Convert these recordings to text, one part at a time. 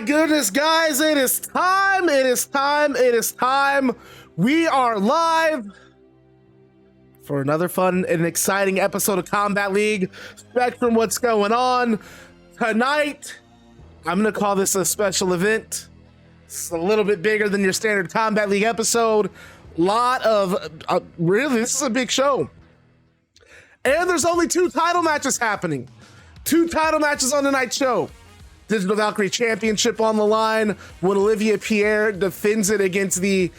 my goodness, guys, it is time. We are live for another fun and exciting episode of Combat League. Spectrum, what's going on tonight? I'm gonna call this a special event. It's a little bit bigger than your standard Combat League episode. Lot of really, this is a big show, and there's only two title matches happening. Two title matches on tonight's show. Digital Valkyrie Championship on the line when Olivia Pierre defends it against the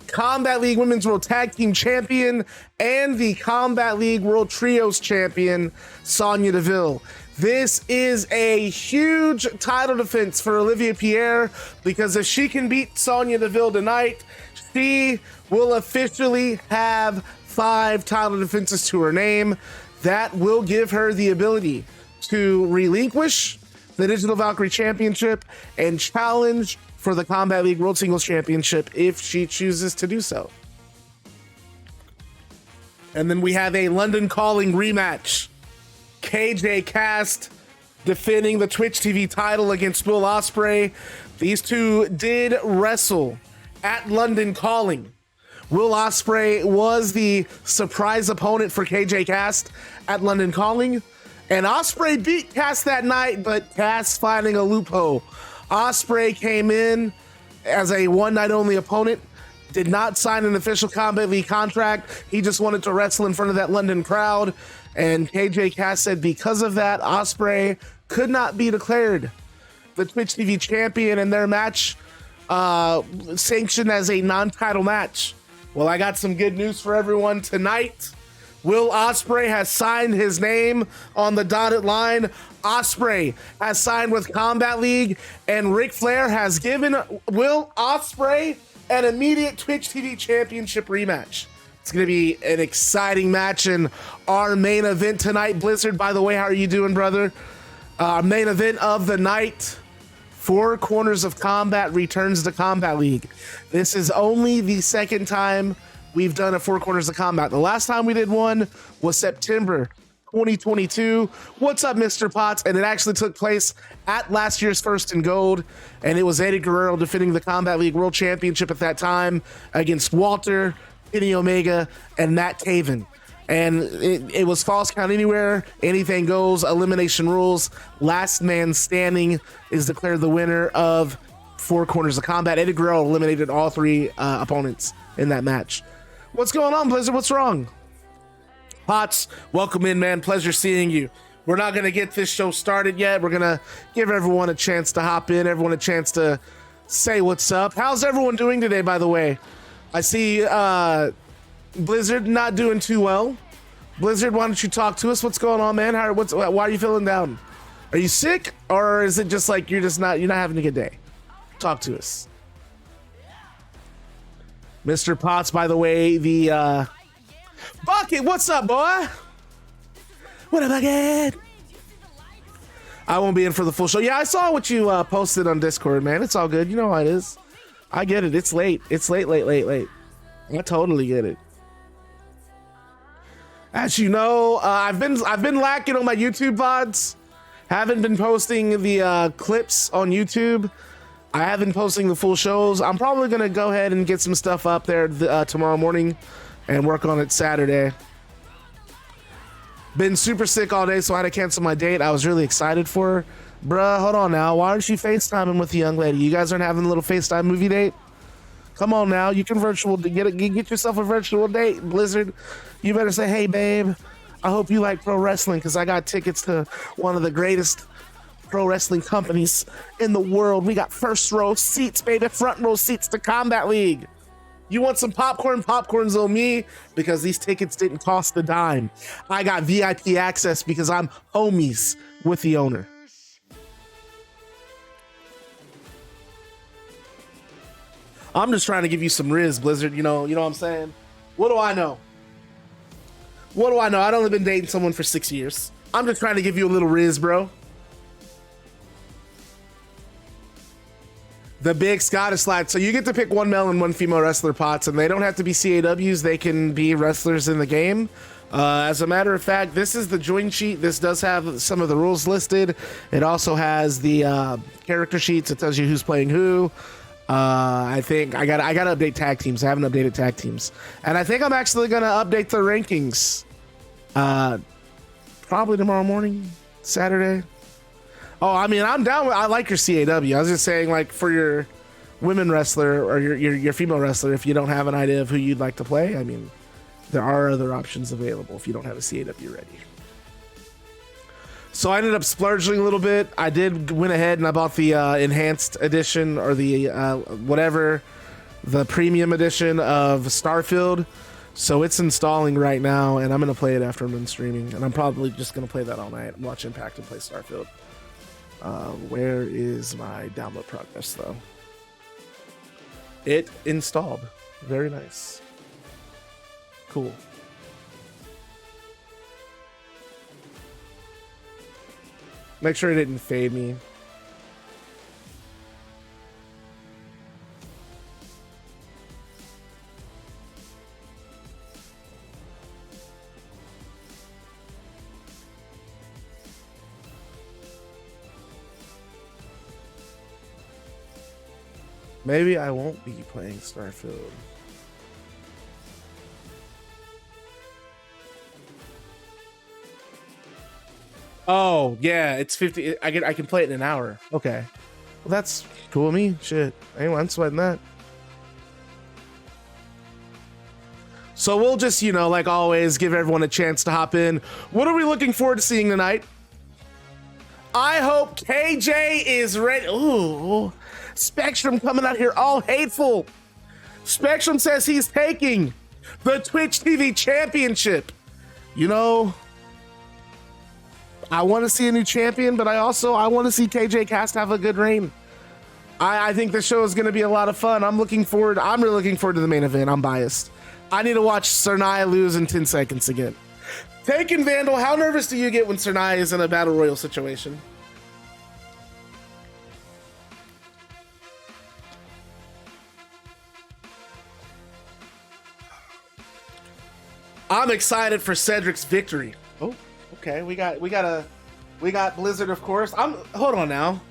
Combat League Women's World Tag Team Champion and the Combat League World Trios Champion, Sonya Deville. This is a huge title defense for Olivia Pierre because if she can beat Sonya Deville tonight, she will officially have 5 title defenses to her name. That will give her the ability to relinquish the Digital Valkyrie Championship and challenge for the Combat League World Singles Championship if she chooses to do so. And then we have a London Calling rematch. KJ Cast defending the Twitch TV title against Will Ospreay. These two did wrestle at London Calling. Will Ospreay was the surprise opponent for KJ Cast at London Calling. And Ospreay beat Cass that night, but Cass finding a loophole. Ospreay came in as a one-night-only opponent, did not sign an official Combat League contract. He just wanted to wrestle in front of that London crowd. And KJ Cass said because of that, Ospreay could not be declared the Twitch TV champion, and their match sanctioned as a non-title match. Well, I got some good news for everyone tonight. Will Ospreay has signed his name on the dotted line. Ospreay has signed with Combat League, and Ric Flair has given Will Ospreay an immediate Twitch TV championship rematch. It's going to be an exciting match in our main event tonight. Blizzard, by the way, how are you doing, brother? Main event of the night. 4 Corners of Combat returns to Combat League. This is only the second time we've done a 4 Corners of Combat. The last time we did one was September 2022. What's up, Mr. Potts? And it actually took place at last year's First and Gold, and it was Eddie Guerrero defending the Combat League World Championship at that time against Walter, Kenny Omega, and Matt Taven. And it was false count anywhere, anything goes, elimination rules. Last man standing is declared the winner of 4 Corners of Combat. Eddie Guerrero eliminated all 3 opponents in that match. What's going on, Blizzard? What's wrong? Potts, welcome in, man. Pleasure seeing you. We're not going to get this show started yet. We're going to give everyone a chance to hop in, everyone a chance to say what's up. How's everyone doing today, by the way? I see Blizzard not doing too well. Blizzard, why don't you talk to us? What's going on, man? Why are you feeling down? Are you sick, or is it just like you're not having a good day? Talk to us. Mr. Potts, by the way, the Bucket, what's up, boy? What up, Bucket? I won't be in for the full show. Yeah, I saw what you posted on Discord, man. It's all good. You know how it is. I get it. It's late. It's late. I totally get it. As you know, I've been lacking on my YouTube VODs. Haven't been posting the clips on YouTube. I have been posting the full shows. I'm probably going to go ahead and get some stuff up there tomorrow morning and work on it Saturday. Been super sick all day, so I had to cancel my date. I was really excited for her. Bruh, hold on now. Why aren't you FaceTiming with the young lady? You guys aren't having a little FaceTime movie date? Come on now. You can get yourself a virtual date, Blizzard. You better say, hey, babe, I hope you like pro wrestling because I got tickets to one of the greatest pro wrestling companies in the world. We got first row seats, baby, front row seats to Combat League. You want some popcorn? Popcorn's on me because these tickets didn't cost a dime. I got VIP access because I'm homies with the owner. I'm just trying to give you some riz, Blizzard. You know what I'm saying? What do I know? I'd only been dating someone for 6 years. I'm just trying to give you a little riz, bro. The big Scottish lad. So you get to pick 1 male and 1 female wrestler, Pots, and they don't have to be CAWs. They can be wrestlers in the game. As a matter of fact, this is the join sheet. This does have some of the rules listed. It also has the character sheets. It tells you who's playing who. I think I gotta update tag teams. I haven't updated tag teams, and I think I'm actually gonna update the rankings. Probably tomorrow morning, Saturday. Oh, I mean, I'm down with. I like your CAW. I was just saying, like, for your women wrestler or your female wrestler, if you don't have an idea of who you'd like to play, I mean, there are other options available if you don't have a CAW ready. So I ended up splurging a little bit. I did went ahead and I bought the enhanced edition, or the whatever, the premium edition of Starfield. So it's installing right now, and I'm gonna play it after I'm done streaming. And I'm probably just gonna play that all night, watch Impact and play Starfield. Where is my download progress though? It installed. Very nice. Cool. Make sure it didn't fade me. Maybe I won't be playing Starfield. Oh, yeah, it's 50. I can play it in an hour. Okay. Well, that's cool with me. Shit. Anyway, I'm sweating that. So we'll just, you know, like always, give everyone a chance to hop in. What are we looking forward to seeing tonight? I hope KJ is ready. Ooh. Spectrum coming out here all hateful. Spectrum says he's taking the Twitch TV Championship. You know, I want to see a new champion, but I want to see KJ Cast have a good reign. I think the show is going to be a lot of fun. I'm really looking forward to the main event. I'm biased. I need to watch Sarnaya lose in 10 seconds again. Taken Vandal, how nervous do you get when Sarnaya is in a battle royal situation? I'm excited for Cedric's victory. Oh, okay. We got Blizzard, of course. Hold on now.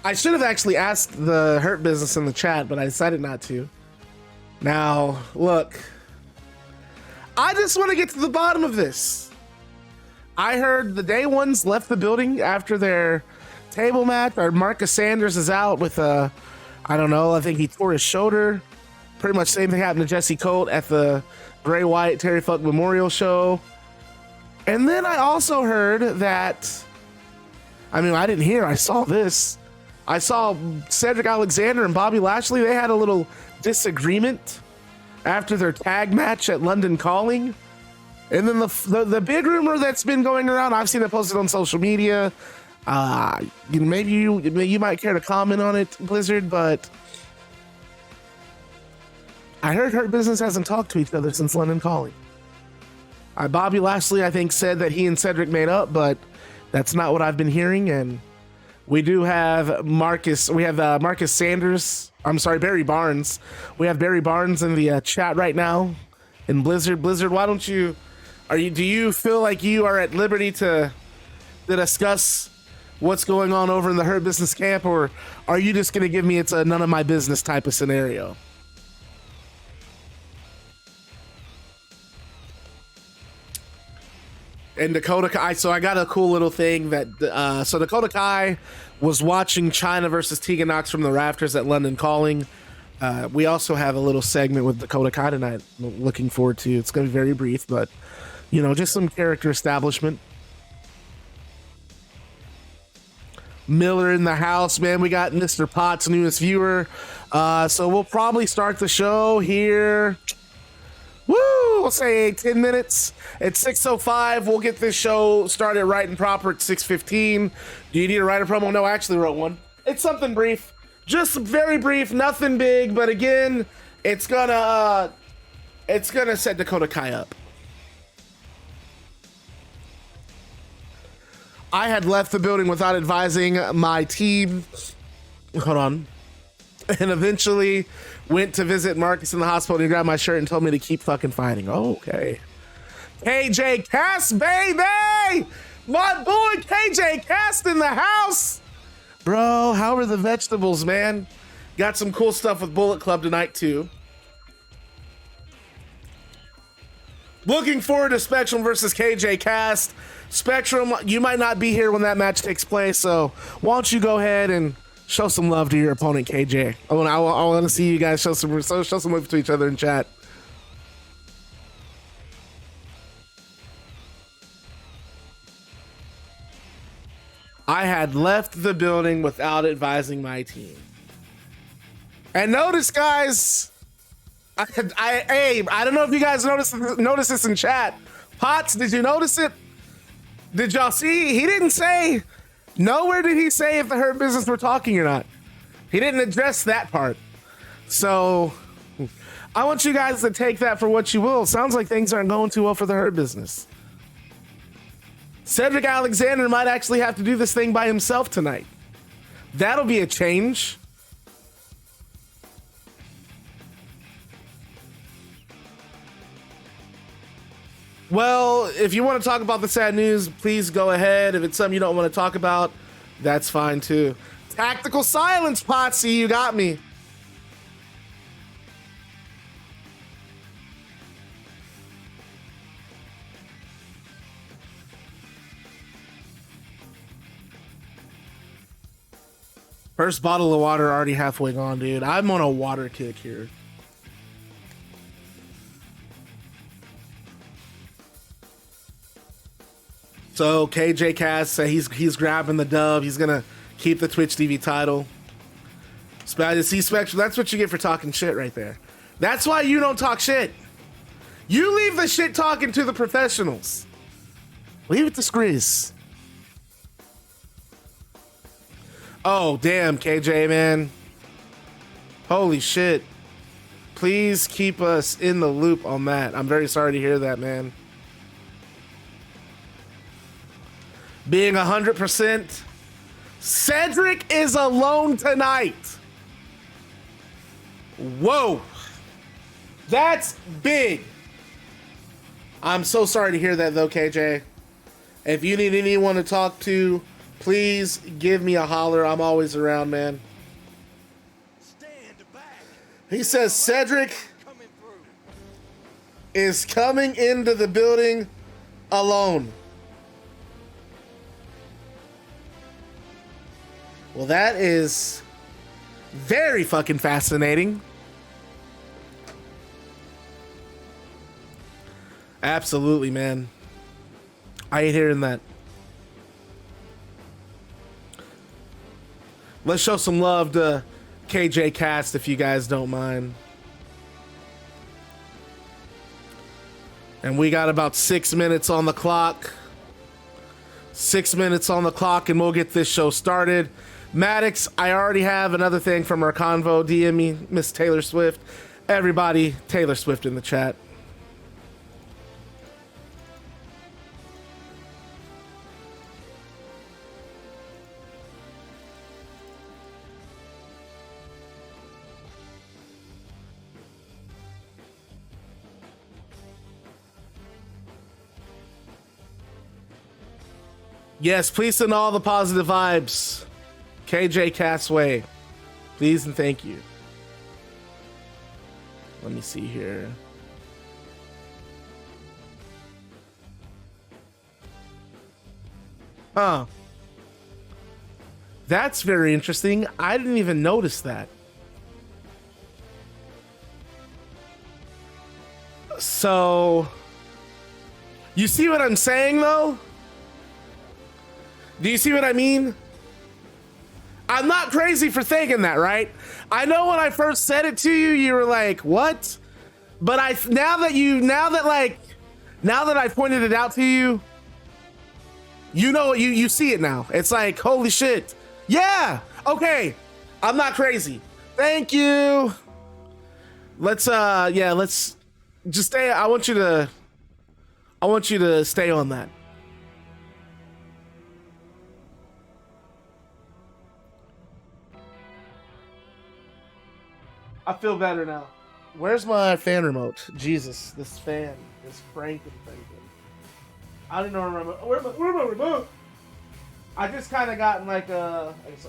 I should have actually asked the Hurt Business in the chat, but I decided not to. Now, look. I just want to get to the bottom of this. I heard the Day Ones left the building after their table match, or Marcus Sanders is out with I don't know, I think he tore his shoulder. Pretty much same thing happened to Jesse Colt at the Bray Wyatt Terry Funk Memorial Show. And then I also heard that, I mean, I didn't hear, I saw this. I saw Cedric Alexander and Bobby Lashley, they had a little disagreement after their tag match at London Calling. And then the big rumor that's been going around, I've seen it posted on social media. Maybe you might care to comment on it, Blizzard, but I heard Hurt Business hasn't talked to each other since London Calling. Bobby Lashley, I think, said that he and Cedric made up, but that's not what I've been hearing. And we do have Marcus Sanders. I'm sorry, Barry Barnes. We have Barry Barnes in the chat right now. In Blizzard, why don't you? Do you feel like you are at liberty to discuss what's going on over in the Hurt Business camp, or are you just going to give me it's a none of my business type of scenario? And Dakota Kai, so I got a cool little thing that, so Dakota Kai was watching China versus Tegan Nox from the rafters at London Calling. We also have a little segment with Dakota Kai tonight. I'm looking forward to. It's going to be very brief, but, you know, just some character establishment. Miller in the house, man. We got Mr. Potts, newest viewer. So we'll probably start the show here. Woo! We'll say 10 minutes. At 6:05, we'll get this show started right and proper at 6:15. Do you need to write a promo? No, I actually wrote one. It's something brief. Just very brief, nothing big, but again, it's gonna set Dakota Kai up. I had left the building without advising my team. Hold on. And eventually went to visit Marcus in the hospital. He grabbed my shirt and told me to keep fucking fighting. Oh, okay. KJ Cast, baby! My boy KJ Cast in the house! Bro, how are the vegetables, man? Got some cool stuff with Bullet Club tonight, too. Looking forward to Spectrum versus KJ Cast. Spectrum, you might not be here when that match takes place, so why don't you go ahead and show some love to your opponent, KJ. I want to see you guys show some love to each other in chat. I had left the building without advising my team. And notice, guys, I don't know if you guys notice this in chat. Potts, did you notice it? Did y'all see? He didn't say, nowhere did he say if the Hurt Business were talking or not. He didn't address that part. So I want you guys to take that for what you will. Sounds like things aren't going too well for the Hurt Business. Cedric Alexander might actually have to do this thing by himself tonight. That'll be a change. Well, if you want to talk about the sad news, please go ahead. If it's something you don't want to talk about, that's fine too. Tactical silence, Potsy, you got me. First bottle of water already halfway gone, dude. I'm on a water kick here. So KJ Cass said he's grabbing the dub. He's gonna keep the Twitch TV title. See, Spectrum, that's what you get for talking shit right there. That's why you don't talk shit. You leave the shit talking to the professionals. Leave it to Skriz. Oh, damn, KJ, man. Holy shit. Please keep us in the loop on that. I'm very sorry to hear that, man. Being 100%, Cedric is alone tonight. Whoa. That's big. I'm so sorry to hear that, though, KJ. If you need anyone to talk to, please give me a holler. I'm always around, man. He says Cedric is coming into the building alone. Well, that is very fucking fascinating. Absolutely, man. I ain't hearing that. Let's show some love to KJ Cast if you guys don't mind. And we got about 6 minutes on the clock. 6 minutes on the clock and we'll get this show started. Maddox, I already have another thing from our convo. DM me, Miss Taylor Swift. Everybody, Taylor Swift in the chat. Yes, please send all the positive vibes. KJ Castway, please and thank you. Let me see here. Huh. That's very interesting. I didn't even notice that. So, you see what I'm saying though? Do you see what I mean? I'm not crazy for thinking that, right? I know when I first said it to you, you were like, what? But now that I pointed it out to you, you know, you see it now. It's like, holy shit. Yeah. Okay. I'm not crazy. Thank you. Let's just stay. I want you to stay on that. I feel better now. Where's my fan remote? Jesus, this fan is franken. I don't even remember. Where my remote? I just kind of got in like a. I guess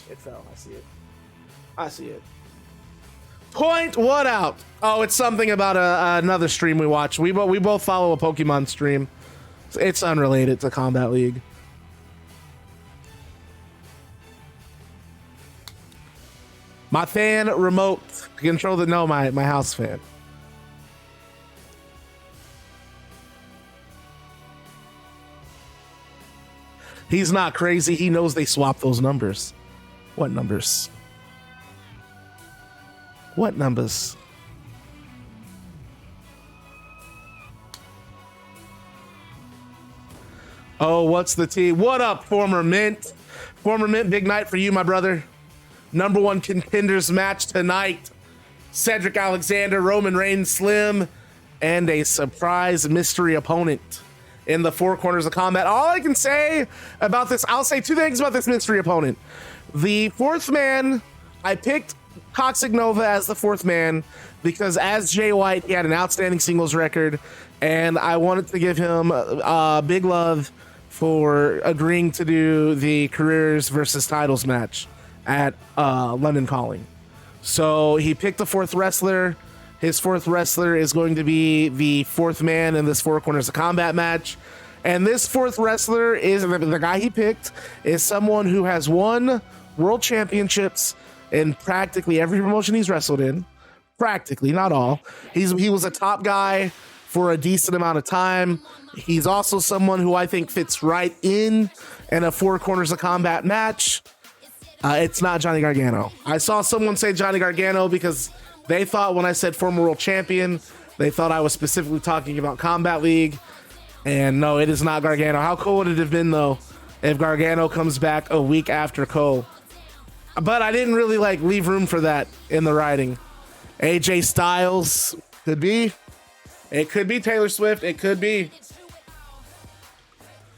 it fell. I see it. I see it. Point what out? Oh, it's something about another stream we watch. We both follow a Pokemon stream. It's unrelated to Combat League. My fan remote control the my house fan. He's not crazy. He knows they swapped those numbers. What numbers? What numbers? Oh, what's the T? What up, former Mint? Former Mint, big night for you, my brother. Number one contenders match tonight. Cedric Alexander, Roman Reigns, Slim, and a surprise mystery opponent in the four corners of combat. All I can say about this, I'll say two things about this mystery opponent. The fourth man, I picked Toxic Nova as the fourth man because as Jay White, he had an outstanding singles record, and I wanted to give him big love for agreeing to do the careers versus titles match at London Calling. So he picked the fourth wrestler. His fourth wrestler is going to be the fourth man in this four corners of combat match. And this fourth wrestler is the guy he picked is someone who has won world championships in practically every promotion he's wrestled in. Practically, not all. He was a top guy for a decent amount of time. He's also someone who I think fits right in a four corners of combat match. It's not Johnny Gargano. I saw someone say Johnny Gargano because they thought when I said former world champion, they thought I was specifically talking about Combat League. And no, it is not Gargano. How cool would it have been, though, if Gargano comes back a week after Cole? But I didn't really leave room for that in the writing. AJ Styles could be. It could be Taylor Swift. It could be.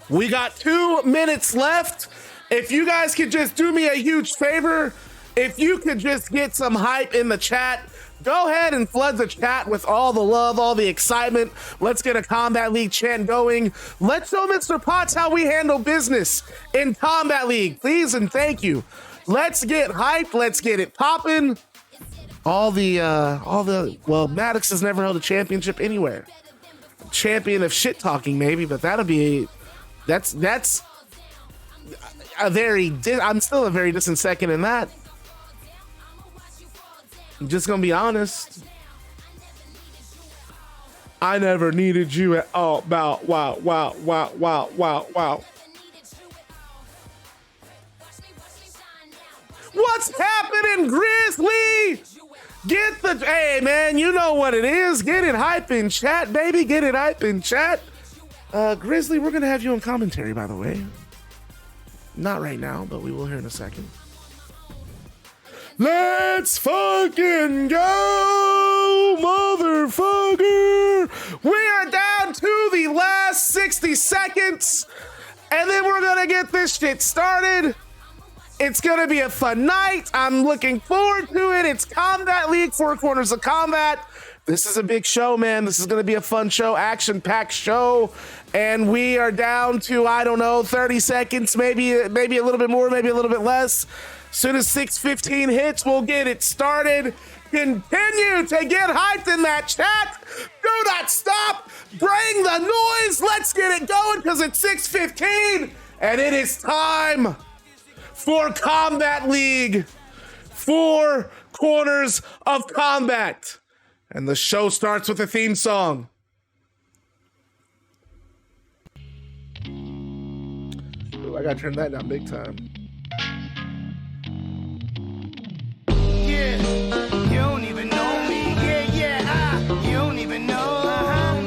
We got 2 minutes left. If you guys could just do me a huge favor, if you could just get some hype in the chat, go ahead and flood the chat with all the love, all the excitement. Let's get a Combat League chant going. Let's show Mr. Potts how we handle business in Combat League, please and thank you. Let's get hyped. Let's get it popping. Well, Maddox has never held a championship anywhere. Champion of shit talking, maybe, but that's I'm still a very distant second in that. I'm just gonna be honest. I never needed you at all. Wow. What's happening, Grizzly? Hey man, you know what it is. Get it hype in chat, baby. Get it hype in chat. Grizzly, we're gonna have you on commentary, by the way. Not right now, but we will here in a second. Let's fucking go, motherfucker! We are down to the last 60 seconds, and then we're gonna get this shit started. It's gonna be a fun night. I'm looking forward to it. It's Combat League, four corners of combat. This is a big show, man. This is gonna be a fun show, action-packed show. And we are down to, I don't know, 30 seconds, maybe a little bit more, maybe a little bit less. Soon as 6:15 hits, we'll get it started. Continue to get hyped in that chat. Do not stop. Bring the noise. Let's get it going because it's 6:15 and it is time for Combat League. Four corners of combat. And the show starts with a theme song. Ooh, I gotta turn that down big time. Yeah, you don't even know me. You don't even know.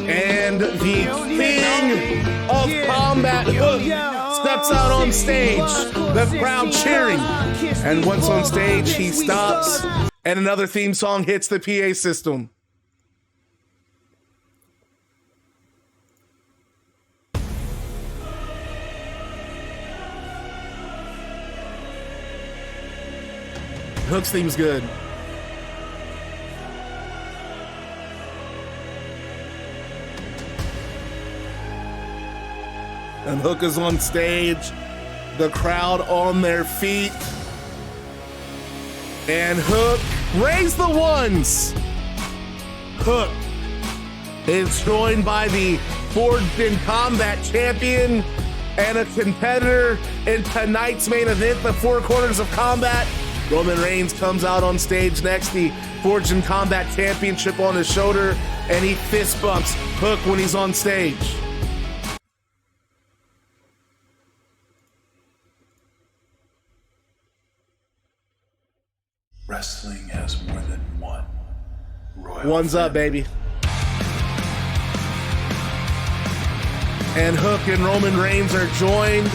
And the king of combat steps out on stage, the crowd cheering. And once on stage, he stops, and another theme song hits the PA system. Hook's theme's good. And Hook is on stage, the crowd on their feet. And Hook raise the ones. Hook is joined by the Forged in Combat champion and a competitor in tonight's main event, the Four Corners of Combat. Roman Reigns comes out on stage next, the Forged in Combat championship on his shoulder, and he fist bumps Hook when he's on stage. Wrestling has more than one royal One's up, baby. And Hook and Roman Reigns are joined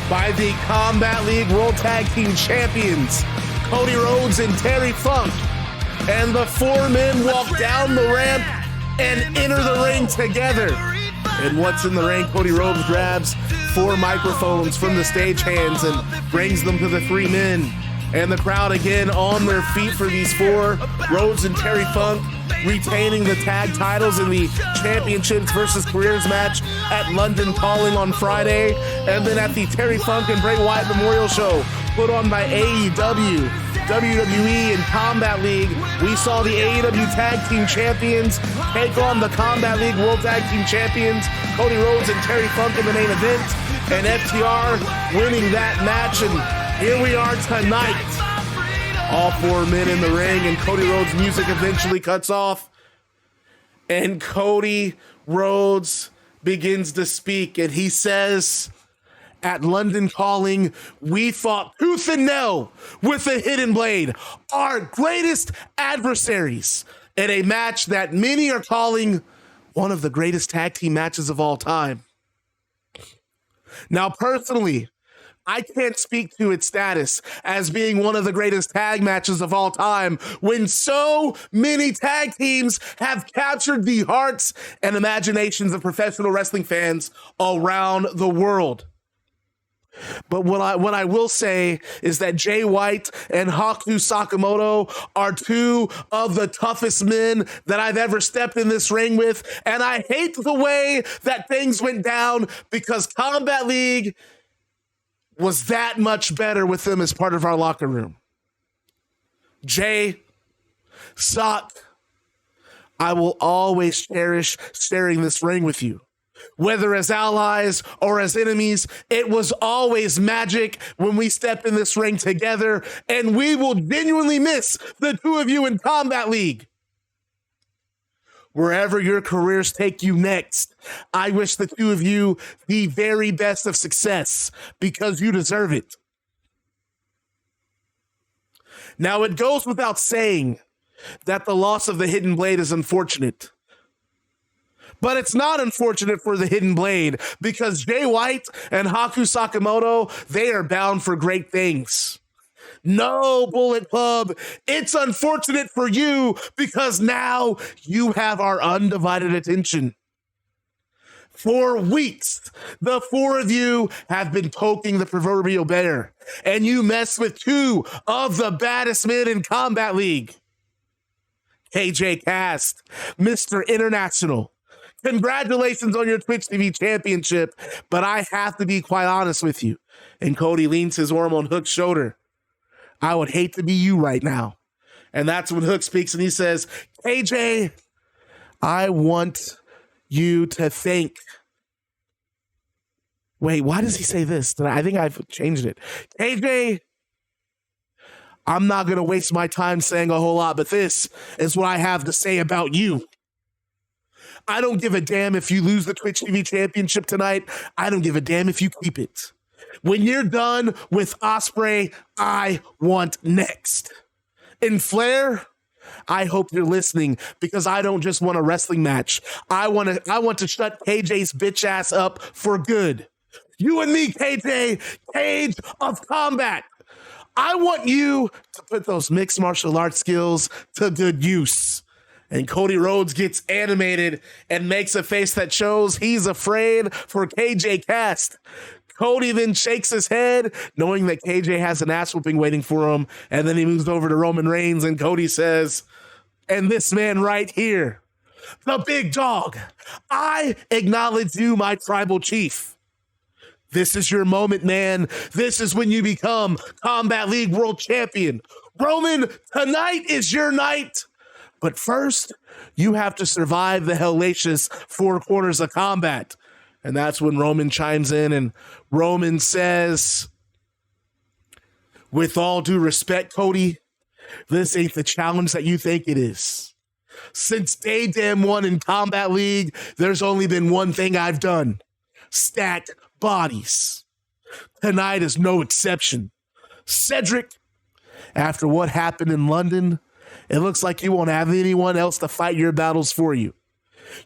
by the Combat League World Tag Team Champions, Cody Rhodes and Terry Funk. And the four men walk down the ramp and enter the ring together. And once in the ring, Cody Rhodes grabs 4 microphones from the stagehands and brings them to the 3 men. And the crowd again on their feet for these 4. Rhodes and Terry Funk retaining the tag titles in the Championships versus Careers match at London Calling on Friday. And then at the Terry Funk and Bray Wyatt Memorial Show put on by AEW, WWE, and Combat League, we saw the AEW Tag Team Champions take on the Combat League World Tag Team Champions, Cody Rhodes and Terry Funk in the main event, and FTR winning that match. And here we are tonight. All 4 men in the ring, and Cody Rhodes' music eventually cuts off. And Cody Rhodes begins to speak, and he says, at London Calling, we fought tooth and nail with the Hidden Blade, our greatest adversaries, in a match that many are calling one of the greatest tag team matches of all time. Now, personally, I can't speak to its status as being one of the greatest tag matches of all time when so many tag teams have captured the hearts and imaginations of professional wrestling fans around the world. But what I will say is that Jay White and Haku Sakamoto are 2 of the toughest men that I've ever stepped in this ring with. And I hate the way that things went down because Combat League was that much better with them as part of our locker room. Jay, Sak, I will always cherish sharing this ring with you. Whether as allies or as enemies, it was always magic when we stepped in this ring together, and we will genuinely miss the 2 of you in Combat League. Wherever your careers take you next, I wish the 2 of you the very best of success because you deserve it. Now, it goes without saying that the loss of the Hidden Blade is unfortunate. But it's not unfortunate for the Hidden Blade because Jay White and Haku Sakamoto, they are bound for great things. No, Bullet Club, it's unfortunate for you because now you have our undivided attention. For weeks, the 4 of you have been poking the proverbial bear, and you mess with 2 of the baddest men in Combat League. KJ Cast, Mr. International, congratulations on your Twitch TV championship, but I have to be quite honest with you. And Cody leans his arm on Hook's shoulder. I would hate to be you right now. And that's when Hook speaks and he says, KJ, I want you to think. Wait, why does he say this? I think I've changed it. KJ, I'm not going to waste my time saying a whole lot, but this is what I have to say about you. I don't give a damn if you lose the Twitch TV championship tonight. I don't give a damn if you keep it. When you're done with Ospreay, I want next. In Flair, I hope you're listening because I don't just want a wrestling match. I want to shut KJ's bitch ass up for good. You and me, KJ, Cage of Combat. I want you to put those mixed martial arts skills to good use. And Cody Rhodes gets animated and makes a face that shows he's afraid for KJ Cast. Cody then shakes his head, knowing that KJ has an ass whooping waiting for him. And then he moves over to Roman Reigns, and Cody says, and this man right here, the big dog. I acknowledge you, my tribal chief. This is your moment, man. This is when you become Combat League World Champion. Roman, tonight is your night. But first, you have to survive the hellacious 4 corners of combat. And that's when Roman chimes in, and Roman says, with all due respect, Cody, this ain't the challenge that you think it is. Since day damn one in Combat League, there's only been one thing I've done. Stacked bodies. Tonight is no exception. Cedric, after what happened in London, it looks like you won't have anyone else to fight your battles for you.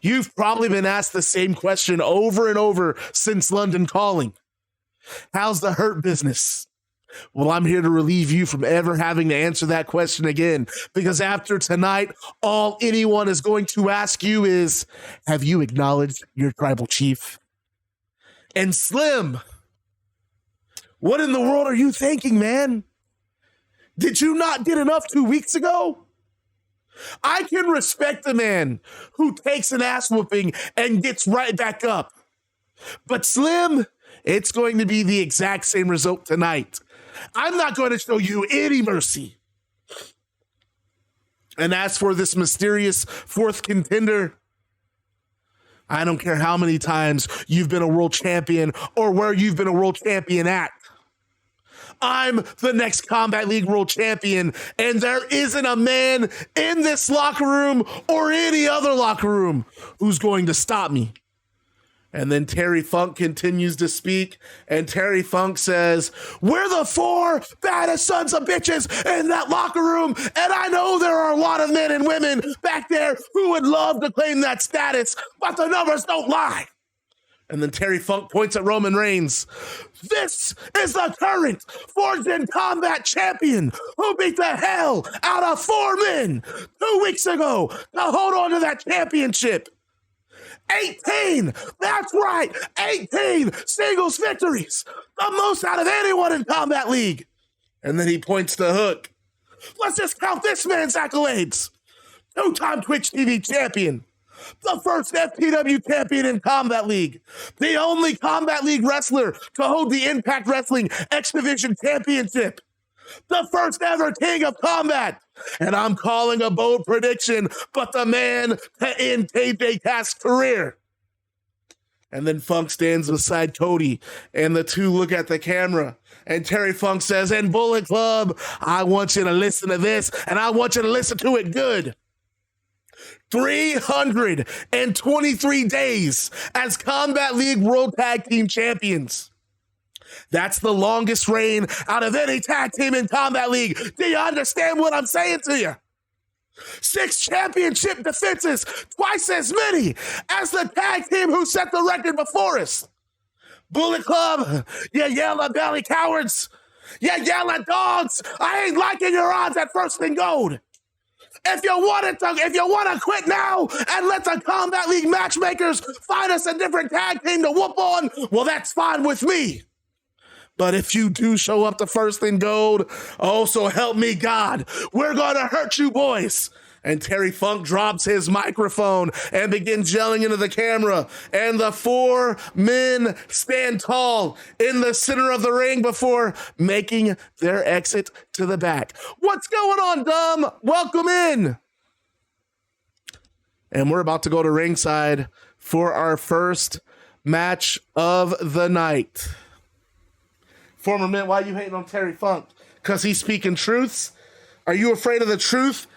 You've probably been asked the same question over and over since London Calling. How's the hurt business? Well, I'm here to relieve you from ever having to answer that question again, because after tonight, all anyone is going to ask you is, have you acknowledged your tribal chief? And Slim, what in the world are you thinking, man? Did you not get enough 2 weeks ago? I can respect a man who takes an ass whooping and gets right back up. But Slim, it's going to be the exact same result tonight. I'm not going to show you any mercy. And as for this mysterious 4th contender, I don't care how many times you've been a world champion or where you've been a world champion at. I'm the next Combat League World Champion, and there isn't a man in this locker room or any other locker room who's going to stop me. And then Terry Funk continues to speak, and Terry Funk says, we're the 4 baddest sons of bitches in that locker room, and I know there are a lot of men and women back there who would love to claim that status, but the numbers don't lie. And then Terry Funk points at Roman Reigns. This is the current Forged in Combat champion who beat the hell out of 4 men 2 weeks ago to hold on to that championship. 18, that's right, 18 singles victories, the most out of anyone in Combat League. And then he points to Hook. Let's just count this man's accolades. 2-time Twitch TV champion. The first FPW champion in Combat League. The only Combat League wrestler to hold the Impact Wrestling X Division Championship. The first ever King of Combat. And I'm calling a bold prediction, but the man to end KJ Cast's career. And then Funk stands beside Cody, and the two look at the camera. And Terry Funk says, and Bullet Club, I want you to listen to this, and I want you to listen to it good. 323 days as Combat League World Tag Team Champions. That's the longest reign out of any tag team in Combat League. Do you understand what I'm saying to you? 6 championship defenses, twice as many as the tag team who set the record before us. Bullet Club, you yellow belly cowards, you yellow dogs. I ain't liking your odds at First and Gold. If you want to quit now and let the Combat League matchmakers find us a different tag team to whoop on, well, that's fine with me. But if you do show up to First and Gold, oh, so help me God, we're going to hurt you boys. And Terry Funk drops his microphone and begins yelling into the camera. And the 4 men stand tall in the center of the ring before making their exit to the back. What's going on, Dom? Welcome in. And we're about to go to ringside for our first match of the night. Former Mint, why are you hating on Terry Funk? Because he's speaking truths? Are you afraid of the truth?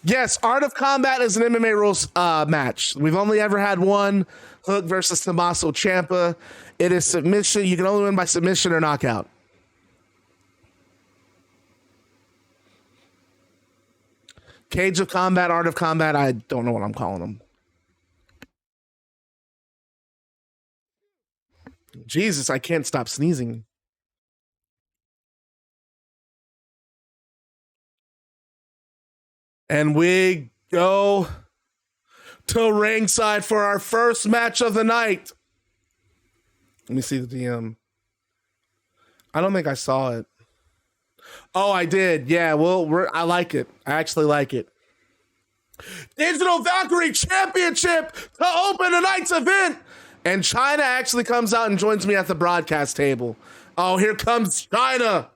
Yes, Art of Combat is an MMA rules match. We've only ever had one, Hook versus Tommaso Ciampa. It is submission. You can only win by submission or knockout. Cage of Combat, Art of Combat, I don't know what I'm calling them. Jesus, I can't stop sneezing. And we go to ringside for our first match of the night. Let me see the DM. I don't think I saw it. Oh, I did. Yeah, well, I like it. I actually like it. Digital Valkyrie Championship to open tonight's event. And China actually comes out and joins me at the broadcast table. Oh, here comes China.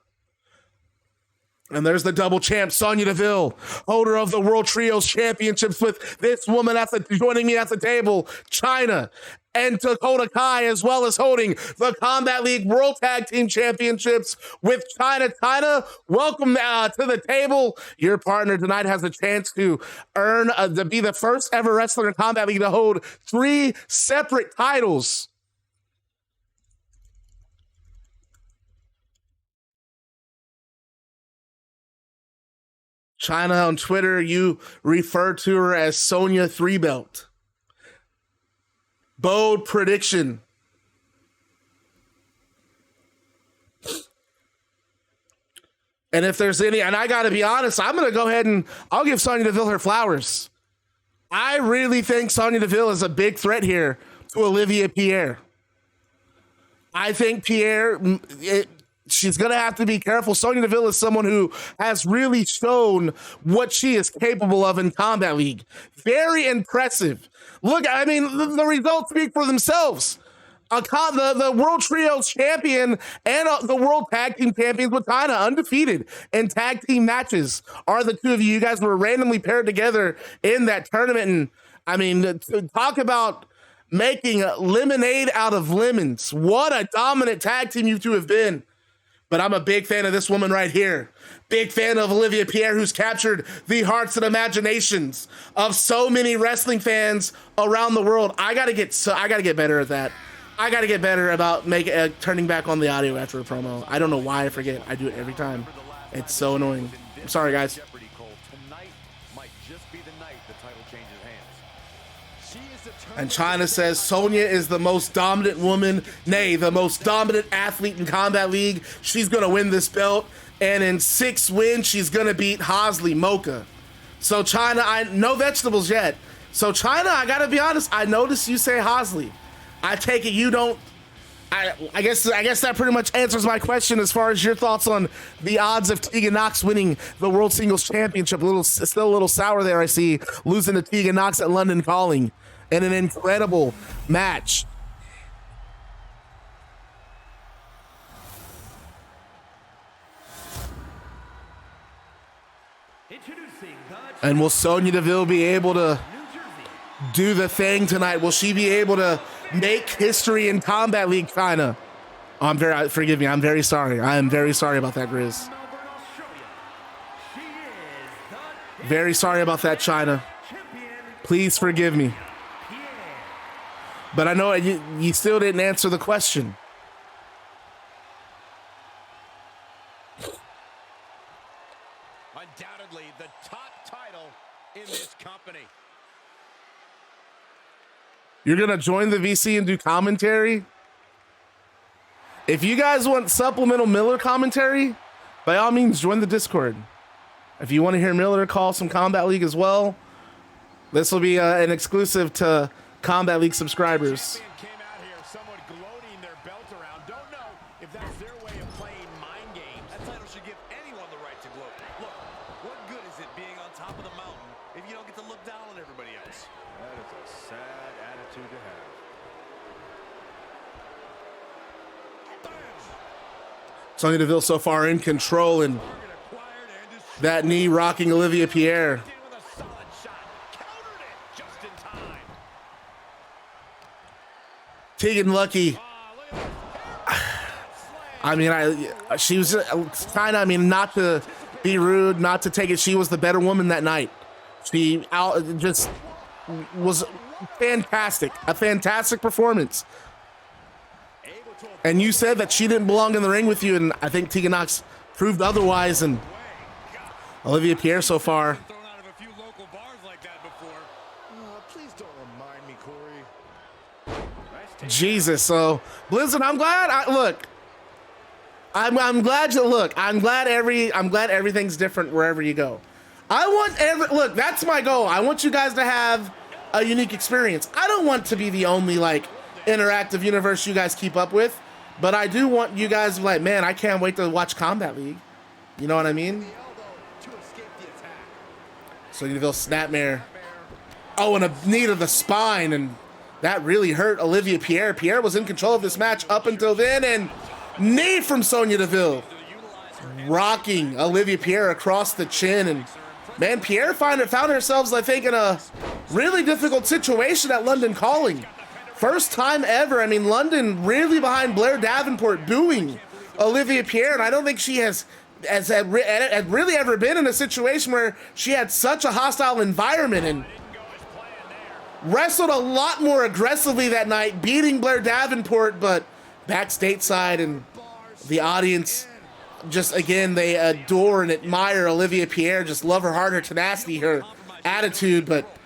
And there's the double champ, Sonya Deville, holder of the World Trios Championships, with this woman joining me at the table, China, and Dakota Kai, as well as holding the Combat League World Tag Team Championships with China. China, welcome to the table. Your partner tonight has a chance to earn to be the first ever wrestler in Combat League to hold 3 separate titles. China, on Twitter, you refer to her as Sonya 3-Belt. Bold prediction. And if there's any, and I got to be honest, I'm going to go ahead and I'll give Sonya Deville her flowers. I really think Sonya Deville is a big threat here to Olivia Pierre. I think Pierre, she's going to have to be careful. Sonya Deville is someone who has really shown what she is capable of in Combat League. Very impressive. Look, I mean, the results speak for themselves. The World Trios champion and the World Tag Team champions with China, undefeated in tag team matches, are the two of you. You guys were randomly paired together in that tournament. And I mean, talk about making lemonade out of lemons. What a dominant tag team you two have been. But I'm a big fan of this woman right here. Big fan of Olivia Pierre, who's captured the hearts and imaginations of so many wrestling fans around the world. I gotta get better at that. I gotta get better about turning back on the audio after a promo. I don't know why I forget. I do it every time. It's so annoying. I'm sorry, guys. And China says Sonya is the most dominant woman, nay, the most dominant athlete in Combat League. She's going to win this belt. And in 6 wins, she's going to beat Hosley Mocha. So China, no vegetables yet. So China, I got to be honest, I noticed you say Hosley. I take it you don't. I guess that pretty much answers my question as far as your thoughts on the odds of Tegan Nox winning the World Singles Championship. Still a little sour there, I see, losing to Tegan Nox at London Calling. In an incredible match. And will Sonya Deville be able to do the thing tonight? Will she be able to make history in Combat League, China? Oh, forgive me, I'm very sorry. I am very sorry about that, Grizz. Very sorry about that, China. Please forgive me. But I know you still didn't answer the question. Undoubtedly the top title in this company. You're going to join the VC and do commentary? If you guys want supplemental Miller commentary, by all means, join the Discord. If you want to hear Miller call some Combat League as well, this will be an exclusive to Combat League subscribers. Came out here somewhat gloating their belt around. Don't know if that's their way of playing mind games. That title should give anyone the right to gloat. Look, what good is it being on top of the mountain if you don't get to look down on everybody else? That is a sad attitude to have. Sonya Deville so far in control, and that knee rocking Olivia Pierre. Tegan Lucky. I mean, she was kind of, I mean, not to be rude, not to take it. She was the better woman that night. She just was fantastic. A fantastic performance. And you said that she didn't belong in the ring with you, and I think Tegan Nox proved otherwise. And Olivia Pierre so far. Jesus, so Blizzard, I'm glad. I'm glad everything's different wherever you go. Look, that's my goal. I want you guys to have a unique experience. I don't want to be the only interactive universe you guys keep up with, but I do want you guys to be like, man, I can't wait to watch Combat League. You know what I mean? Sonya Deville snapmare. Oh, and a knee to the spine, and that really hurt Olivia Pierre. Pierre was in control of this match up until then, and knee from Sonya Deville. Rocking Olivia Pierre across the chin, and man, Pierre found herself, I think, in a really difficult situation at London Calling. First time ever. I mean, London really behind Blair Davenport booing Olivia Pierre, and I don't think she had really ever been in a situation where she had such a hostile environment, and wrestled a lot more aggressively that night, beating Blair Davenport, but back stateside, and the audience just, again, they adore and admire Olivia Pierre, just love her heart, her tenacity, her attitude, but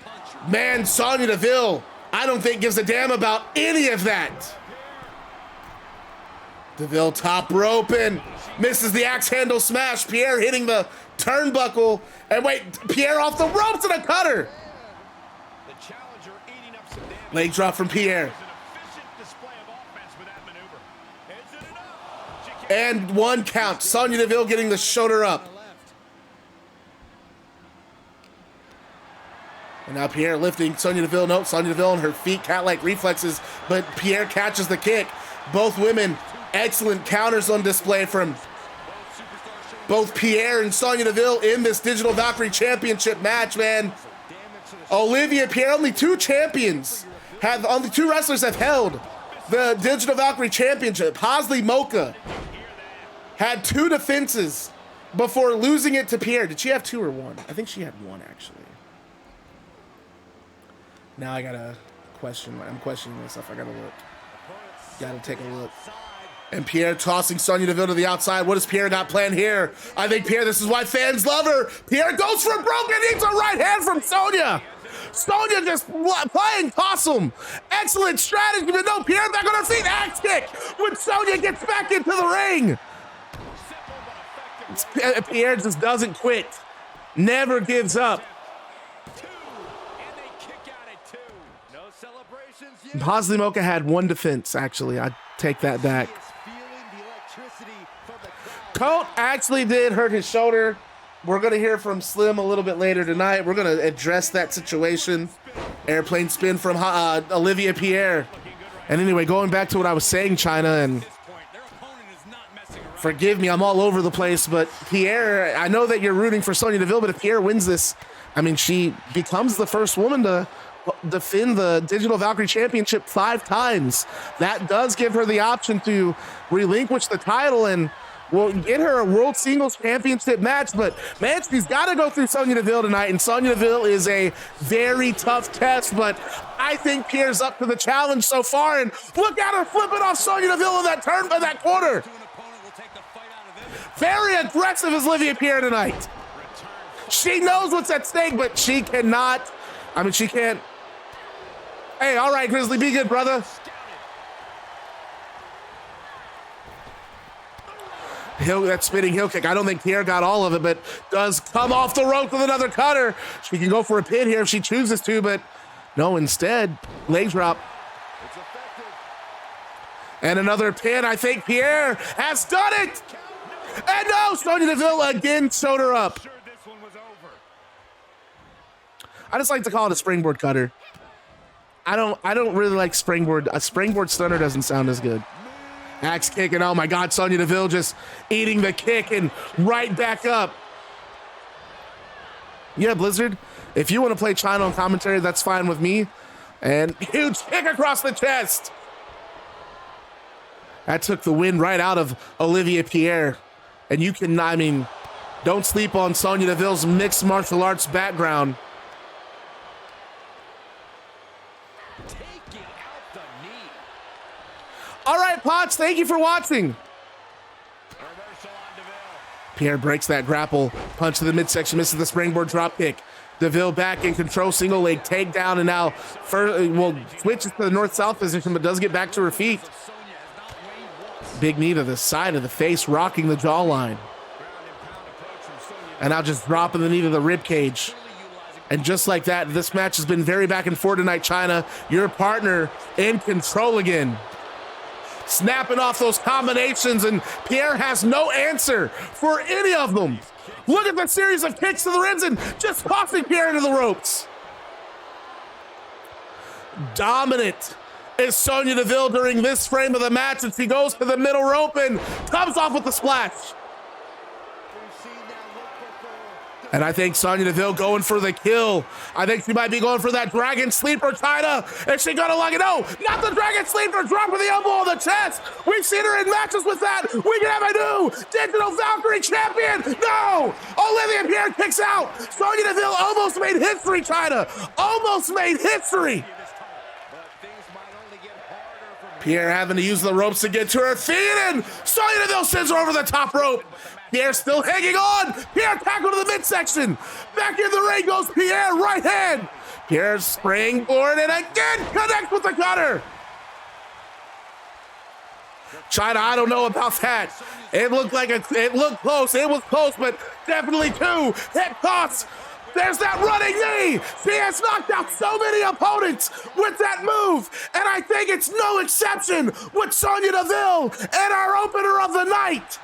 man, Sonya Deville, I don't think gives a damn about any of that. Deville top rope and misses the axe handle smash. Pierre hitting the turnbuckle, and wait, Pierre off the ropes and a cutter. Leg drop from Pierre. And one count. Sonya Deville getting the shoulder up. And now Pierre lifting Sonya Deville. Nope, Sonya Deville on her feet, cat-like reflexes, but Pierre catches the kick. Both women, excellent counters on display from both Pierre and Sonya Deville in this Digital Valkyrie Championship match, man. Olivia Pierre, only two wrestlers have held the Digital Valkyrie Championship. Hosley Mocha had 2 defenses before losing it to Pierre. Did she have 2 or 1? I think she had 1, actually. Now I gotta question. I'm questioning myself. I gotta look. Gotta take a look. And Pierre tossing Sonya Deville to the outside. What does Pierre got planned here? I think Pierre, this is why fans love her. Pierre goes for a broken. Needs a right hand from Sonya. Sonya just playing possum. Excellent strategy, but no, Pierre back on her feet. Axe kick when Sonya gets back into the ring. Pierre just doesn't quit. Never gives up. Hosley Mocha had 1 defense, actually. I take that back. Colt actually did hurt his shoulder. We're going to hear from Slim a little bit later tonight. We're going to address that situation. Airplane spin from Olivia Pierre. And anyway, going back to what I was saying, China, and forgive me, I'm all over the place, but Pierre, I know that you're rooting for Sonya Deville, but if Pierre wins this, I mean, she becomes the first woman to defend the Digital Valkyrie Championship 5 times. That does give her the option to relinquish the title and will get her a World Singles Championship match, but man, she's got to go through Sonya Deville tonight, and Sonya Deville is a very tough test, but I think Pierre's up to the challenge so far, and look at her flipping off Sonya Deville in that turn by that corner. Very aggressive is Olivia Pierre tonight. She knows what's at stake, but she cannot, I mean, she can't. Hey, all right, Grizzly, be good, brother. That spinning heel kick. I don't think Pierre got all of it, but does come off the rope with another cutter. She can go for a pin here if she chooses to, but no, instead, leg drop. And another pin. I think Pierre has done it. And no, Sonya Deville again showed her up. I just like to call it a springboard cutter. I don't really like springboard. A springboard stunner doesn't sound as good. Axe kick, and oh my God, Sonya Deville just eating the kick and right back up. Yeah, Blizzard, if you want to play China on commentary, that's fine with me. And huge kick across the chest. That took the wind right out of Olivia Pierre. And you can, I mean, don't sleep on Sonya Deville's mixed martial arts background. All right, Potts, thank you for watching. Pierre breaks that grapple. Punch to the midsection, misses the springboard drop kick. Deville back in control, single leg takedown, and now switches to the north-south position, but does get back to her feet. Big knee to the side of the face, rocking the jawline. And now just dropping the knee to the rib cage. And just like that, this match has been very back and forth tonight, China. Your partner in control again. snapping off those combinations, and Pierre has no answer for any of them. Look at the series of kicks to the ribs and just tossing Pierre into the ropes. Dominant is Sonya Deville during this frame of the match as she goes to the middle rope and comes off with the splash. And I think Sonya Deville going for the kill. I think she might be going for that dragon sleeper, China. Is she gonna like it? No, not the dragon sleeper, drop with the elbow on the chest. We've seen her in matches with that. We can have a new Digital Valkyrie champion. No, Olivia Pierre kicks out. Sonya Deville almost made history, China. Almost made history. Pierre having to use the ropes to get to her feet, and Sonya Deville sends her over the top rope. Pierre still hanging on. Pierre tackled to the midsection. Back in the ring goes Pierre, right hand. Pierre springboard and again connects with the cutter. China, I don't know about that. It looked close. It was close, but definitely two hit toss. There's that running knee. She has knocked out so many opponents with that move, and I think it's no exception with Sonya Deville and our opener of the night.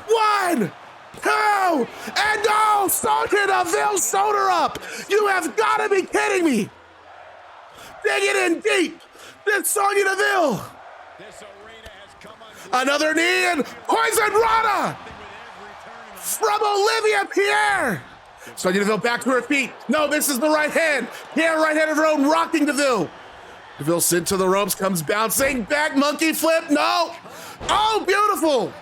1, 2, and no! Sonya Deville sewed her up! You have got to be kidding me! Digging in deep! This Sonya Deville! Another knee and Poison Rana! From Olivia Pierre! Sonya Deville back to her feet. No, this is the right hand. Pierre right hand of her own, rocking Deville. Deville sent to the ropes, comes bouncing back, monkey flip, no! Oh, beautiful!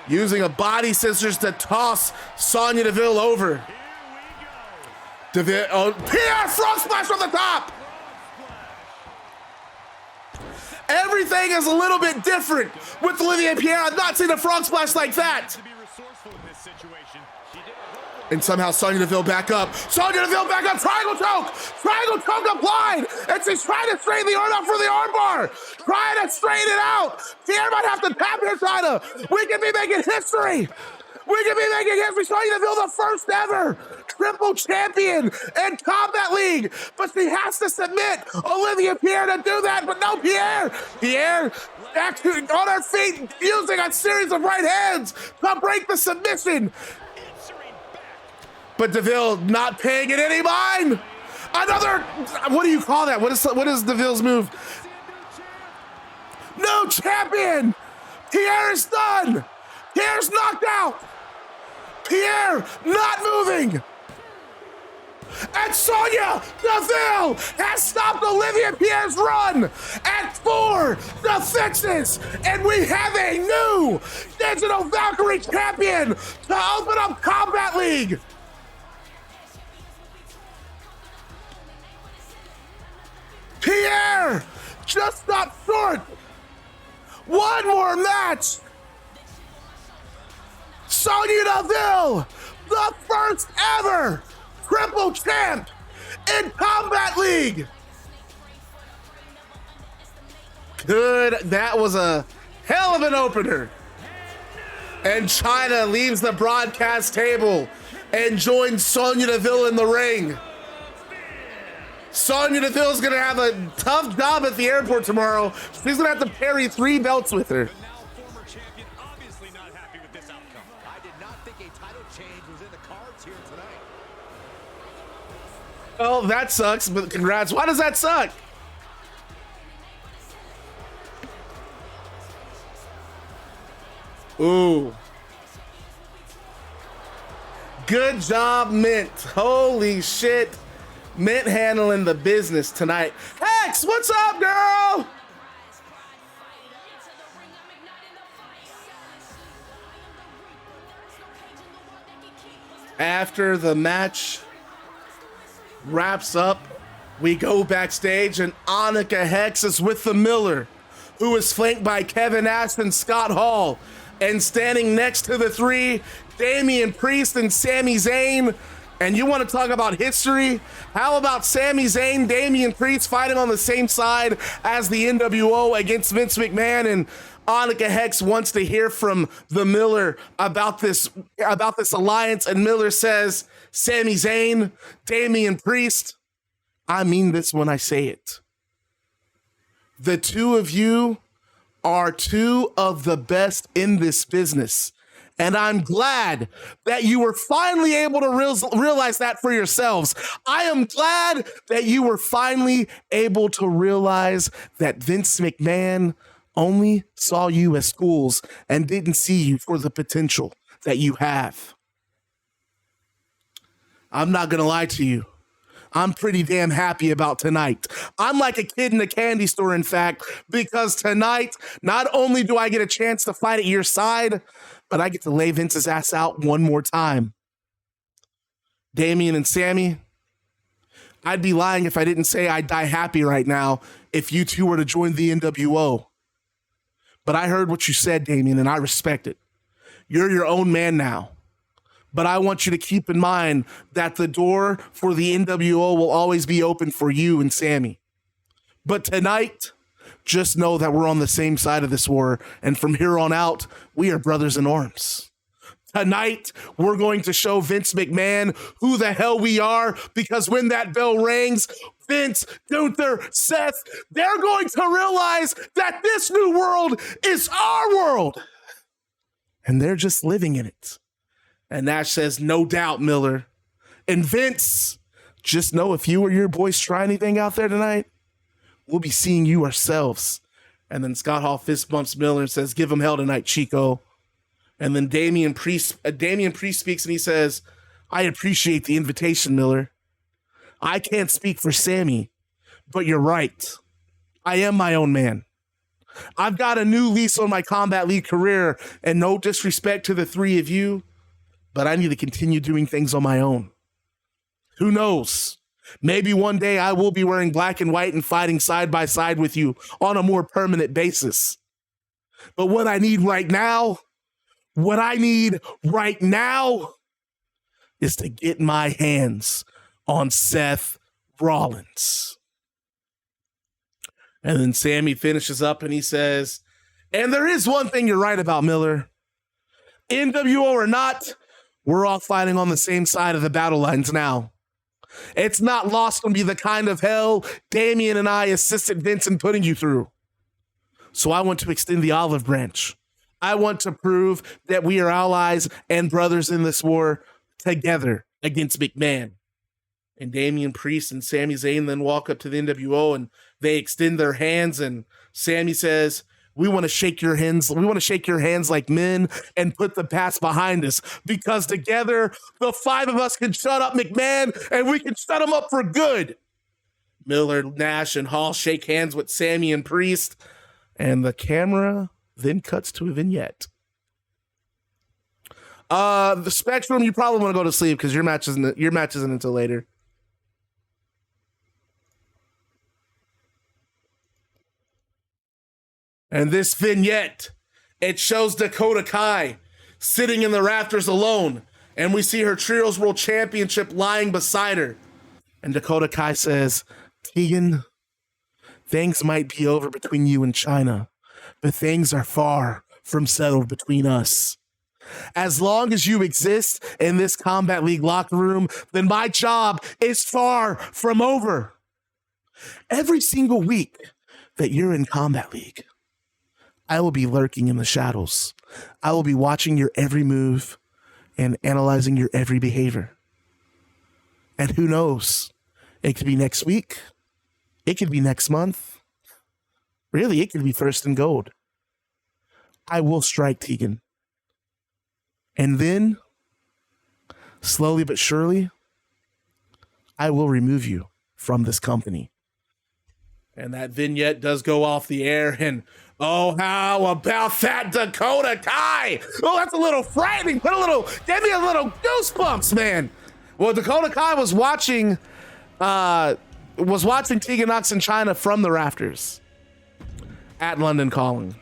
Using a body scissors to toss Sonya Deville over. Deville, oh, Pierre, frog splash from the top. Everything is a little bit different with Olivia Pierre. I've not seen a frog splash like that. And somehow Sonya Deville back up. Sonya Deville back up, triangle choke. Triangle choke applied. And she's trying to straighten the arm out for the arm bar. Trying to straighten it out. Pierre might have to tap here, China. We could be making history. We could be making history. Sonya Deville, the first ever triple champion in Combat League. But she has to submit Olivia Pierre to do that. But no, Pierre. Pierre back on her feet, using a series of right hands to break the submission. But Deville not paying it any mind. Another, what do you call that? What is Deville's move? No champion. Pierre is done. Pierre's knocked out. Pierre not moving. And Sonya Deville has stopped Olivia Pierre's run at 4 defenses. And we have a new Digital Valkyrie champion to open up Combat League. Pierre just stopped short. One more match. Sonya Deville, the first ever triple champ in Combat League. Good, that was a hell of an opener. And China leaves the broadcast table and joins Sonya Deville in the ring. Sonya Deville's gonna have a tough job at the airport tomorrow. She's gonna have to carry 3 belts with her. Well, that sucks, but congrats. Why does that suck? Ooh. Good job, Mint. Holy shit. Mint handling the business tonight. Hex, what's up, girl? After the match wraps up, we go backstage and Annika Hex is with the Miller, who is flanked by Kevin Nash and Scott Hall. And standing next to the 3, Damian Priest and Sami Zayn. And you want to talk about history? How about Sami Zayn, Damian Priest fighting on the same side as the NWO against Vince McMahon? And Annika Hex wants to hear from the Miller about this alliance. And Miller says, Sami Zayn, Damian Priest, I mean this when I say it. The two of you are two of the best in this business. And I'm glad that you were finally able to realize that for yourselves. I am glad that you were finally able to realize that Vince McMahon only saw you as schools and didn't see you for the potential that you have. I'm not going to lie to you. I'm pretty damn happy about tonight. I'm like a kid in a candy store, in fact, because tonight, not only do I get a chance to fight at your side, but I get to lay Vince's ass out one more time. Damian and Sami, I'd be lying if I didn't say I'd die happy right now if you two were to join the NWO. But I heard what you said, Damian, and I respect it. You're your own man now. But I want you to keep in mind that the door for the NWO will always be open for you and Sami. But tonight, just know that we're on the same side of this war. And from here on out, we are brothers in arms. Tonight, we're going to show Vince McMahon who the hell we are, because when that bell rings, Vince, Gunther, Seth, they're going to realize that this new world is our world. And they're just living in it. And Nash says, no doubt, Miller. And Vince, just know if you or your boys try anything out there tonight, we'll be seeing you ourselves. And then Scott Hall fist bumps Miller and says, give him hell tonight, Chico. And then Damian Priest speaks and he says, I appreciate the invitation, Miller. I can't speak for Sami, but you're right. I am my own man. I've got a new lease on my Combat League career, and no disrespect to the three of you, but I need to continue doing things on my own. Who knows? Maybe one day I will be wearing black and white and fighting side by side with you on a more permanent basis. But what I need right now is to get my hands on Seth Rollins. And then Sami finishes up and he says, and there is one thing you're right about, Miller. NWO or not, we're all fighting on the same side of the battle lines now. It's not lost on me the kind of hell Damian and I assisted Vince in putting you through. So I want to extend the olive branch. I want to prove that we are allies and brothers in this war together against McMahon. And Damian Priest and Sami Zayn then walk up to the NWO and they extend their hands, and Sami says, we want to shake your hands. We want to shake your hands like men and put the past behind us, because together the five of us can shut up McMahon and we can shut him up for good. Miller, Nash, and Hall shake hands with Sami and Priest, and the camera then cuts to a vignette. The Spectrum, you probably want to go to sleep because your match isn't until later. And this vignette, it shows Dakota Kai sitting in the rafters alone, and we see her Trios World Championship lying beside her. And Dakota Kai says, Tegan, things might be over between you and China, but things are far from settled between us. As long as you exist in this Combat League locker room, then my job is far from over. Every single week that you're in Combat League, I will be lurking in the shadows. I will be watching your every move and analyzing your every behavior. And who knows? It could be next week. It could be next month. Really, it could be first and gold. I will strike Tegan. And then, slowly but surely, I will remove you from this company. And that vignette does go off the air, and oh, how about that Dakota Kai? Oh, that's a little frightening. Give me a little goosebumps, man. Well, Dakota Kai was watching Tegan Knox in China from the rafters at London Calling.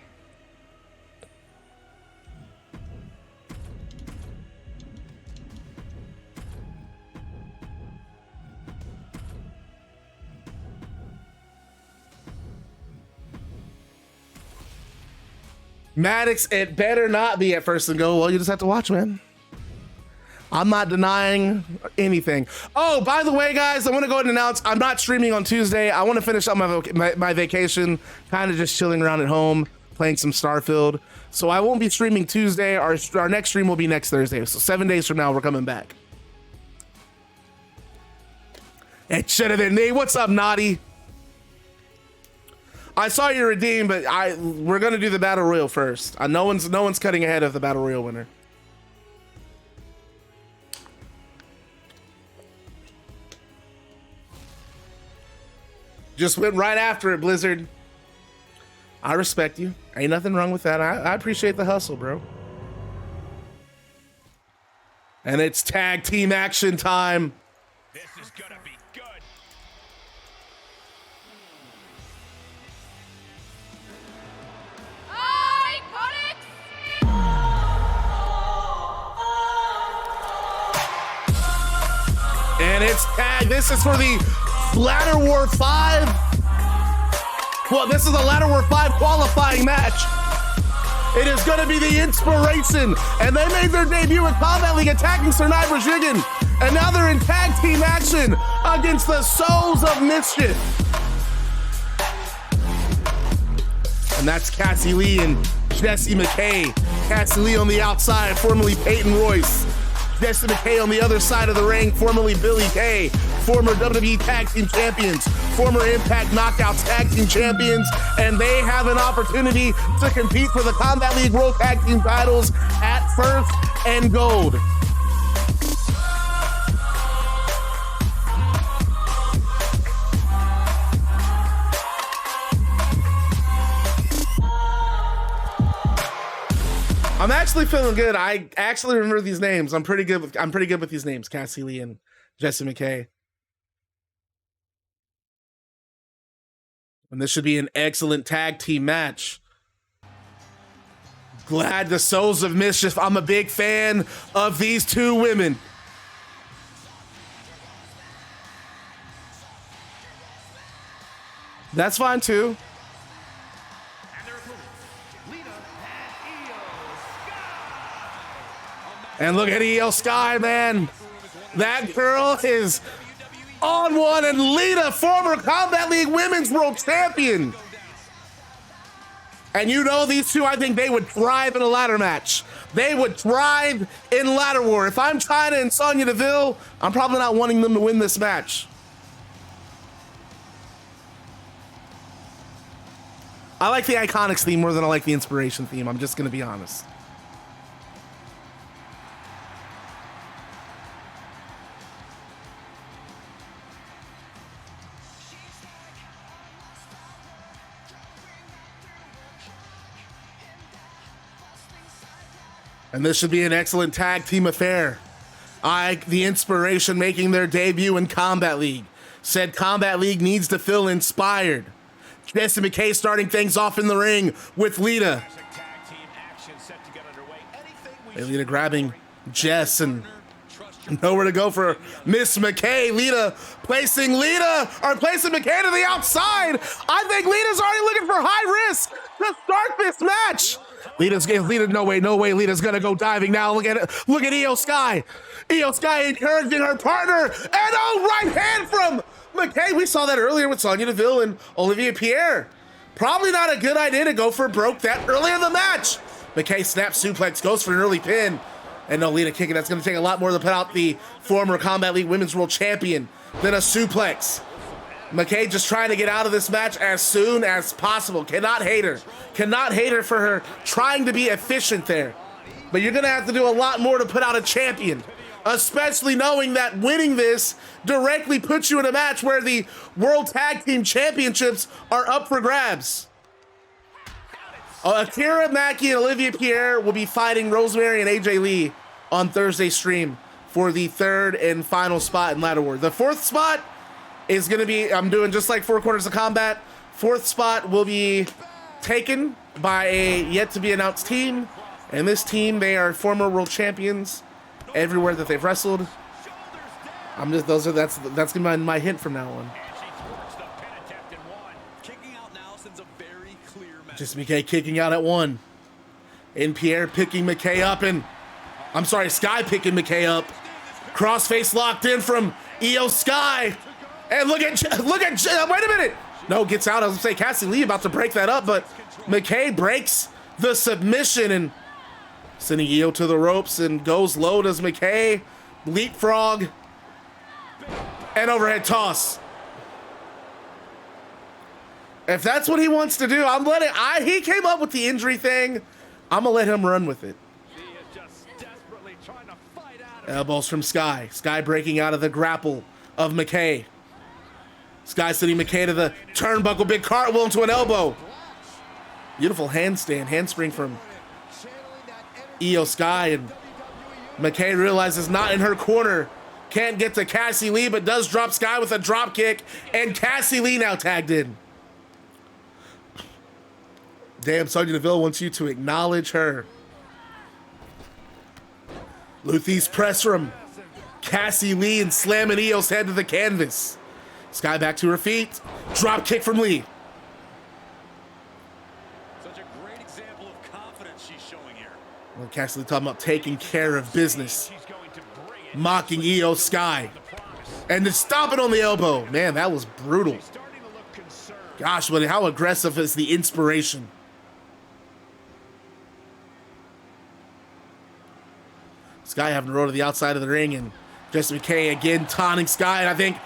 Maddox, it better not be at first and go. Well, you just have to watch, man. I'm not denying anything. Oh, by the way, guys, I want to go ahead and announce I'm not streaming on Tuesday. I want to finish up my vacation, kind of just chilling around at home, playing some Starfield. So I won't be streaming Tuesday. Our next stream will be next Thursday. So 7 days from now, we're coming back. It should have been me. What's up, Naughty? I saw you redeem, but we're gonna do the battle royal first. No one's cutting ahead of the battle royal winner. Just went right after it, Blizzard. I respect you. Ain't nothing wrong with that. I appreciate the hustle, bro. And it's tag team action time. This is gonna be good. And it's tag. This is for the Ladder War 5. Well, this is a Ladder War 5 qualifying match. It is going to be the Inspiration. And they made their debut in Combat League attacking Sir Jigen. And now they're in tag team action against the Souls of Mischief. And that's Cassie Lee and Jessie McKay. Cassie Lee on the outside, formerly Peyton Royce. Jessie McKay on the other side of the ring, formerly Billie Kay, former WWE Tag Team Champions, former Impact Knockouts Tag Team Champions, and they have an opportunity to compete for the Combat League World Tag Team titles at First and Gold. I'm actually feeling good. I actually remember these names. I'm pretty good with these names, Cassie Lee and Jessie McKay. And this should be an excellent tag team match. Glad the Souls of Mischief. I'm a big fan of these two women. That's fine too. And look at Io Sky, man. That girl is on one. And Lita, former Combat League Women's World Champion. And you know these two, I think they would thrive in a ladder match. They would thrive in ladder war. If I'm Chyna and Sonya Deville, I'm probably not wanting them to win this match. I like the Iconics theme more than I like the Inspiration theme. I'm just going to be honest. And this should be an excellent tag team affair. The Inspiration making their debut in Combat League. Said Combat League needs to feel inspired. Jessie McKay starting things off in the ring with Lita. And Lita grabbing Jess and nowhere to go for Miss McKay. Lita placing McKay to the outside. I think Lita's already looking for high risk to start this match. Lita, no way, Lita's gonna go diving now. Look at Io Sky. Io Sky encouraging her partner, and right hand from McKay. We saw that earlier with Sonya Deville and Olivia Pierre. Probably not a good idea to go for broke that early in the match. McKay snaps suplex, goes for an early pin, and no, Lita kicking. That's gonna take a lot more to put out the former Combat League Women's World Champion than a suplex. McKay just trying to get out of this match as soon as possible. Cannot hate her for her trying to be efficient there. But you're going to have to do a lot more to put out a champion, especially knowing that winning this directly puts you in a match where the World Tag Team Championships are up for grabs. Akira Maki and Olivia Pierre will be fighting Rosemary and AJ Lee on Thursday's stream for the third and final spot in Ladder War. The fourth spot is going to be, I'm doing just like Four Corners of Combat. Fourth spot will be taken by a yet to be announced team. And this team, they are former world champions everywhere that they've wrestled. That's going to be my hint from now on. Just McKay kicking out at 1. And Pierre picking McKay up, and I'm sorry, Sky picking McKay up. Crossface locked in from Io Sky. And look at, wait a minute. No, gets out. I was gonna say Cassie Lee about to break that up, but McKay breaks the submission and sending Io to the ropes and goes low. Does McKay leapfrog and overhead toss. If that's what he wants to do, he came up with the injury thing. I'm gonna let him run with it. Elbows from Sky. Sky breaking out of the grapple of McKay. Sky sending McKay to the turnbuckle, big cartwheel into an elbow. Beautiful handspring from Io Sky, and McKay realizes not in her corner. Can't get to Cassie Lee, but does drop Sky with a drop kick, and Cassie Lee now tagged in. Damn, Sonya Deville wants you to acknowledge her. Luthie's press from Cassie Lee and slamming Io's head to the canvas. Sky back to her feet. Drop kick from Lee. Such a great example of confidence she's showing here. Well, Cassie Lee talking about taking care of business. Mocking Io Sky. And then stomping on the elbow. Man, that was brutal. Gosh, but how aggressive is the inspiration? Sky having to roll to the outside of the ring, and Jesse McKay again taunting Sky, and I think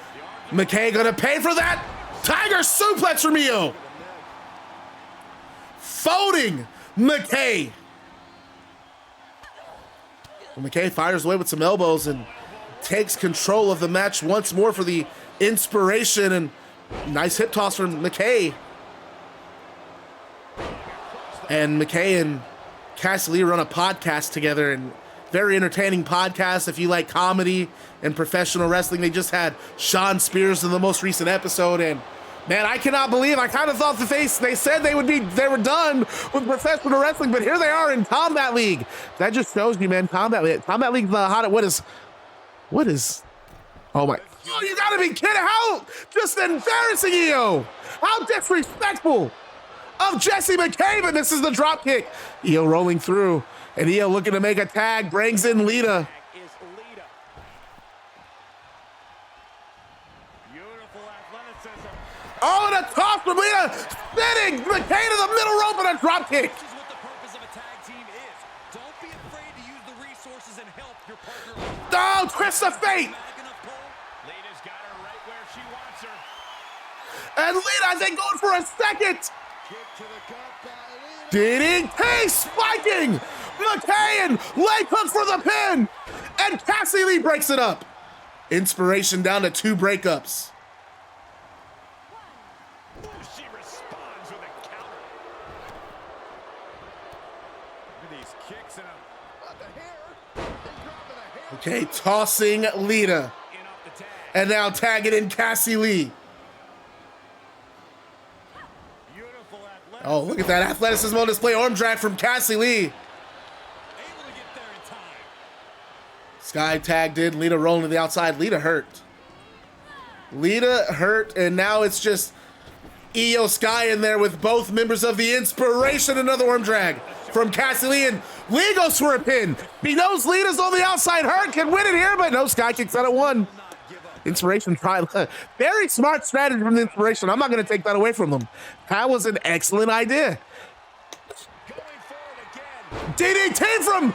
McKay gonna pay for that. Tiger suplex from Io. Folding McKay. Well, McKay fires away with some elbows and takes control of the match once more for the inspiration, and nice hip toss from McKay. And McKay and Cassie Lee run a podcast together, and very entertaining podcast if you like comedy and professional wrestling. They just had Shawn Spears in the most recent episode, and man, I cannot believe, I kind of thought that they said they were done with professional wrestling, but here they are in Combat League. That just shows you, man, Combat League's the hot. What is, oh my, oh, you gotta be kidding, how just embarrassing Io. How disrespectful of Jesse McKay, but this is the drop kick. Io rolling through. And Io looking to make a tag, brings in Lita. Oh, and a toss from Lita, spinning McKay to the middle rope and a drop kick. This is what the purpose of a tag team is. Don't be afraid to use the resources and help your partner. Oh, twist of fate. Lita's got her right where she wants her. And Lita, I think, going for a second. DDT spiking. McKay and leg hook for the pin. And Cassie Lee breaks it up. Inspiration down to 2 breakups. She responds with a counter. Look at these kicks and Okay, tossing Lita. And now tagging in Cassie Lee. Oh, look at that athleticism on display. Arm drag from Cassie Lee. Sky tagged in. Lita rolling to the outside. Lita hurt. And now it's just Io Sky in there with both members of the Inspiration. Another arm drag from Cassie Lee, and Lee goes for a pin. He knows Lita's on the outside. Hurt can win it here, but no, Sky kicks out at 1. Inspiration tried. Very smart strategy from the Inspiration. I'm not going to take that away from them. That was an excellent idea. DDT from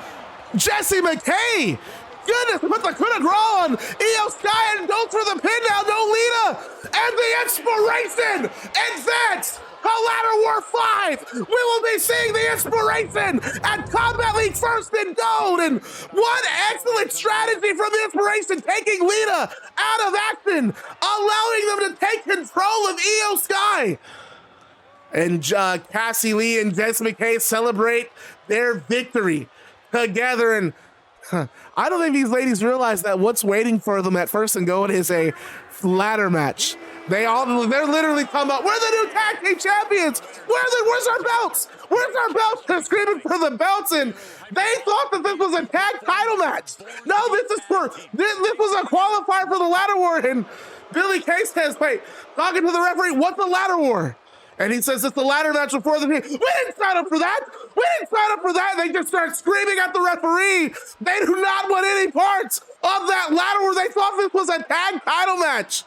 Jesse McKay. Goodness, put the coup de grace on Io Sky and goes for the pin now. No Lita. And the Inspiration. And that's a Ladder War 5. We will be seeing the Inspiration at Combat League First and Gold. And what excellent strategy from the Inspiration, taking Lita out of action, allowing them to take control of Io Sky. And Cassie Lee and Jesse McKay celebrate their victory together. And I don't think these ladies realize that what's waiting for them at First and Gold is a ladder match. They're literally talking about, we're the new tag team champions. Where's our belts? Where's our belts? They're screaming for the belts, and they thought that this was a tag title match. No, this was a qualifier for the ladder war. And Billy Kay says, wait, talking to the referee, what's the ladder war? And he says it's the ladder match before the... We didn't sign up for that. We didn't sign up for that. They just start screaming at the referee. They do not want any parts of that ladder where they thought this was a tag title match.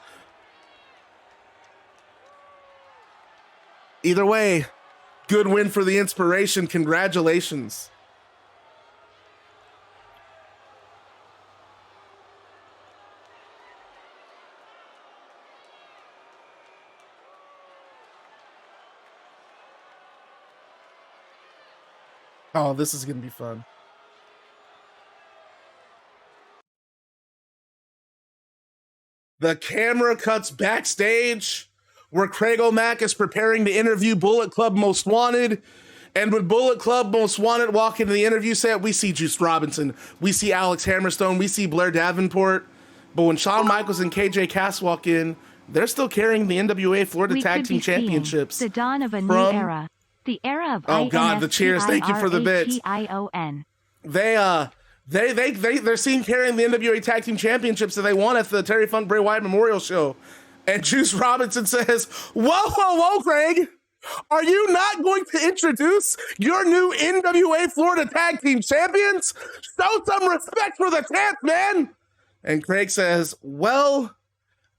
Either way, good win for the Inspiration. Congratulations. Oh, this is going to be fun. The camera cuts backstage where Craig O'Mac is preparing to interview Bullet Club Most Wanted. And when Bullet Club Most Wanted walk into the interview set, we see Juice Robinson, we see Alex Hammerstone, we see Blair Davenport. But when Shawn Michaels and KJ Cass walk in, they're still carrying the NWA Florida Tag Team Championships. The dawn of a new era. The era of oh God, the cheers! Thank you for the bits. They're seen carrying the NWA Tag Team Championships that they won at the Terry Funk Bray Wyatt Memorial Show, and Juice Robinson says, "Whoa, Craig, are you not going to introduce your new NWA Florida Tag Team Champions? Show some respect for the champ, man." And Craig says, "Well,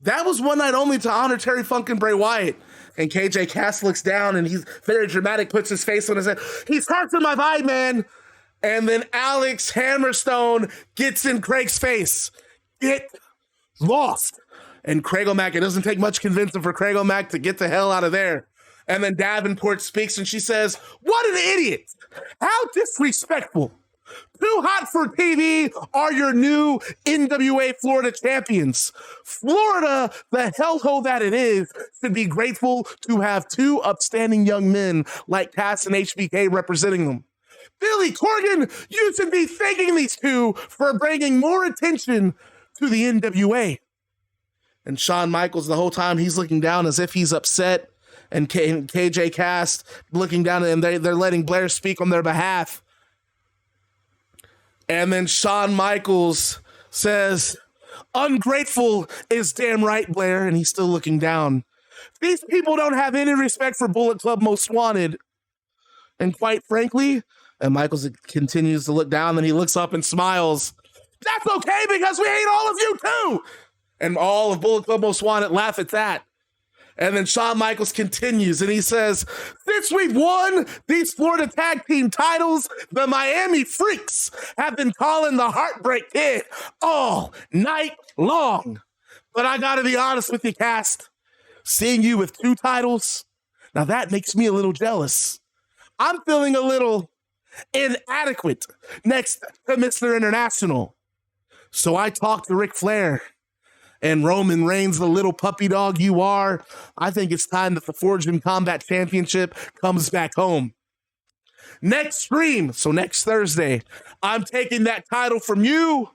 that was one night only to honor Terry Funk and Bray Wyatt." And KJ Cass looks down and he's very dramatic, puts his face on his head. "He's hurting my vibe, man." And then Alex Hammerstone gets in Craig's face. Get lost. And Craig O'Mac, it doesn't take much convincing for Craig O'Mac to get the hell out of there. And then Davenport speaks and she says, "What an idiot. How disrespectful. Too hot for TV are your new NWA Florida champions. Florida, the hellhole that it is, should be grateful to have two upstanding young men like Cass and HBK representing them. Billy Corgan, you should be thanking these two for bringing more attention to the NWA." And Shawn Michaels, the whole time, he's looking down as if he's upset. And KJ Cass looking down and they're letting Blair speak on their behalf. And then Shawn Michaels says, "Ungrateful is damn right, Blair." And he's still looking down. These people don't have any respect for Bullet Club Most Wanted. And quite frankly, and Michaels continues to look down, and he looks up and smiles. "That's okay because we hate all of you too." And all of Bullet Club Most Wanted laugh at that. And then Shawn Michaels continues and he says, "Since we've won these Florida Tag Team titles, the Miami Freaks have been calling the Heartbreak Kid all night long. But I gotta be honest with you, Cass, seeing you with two titles, now that makes me a little jealous. I'm feeling a little inadequate next to Mr. International. So I talked to Ric Flair. And Roman Reigns, the little puppy dog you are, I think it's time that the Forged in Combat Championship comes back home. Next stream, so next Thursday, I'm taking that title from you,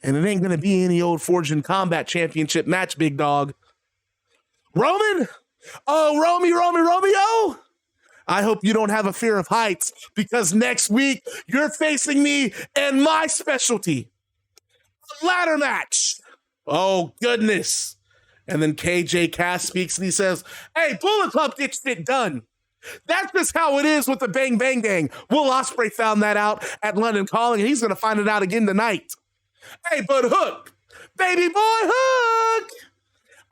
and it ain't going to be any old Forged in Combat Championship match, big dog. Roman? Oh, Romeo? I hope you don't have a fear of heights, because next week, you're facing me in my specialty, a ladder match. Oh, goodness. And then KJ Cass speaks and he says, "Hey, Bullet Club gets it done. That's just how it is with the Bang Bang Gang. Will Ospreay found that out at London Calling, and he's going to find it out again tonight. Hey, but Hook, baby boy Hook,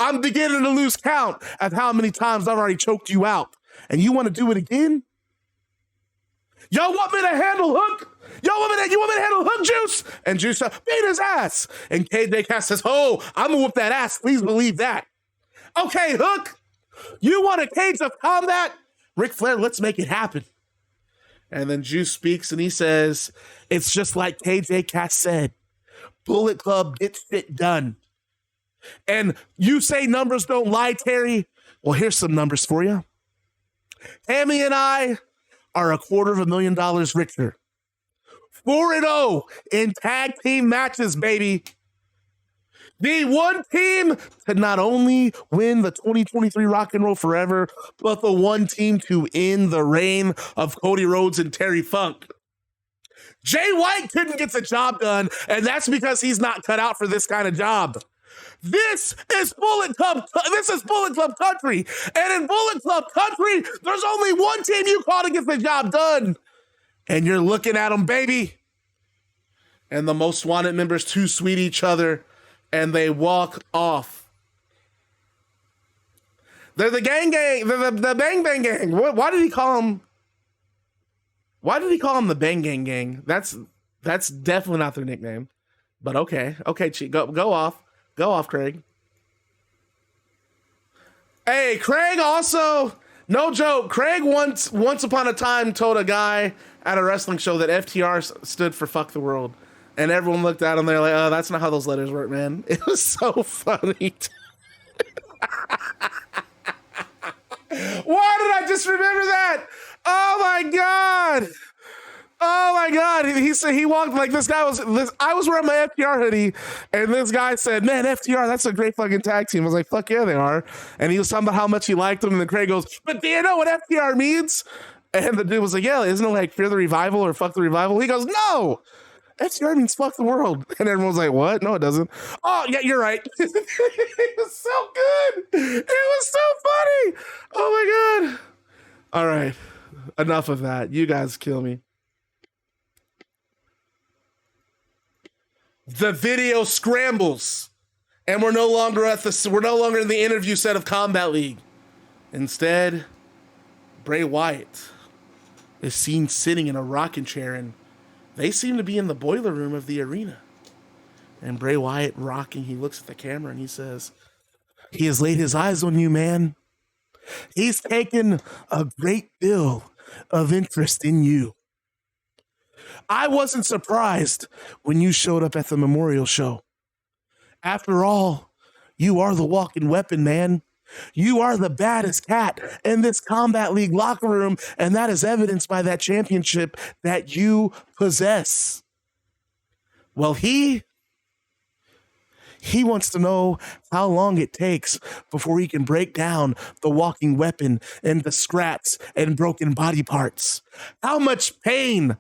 I'm beginning to lose count of how many times I've already choked you out. And you want to do it again? Y'all want me to handle Hook? You want me to handle Hook, Juice?" And Juice says, "Beat his ass." And KJ Cass says, "Oh, I'm going to whoop that ass. Please believe that." "Okay, Hook, you want a cage of combat? Ric Flair, let's make it happen." And then Juice speaks and he says, "It's just like KJ Cass said. Bullet Club gets it done. And you say numbers don't lie, Terry? Well, here's some numbers for you. Tammy and I are $250,000 richer. 4-0 in tag team matches, baby. The one team to not only win the 2023 Rock and Roll Forever, but the one team to end the reign of Cody Rhodes and Terry Funk. Jay White couldn't get the job done, and that's because he's not cut out for this kind of job. This is Bullet Club. This is Bullet Club country, and in Bullet Club country, there's only one team you call to get the job done, and you're looking at them, baby. And the Most Wanted members too sweet each other, and they walk off. They're the gang. They're the Bang Bang Gang. Why did he call them? Why did he call them the Bang Gang? That's definitely not their nickname. But okay, go off, Craig. Hey, Craig also, no joke. Craig once upon a time told a guy at a wrestling show that FTR stood for "fuck the world," and everyone looked at him. They're like, "Oh, that's not how those letters work, man." It was so funny. Why did I just remember that? Oh my god! Oh my god! He said he walked like this guy was. I was wearing my FTR hoodie, and this guy said, "Man, FTR, that's a great fucking tag team." I was like, "Fuck yeah, they are." And he was talking about how much he liked them, and then Craig goes, "But do you know what FTR means?" And the dude was like, "Yeah, isn't it like fear the revival or fuck the revival?" He goes, "No, FTR means fuck the world." And everyone was like, "What? No, it doesn't." Oh yeah, you're right. It was so good. It was so funny. Oh my god. All right, enough of that. You guys kill me. The video scrambles, and we're no longer in the interview set of Combat League. Instead, Bray Wyatt is seen sitting in a rocking chair, and they seem to be in the boiler room of the arena. And Bray Wyatt rocking, he looks at the camera and he says, "He has laid his eyes on you, man. He's taken a great deal of interest in you. I wasn't surprised when you showed up at the memorial show. After all, you are the walking weapon, man. You are the baddest cat in this Combat League locker room, and that is evidenced by that championship that you possess." Well, he wants to know how long it takes before he can break down the walking weapon into scraps and broken body parts. How much pain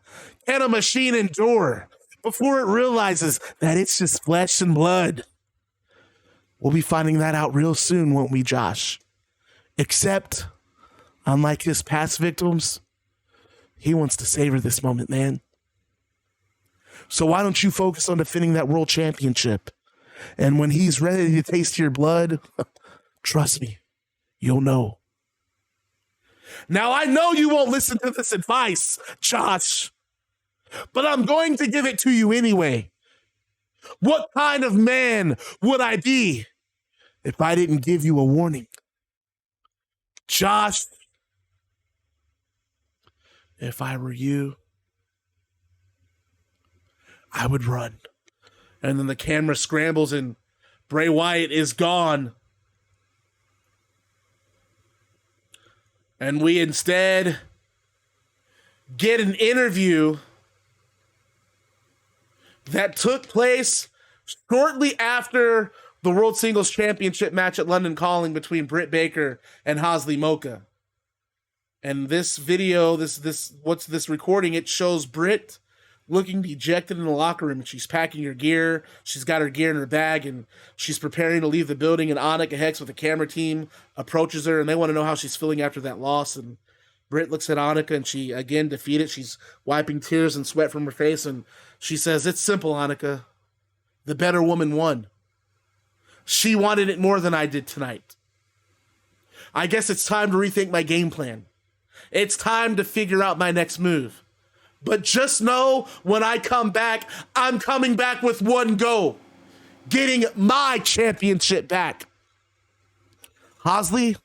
can a machine endure before it realizes that it's just flesh and blood? We'll be finding that out real soon, won't we, Josh? Except, unlike his past victims, he wants to savor this moment, man. So why don't you focus on defending that world championship? And when he's ready to taste your blood, trust me, you'll know. Now, I know you won't listen to this advice, Josh, but I'm going to give it to you anyway. What kind of man would I be if I didn't give you a warning? Josh, if I were you, I would run. And then the camera scrambles and Bray Wyatt is gone. And we instead get an interview that took place shortly after the World Singles Championship match at London Calling between Britt Baker and Hasley Mocha. And this video, this recording, it shows Britt looking dejected in the locker room, and she's packing her gear. She's got her gear in her bag, and she's preparing to leave the building, and Annika Hex with the camera team approaches her, and they want to know how she's feeling after that loss. And Britt looks at Annika, and she, again, defeated. She's wiping tears and sweat from her face, and she says, "It's simple, Annika. The better woman won. She wanted it more than I did tonight. I guess it's time to rethink my game plan. It's time to figure out my next move. But just know, when I come back, I'm coming back with one goal: getting my championship back." Hasley,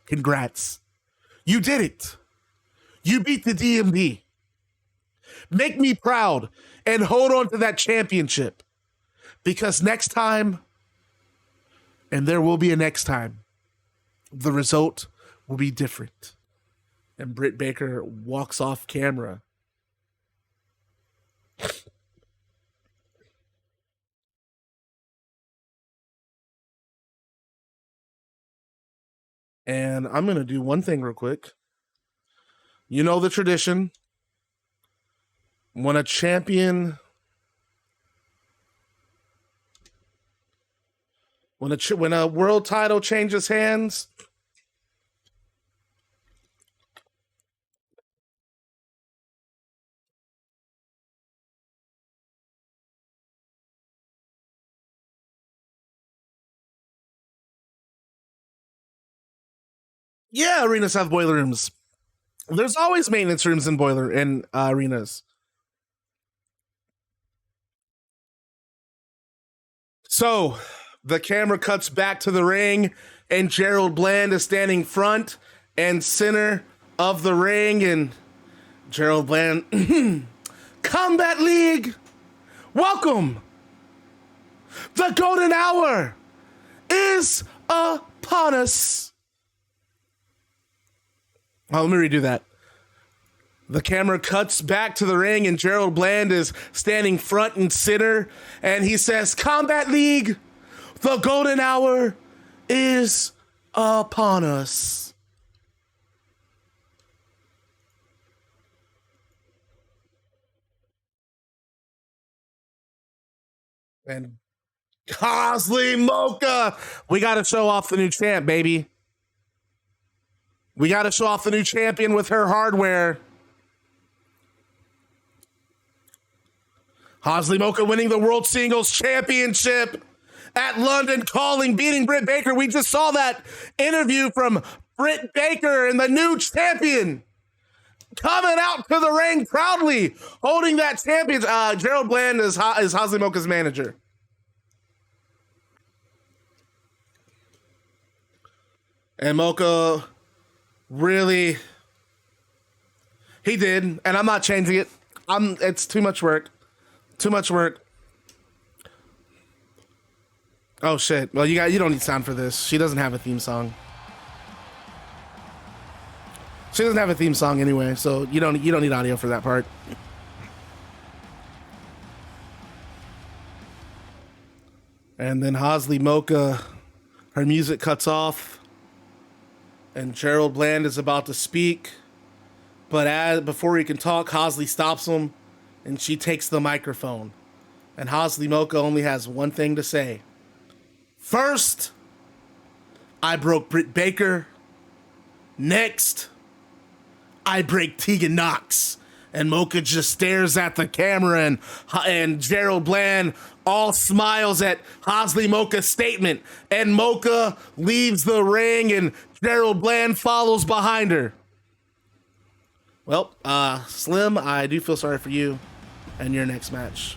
congrats. You did it. You beat the DMD. Make me proud and hold on to that championship. Because next time, and there will be a next time, the result will be different. And Britt Baker walks off camera. And I'm going to do one thing real quick. You know the tradition. When a champion When a world title changes hands, yeah, arenas have boiler rooms. There's always maintenance rooms in arenas. So the camera cuts back to the ring, and Gerald Bland is standing front and center of the ring, and Gerald Bland, Combat League, welcome. The golden hour is upon us. Oh, let me redo that. The camera cuts back to the ring, and Gerald Bland is standing front and center, and he says, Combat League, the golden hour is upon us. And Cosley Mocha, we got to show off the new champ, baby. We got to show off the new champion with her hardware. Cosley Mocha winning the World Singles Championship at London Calling, beating Britt Baker. We just saw that interview from Britt Baker, and the new champion coming out to the ring proudly, holding that champion. Gerald Bland is Cosley Mocha's manager. And Mocha really, he did, and I'm not changing it. It's too much work. Too much work. Oh shit. Well, you don't need sound for this. She doesn't have a theme song. She doesn't have a theme song anyway, so you don't need audio for that part. And then Cosley Mocha, her music cuts off, and Gerald Bland is about to speak, but before he can talk, Cosley stops him, and she takes the microphone. And Cosley Mocha only has one thing to say. First, I broke Britt Baker. Next, I break Tegan Knox. And Mocha just stares at the camera, and Gerald Bland all smiles at Cosley Mocha's statement. And Mocha leaves the ring, and Gerald Bland follows behind her. Well, Slim, I do feel sorry for you and your next match.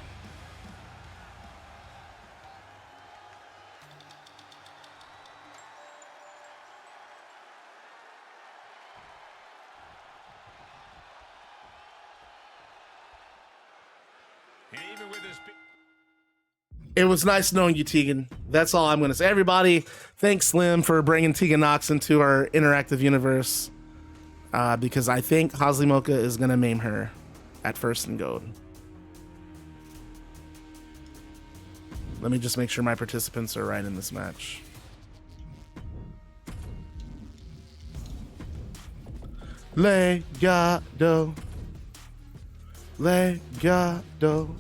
It was nice knowing you, Tegan. That's all I'm going to say. Everybody, thanks Slim for bringing Tegan Knox into our interactive universe, because I think Cosley Mocha is going to maim her at First and Gold. Let me just make sure my participants are right in this match. Legado. Legado.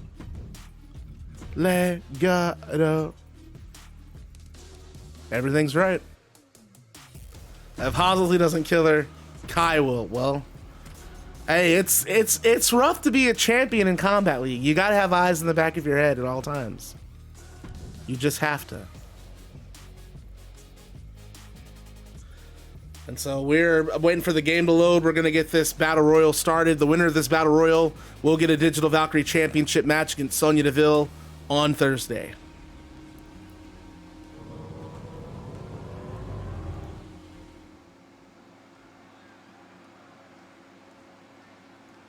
Legado. Everything's right. If Cosley doesn't kill her, Kai will. Well, hey, it's rough to be a champion in Combat League. You gotta have eyes in the back of your head at all times. You just have to. And so we're waiting for the game to load. We're going to get this Battle Royal started. The winner of this Battle Royal will get a Digital Valkyrie Championship match against Sonya Deville on Thursday.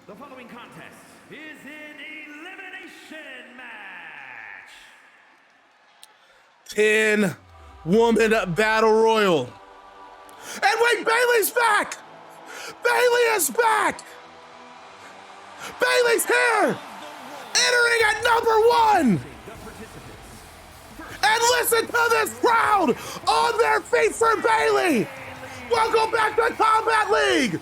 The following contest is an elimination match. 10-woman Battle Royal. And wait, Bayley's back! Bayley is back! Bayley's here! Entering at number 1! And listen to this crowd on their feet for Bayley! Welcome back to Combat League! You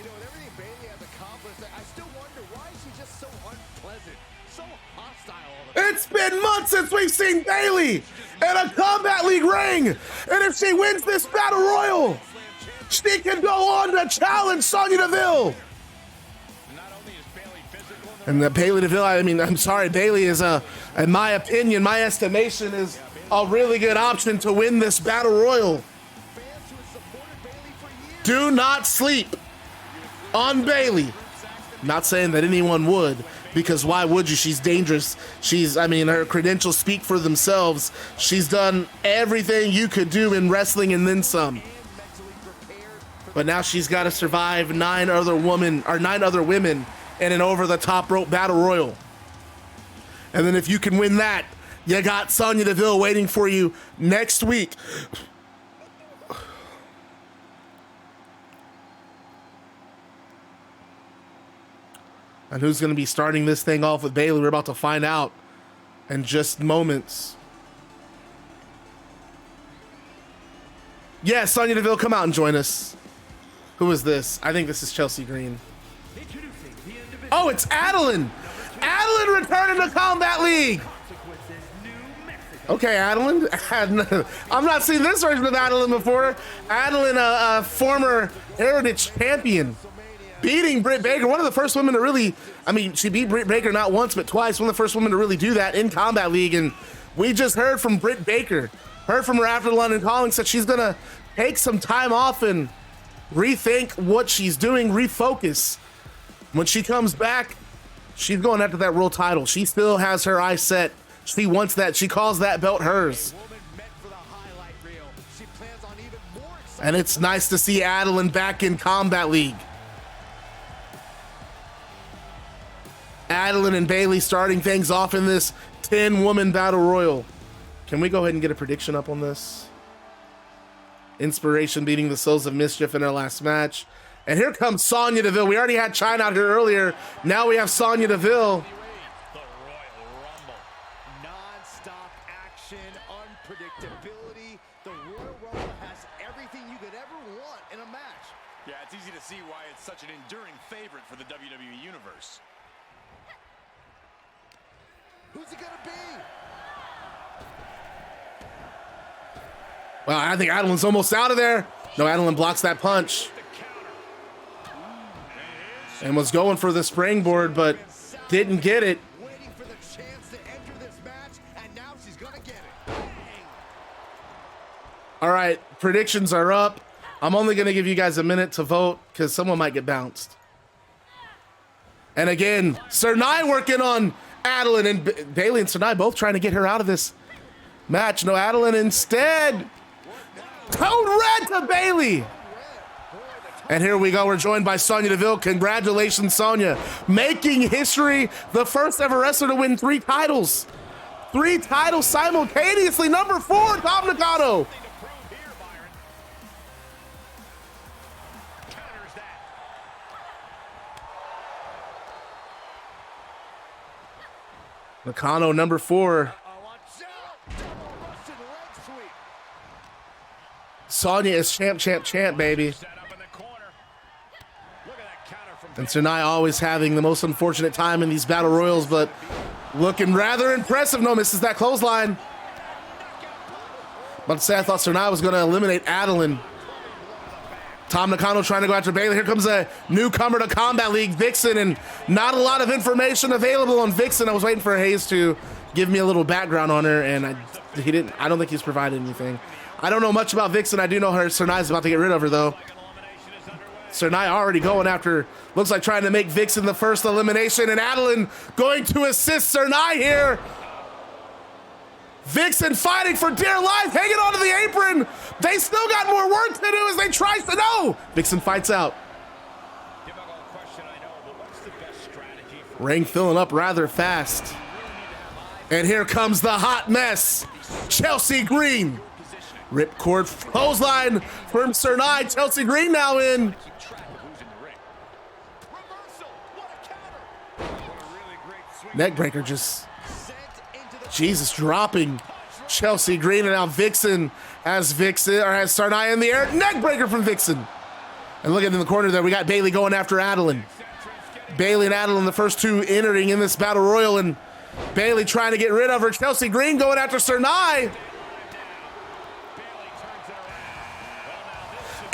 know, with everything Bayley has accomplished, I still wonder why she's just so unpleasant, so hostile all the time. It's been months since we've seen Bayley, in a Combat League ring. And if she wins this Battle Royal, she can go on to challenge Sonya Deville. And the Bailey Deville, I mean, I'm sorry, Bailey is in my opinion, my estimation, is a really good option to win this Battle Royal. Do not sleep on Bailey. Not saying that anyone would, because why would you? She's dangerous. I mean, her credentials speak for themselves. She's done everything you could do in wrestling and then some. But now she's got to survive 9 other women in an over-the-top rope battle royal. And then if you can win that, you got Sonya Deville waiting for you next week. And who's going to be starting this thing off with Bailey? We're about to find out in just moments. Yeah, Sonya Deville, come out and join us. Who is this? I think this is Chelsea Green. Oh, it's Adeline. Adeline returning to Combat League. Okay, Adeline. I'm not seeing this version of Adeline before. Adeline, a former Heritage champion, beating Britt Baker. One of the first women to really, I mean, she beat Britt Baker not once, but twice. One of the first women to really do that in Combat League. And we just heard from Britt Baker. Heard from her after London Calling, said she's going to take some time off and rethink what she's doing, refocus. When she comes back, she's going after that world title. She still has her eyes set. She wants that. She calls that belt hers. And it's nice to see Adeline back in Combat League. Adeline and Bailey starting things off in this 10-woman battle royal. Can we go ahead and get a prediction up on this? Inspiration beating the Souls of Mischief in their last match. And here comes Sonya Deville. We already had Chyna out here earlier. Now we have Sonya Deville. The Royal Rumble. Non-stop action, unpredictability. The Royal Rumble has everything you could ever want in a match. Yeah, it's easy to see why it's such an enduring favorite for the WWE Universe. Who's it gonna be? Well, I think Adeline's almost out of there. No, Adeline blocks that punch. And was going for the springboard, but didn't get it. Waiting for the chance to enter this match, and now she's gonna get it. All right, predictions are up. I'm only going to give you guys a minute to vote because someone might get bounced. And again, Sir Nye working on Adeline, and Bailey and Sir Nye both trying to get her out of this match. No, Adeline instead. Code red to Bailey. And here we go. We're joined by Sonya Deville. Congratulations, Sonya. Making history. The first ever wrestler to win 3 titles. 3 titles simultaneously. Number 4, Tom Nakano. Nakano, number 4. Sonya is champ, baby. And Sir Nye always having the most unfortunate time in these battle royals, but looking rather impressive. No, misses that clothesline. But Seth thought Sir Nye was going to eliminate Adeline. Tom Nakano trying to go after Bailey. Here comes a newcomer to Combat League, Vixen, and not a lot of information available on Vixen. I was waiting for Hayes to give me a little background on her, and he didn't. I don't think he's provided anything. I don't know much about Vixen. I do know her. Sir Nye's about to get rid of her, though. Sir Nye already going after, looks like trying to make Vixen the first elimination, and Adeline going to assist Sir Nye here. Vixen fighting for dear life, hanging onto the apron. They still got more work to do as they try to, no! Vixen fights out. Ring filling up rather fast. And here comes the hot mess, Chelsea Green. Ripcord clothesline from Sir Nye. Chelsea Green now in. Neckbreaker just, Jesus, dropping Chelsea Green, and now Vixen has Sir Nye in the air. Neckbreaker from Vixen. And look at in the corner there, we got Bailey going after Adeline. Bailey and Adeline, the first 2 entering in this battle royal, and Bailey trying to get rid of her. Chelsea Green going after Sir Nye.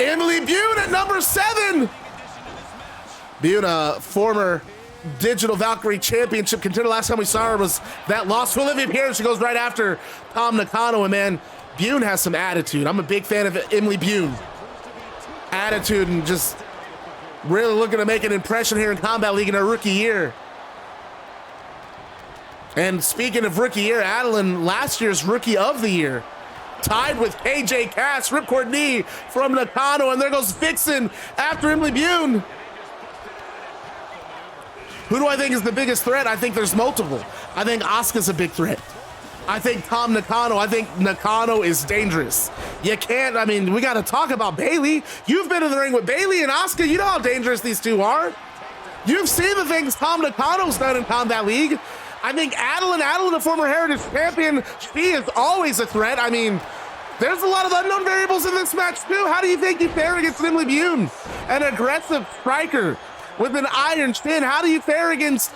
Emily Bune at number 7. Bune, a former Digital Valkyrie Championship contender. Last time we saw her was that loss to Olivia Pierre. She goes right after Tom Nakano, and man, Bune has some attitude. I'm a big fan of Emily Bune. Attitude and just really looking to make an impression here in Combat League in her rookie year. And speaking of rookie year, Adeline, last year's Rookie of the Year, tied with KJ Cass, ripcord knee from Nakano, and there goes Vixen after Emily Bune. Who do I think is the biggest threat? I think there's multiple. I think Asuka's a big threat. I think Tom Nakano. I think Nakano is dangerous. You can't, I mean, we got to talk about Bayley. You've been in the ring with Bayley and Asuka. You know how dangerous these two are. You've seen the things Tom Nakano's done in Combat League. I think Adeline, a former Heritage Champion, she is always a threat. I mean, there's a lot of unknown variables in this match too. How do you think you fare against Emily Bune? An aggressive striker with an iron chin. How do you fare against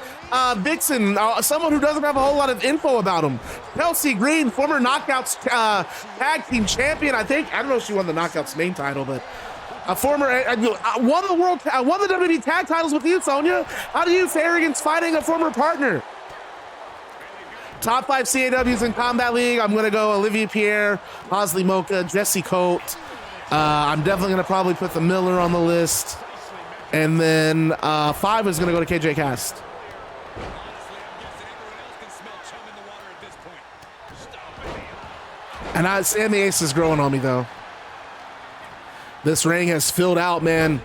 Vixen, someone who doesn't have a whole lot of info about him? Chelsea Green, former Knockouts tag team champion. I don't know if she won the Knockouts main title, but a former won the WWE tag titles with you, Sonya. How do you fare against fighting a former partner? Top 5 CAWs in Combat League. I'm going to go Olivia Pierre, Hosley Mocha, Jessie Colt. I'm definitely going to probably put the Miller on the list. And then 5 is going to go to KJ Cast. And Sammy Ace is growing on me, though. This ring has filled out, man.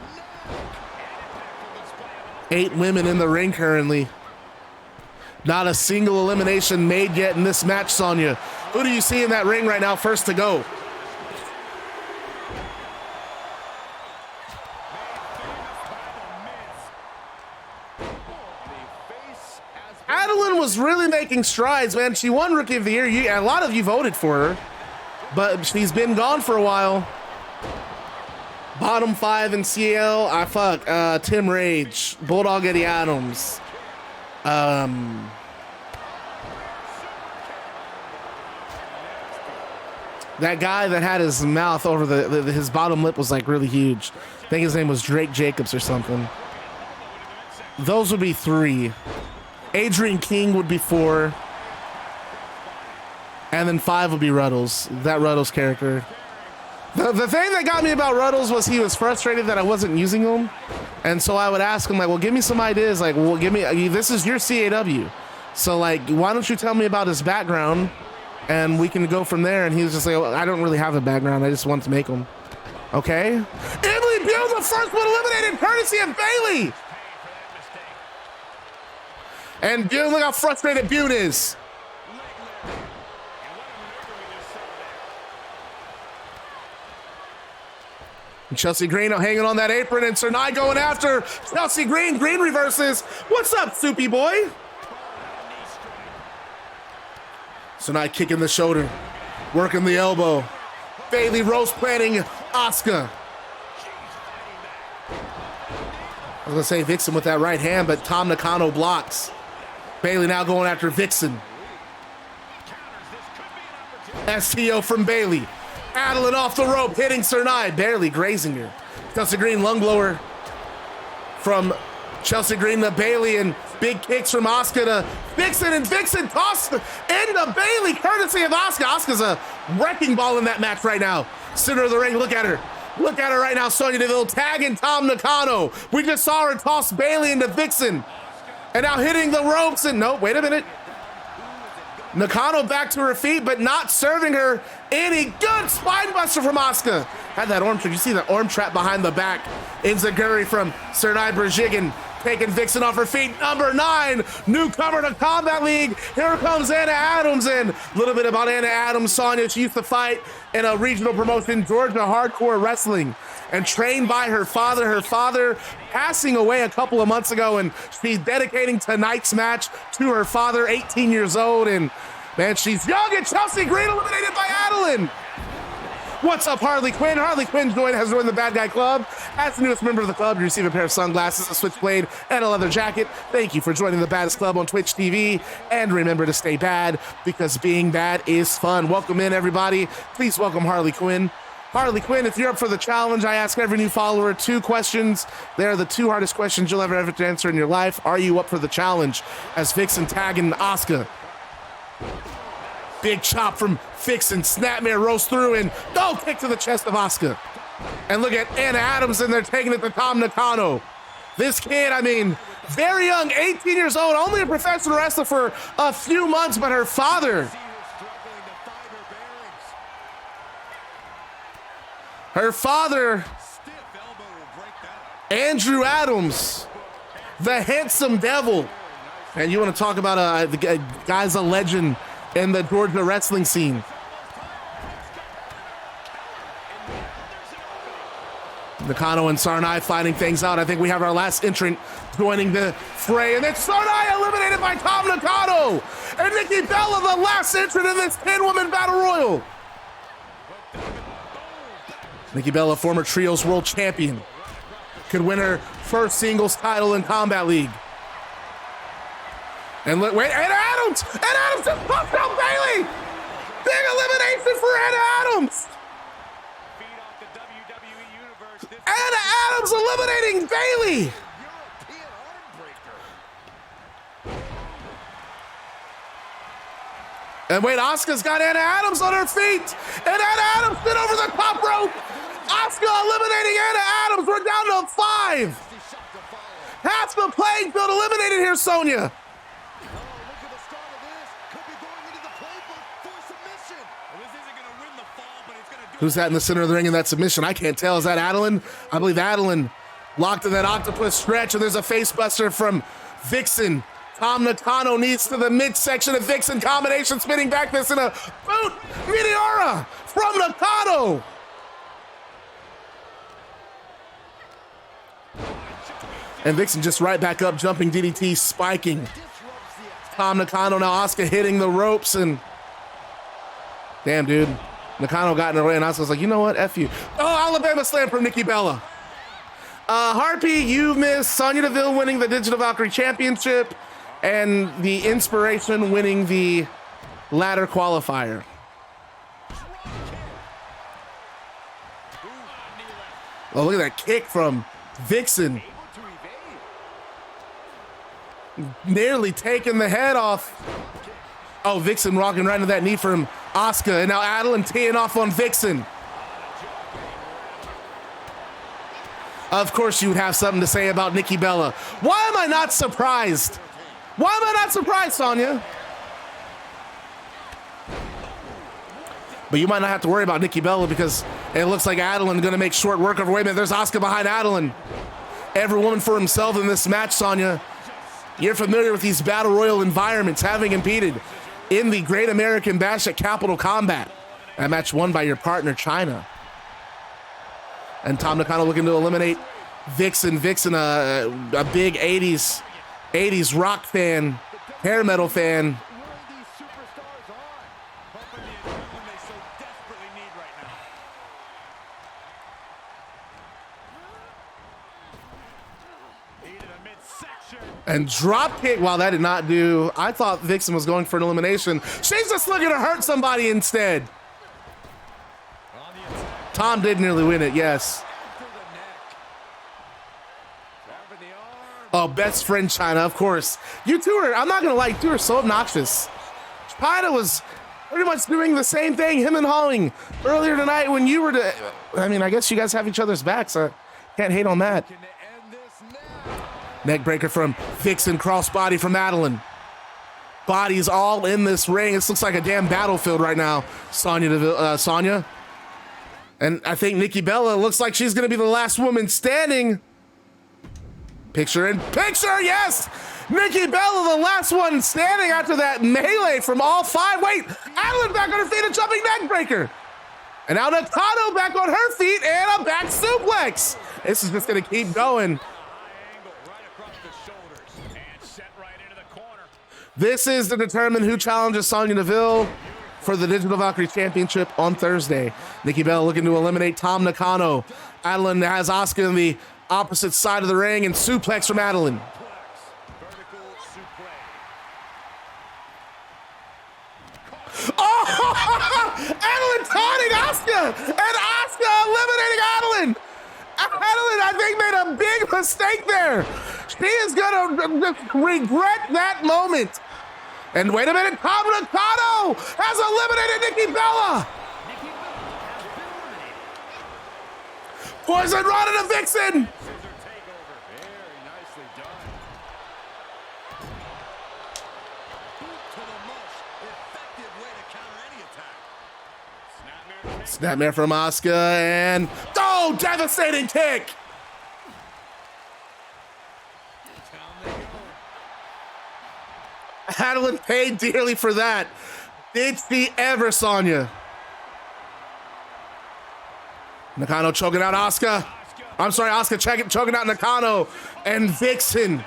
8 women in the ring currently. Not a single elimination made yet in this match, Sonya. Who do you see in that ring right now first to go? Adeline was really making strides, man. She won Rookie of the Year. A lot of you voted for her, but she's been gone for a while. Bottom 5 in CL. Tim Rage, Bulldog Eddie Adams. That guy that had his mouth over his bottom lip was like really huge. I think his name was Drake Jacobs or something. Those would be 3. Adrian King would be 4. And then 5 would be Ruddles, that Ruddles character. The thing that got me about Ruddles was he was frustrated that I wasn't using him. And so I would ask him, like, well, give me some ideas. Like, well, this is your CAW. So, like, why don't you tell me about his background and we can go from there? And he was just like, well, I don't really have a background. I just want to make him. Okay. Emily Bune, the first one eliminated, courtesy of Bayley. And Bune, look how frustrated Bune is. And Chelsea Green hanging on that apron, and Sernai going after Chelsea Green. Green reverses. What's up, Soupy boy? Sernai kicking the shoulder, working the elbow. Bayley roast planting Asuka. I was gonna say Vixen with that right hand, but Tom Nakano blocks. Bayley now going after Vixen. STO from Bayley. Adeline off the rope, hitting Sernai, barely grazing her. Chelsea Green lung blower from Chelsea Green to Bayley, and big kicks from Asuka to Vixen, and Vixen tossed into Bayley, courtesy of Asuka. Asuka's a wrecking ball in that match right now. Center of the ring, look at her. Look at her right now, Sonya Deville tagging Tom Nakano. We just saw her toss Bayley into Vixen. And now hitting the ropes, and no, wait a minute. Nakano back to her feet, but not serving her any. Good spine buster from Asuka. Had that arm trap. You see the arm trap behind the back. Enziguri from Sernai Berjigan taking Vixen off her feet. Number 9, newcomer to Combat League. Here comes Anna Adams in. A little bit about Anna Adams. Sonya, she used to fight in a regional promotion, Georgia Hardcore Wrestling, and trained by her father. Her father passing away a couple of months ago, and she's dedicating tonight's match to her father, 18 years old, and man, she's young, and Chelsea Green eliminated by Adeline. What's up, Harley Quinn? Harley Quinn has joined the Bad Guy Club. As the newest member of the club, you receive a pair of sunglasses, a switchblade, and a leather jacket. Thank you for joining the Baddest Club on Twitch TV. And remember to stay bad, because being bad is fun. Welcome in, everybody. Please welcome Harley Quinn. Harley Quinn, if you're up for the challenge, I ask every new follower 2 questions. They are the 2 hardest questions you'll ever have to answer in your life. Are you up for the challenge? As Vixen tagging Asuka. Big chop from Vixen. Snapmare rolls through and kick to the chest of Asuka. And look at Anna Adams in there taking it to Tam Nakano. This kid, I mean, very young, 18 years old, only a professional wrestler for a few months, but her father. Her father, Andrew Adams, the handsome devil. And you want to talk about the guy's a legend in the Georgia wrestling scene. Nakano and Sarnai fighting things out. I think we have our last entrant joining the fray. And then Sarnai eliminated by Tam Nakano. And Nikki Bella, the last entrant in this 10-woman battle royal. Nikki Bella, former Trios World Champion, could win her first singles title in Combat League. And and Adams! And Adams just pumped out Bayley! Big elimination for Anna Adams! Anna Adams eliminating Bayley! And wait, Asuka's got Anna Adams on her feet! And Anna Adams spin over the top rope! Asuka eliminating Anna Adams! We're down to 5! Half the playing field eliminated here, Sonya! Who's that in the center of the ring in that submission? I can't tell. Is that Adeline? I believe Adeline locked in that octopus stretch, and there's a face buster from Vixen. Tam Nakano knees to the midsection of Vixen combination, spinning back this in a boot. Meteora from Nakano. And Vixen just right back up, jumping DDT, spiking. Tam Nakano, now Asuka hitting the ropes, and damn, dude. Nakano got in her way, and Asuka's like, you know what? F you. Oh, Alabama slam from Nikki Bella. Harpy, you missed Sonya Deville winning the Digital Valkyrie Championship and the Inspiration winning the ladder qualifier. Oh, look at that kick from Vixen. Nearly taking the head off. Oh, Vixen rocking right into that knee from Asuka, and now Adeline teeing off on Vixen. Of course you would have something to say about Nikki Bella. Why am I not surprised? Why am I not surprised, Sonya? But you might not have to worry about Nikki Bella because it looks like Adeline gonna make short work of her. Wait a minute, there's Asuka behind Adeline. Every woman for himself in this match, Sonya. You're familiar with these battle royal environments, having competed in the Great American Bash at Capital Combat. That match won by your partner, China. And Tam Nakano looking to eliminate Vixen. Vixen, a big 80s rock fan, hair metal fan. And drop kick. Wow, that did not do. I thought Vixen was going for an elimination. She's just looking to hurt somebody instead. Tom did nearly win it, yes. Oh, best friend China, of course. You two are, I'm not gonna lie, you two are so obnoxious. China was pretty much doing the same thing, him and hawing earlier tonight when you were I mean, I guess you guys have each other's backs. So can't hate on that. Neck breaker from Vixen, crossbody from Adeline. Bodies all in this ring. This looks like a damn battlefield right now, Sonya. And I think Nikki Bella looks like she's gonna be the last woman standing. Picture in picture, yes! Nikki Bella, the last one standing after that melee from all 5. Wait, Adeline back on her feet, a jumping neck breaker. And now Nakano back on her feet and a back suplex. This is just gonna keep going. This is to determine who challenges Sonya Deville for the Digital Valkyrie Championship on Thursday. Nikki Bella looking to eliminate Tam Nakano. Adeline has Asuka in the opposite side of the ring and suplex from Adeline. Oh! Adeline taunting Asuka! And Asuka eliminating Adeline. Adeline, I think, made a big mistake there. She is going to regret that moment. And wait a minute, Nakano has eliminated Nikki Bella. Poison Rod and a Vixen. Snapmare from Asuka and oh, devastating kick. Adeline paid dearly for that. Did she ever, Sonya? Nakano choking out Asuka. I'm sorry, Asuka choking out Nakano and Vixen.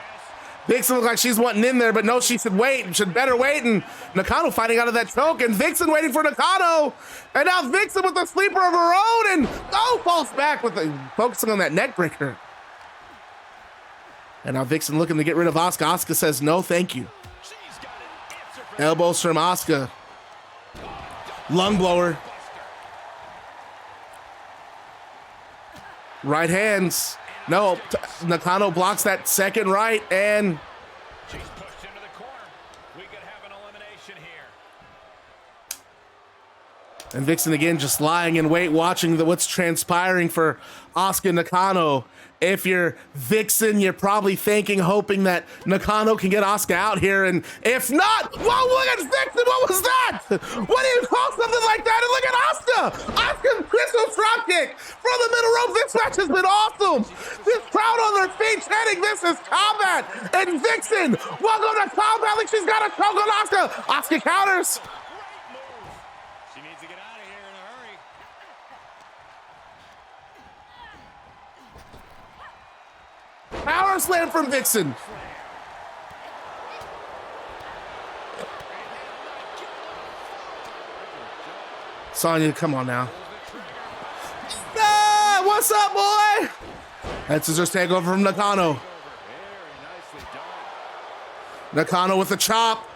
Vixen looks like she's wanting in there, but no, she should wait. Should better wait. And Nakano fighting out of that choke, and Vixen waiting for Nakano. And now Vixen with the sleeper of her own, and falls back with focusing on that neck breaker. And now Vixen looking to get rid of Asuka. Asuka says no, thank you. Elbows from Asuka. Lung blower. Right hands. No, Nakano blocks that second right, and She's pushed into the corner. We could have an elimination here. And Vixen again just lying in wait, watching what's transpiring for Asuka Nakano. If you're Vixen, you're probably thinking, hoping that Nakano can get Asuka out here. And if not, whoa, look at Vixen, what was that? What do you call something like that? And look at Asuka. Asuka's crystal drop kick from the middle rope. This match has been awesome. This crowd on their feet chanting, this is combat. And Vixen, welcome to combat. Like she's got a choke on Asuka. Asuka counters. She needs to get out of here in a hurry. Power slam from Vixen. Sonya, come on now. Ah, what's up, boy? That's a just takeover from Nakano. Nakano with the chop.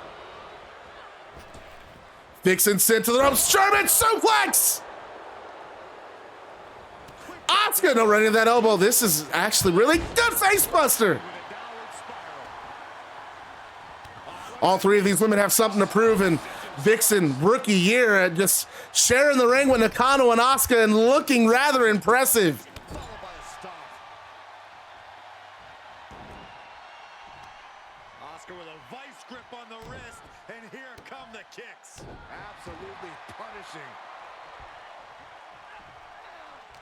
Vixen sent to the ropes. German suplex. Asuka, no running that elbow. This is actually really good face buster. All three of these women have something to prove, and Vixen, rookie year, just sharing the ring with Nakano and Asuka and looking rather impressive. Asuka with a vice grip on the wrist, and here come the kicks. Absolutely punishing.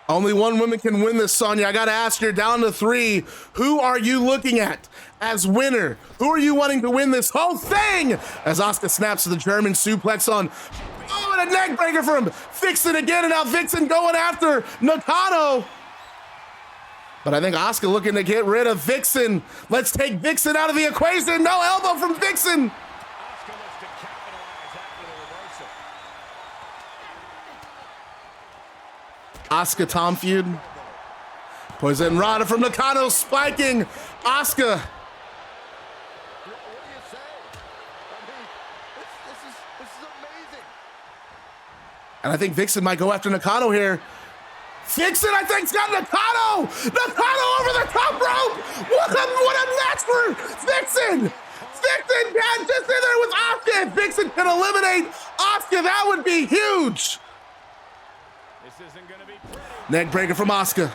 Only one woman can win this, Sonya. I gotta ask you, down to 3. Who are you looking at as winner? Who are you wanting to win this whole thing? As Asuka snaps to the German suplex on. Oh, and a neck breaker from Vixen again, and now Vixen going after Nakano. But I think Asuka looking to get rid of Vixen. Let's take Vixen out of the equation. No elbow from Vixen. Asuka Tom feud. Poison Rada from Nakano spiking Asuka. What do you say? I mean, this is amazing. And I think Vixen might go after Nakano here. Vixen, I think, has got Nakano! Nakano over the top rope! What a match for Vixen! Vixen can just in there with Asuka. If Vixen can eliminate Asuka, that would be huge. This isn't gonna be pretty. Neck breaker from Asuka.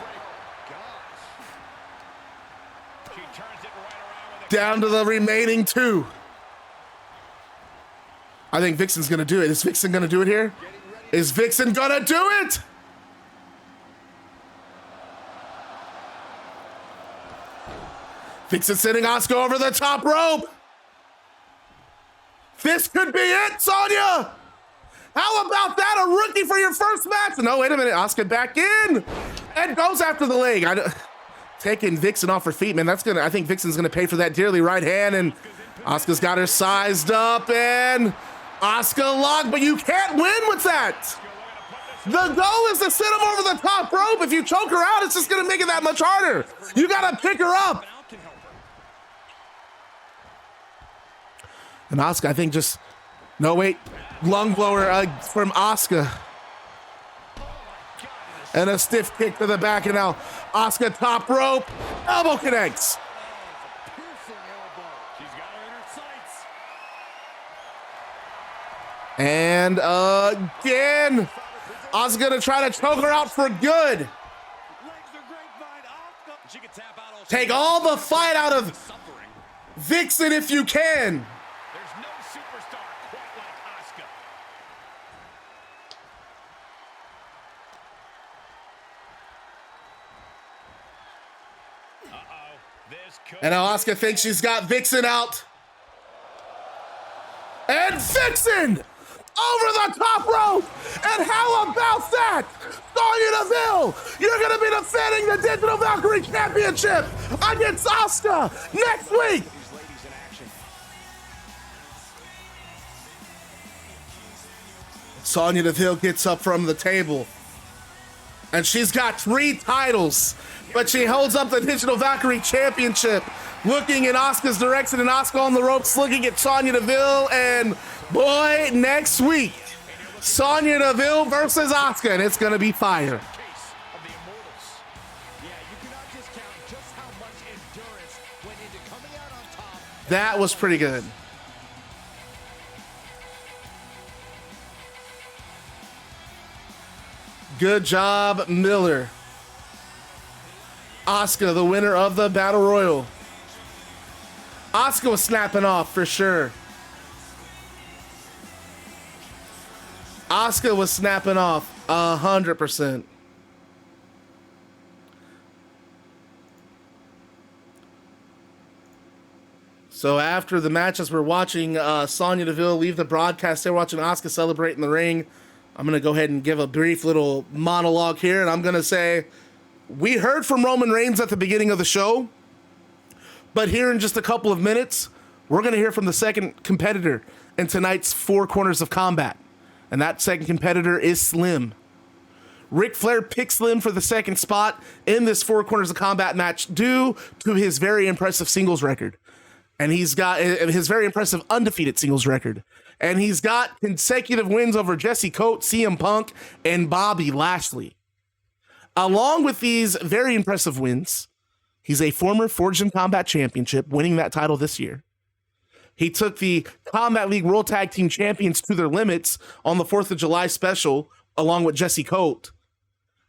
She turns it right around with a Down to the remaining 2. I think Vixen's gonna do it. Is Vixen gonna do it here? Is Vixen gonna do it? Vixen sending Asuka over the top rope. This could be it, Sonya. How about that? A rookie for your first match. No, wait a minute. Asuka back in and goes after the leg. Taking Vixen off her feet, man. I think Vixen's gonna pay for that dearly. Right hand, and Asuka's got her sized up, and Asuka locked, but you can't win with that. The goal is to send him over the top rope. If you choke her out, it's just gonna make it that much harder. You gotta pick her up. And Asuka, I think just, no wait, lung blower from Asuka. And a stiff kick to the back, and now Asuka top rope, elbow connects. Piercing elbow. She's got her in her sights. And again, Asuka gonna try to choke her out for good. Legs are grapevine. Asuka. She can tap out all Take all the fight out of suffering. Vixen if you can. There's no superstar quite like Asuka. Uh-oh. This could And now Asuka thinks she's got Vixen out. And Vixen over the top rope. And how about that? Sonya Deville, you're going to be defending the Digital Valkyrie Championship against Asuka next week. These ladies in action. Sonya Deville gets up from the table. And she's got 3 titles, but she holds up the Digital Valkyrie Championship, looking in Asuka's direction, and Asuka on the ropes looking at Sonya Deville. And boy, next week, Sonya Deville versus Asuka, and it's going to be fire. Case of the Immortals. Yeah, you cannot discount just how much endurance went into coming out on top. That was pretty good. Good job, Miller. Asuka, the winner of the Battle Royal. Asuka was snapping off for sure. Asuka was snapping off 100%. So after the matches, we're watching Sonya Deville leave the broadcast. They're watching Asuka celebrate in the ring. I'm going to go ahead and give a brief little monologue here, and I'm going to say, we heard from Roman Reigns at the beginning of the show, but here in just a couple of minutes, we're going to hear from the second competitor in tonight's 4 Corners of Combat, and that second competitor is Slim. Ric Flair picked Slim for the second spot in this 4 Corners of Combat match due to his very impressive singles record. And he's got his very impressive undefeated singles record. And he's got consecutive wins over Jesse Coates, CM Punk, and Bobby Lashley. Along with these very impressive wins, he's a former Forged in Combat Championship, winning that title this year. He took the Combat League World Tag Team Champions to their limits on the 4th of July special, along with Jesse Coates.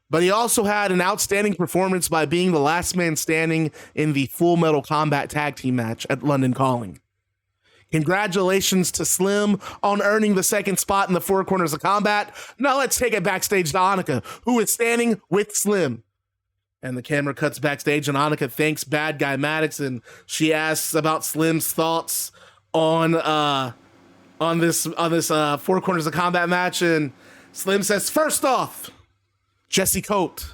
But he also had an outstanding performance by being the last man standing in the Full Metal Combat Tag Team match at London Calling. Congratulations to Slim on earning the second spot in the 4 Corners of Combat. Now let's take it backstage to Annika, who is standing with Slim. And the camera cuts backstage, and Annika thanks Bad Guy Maddox, and she asks about Slim's thoughts on this 4 Corners of Combat match. And Slim says, first off, Jesse Coates,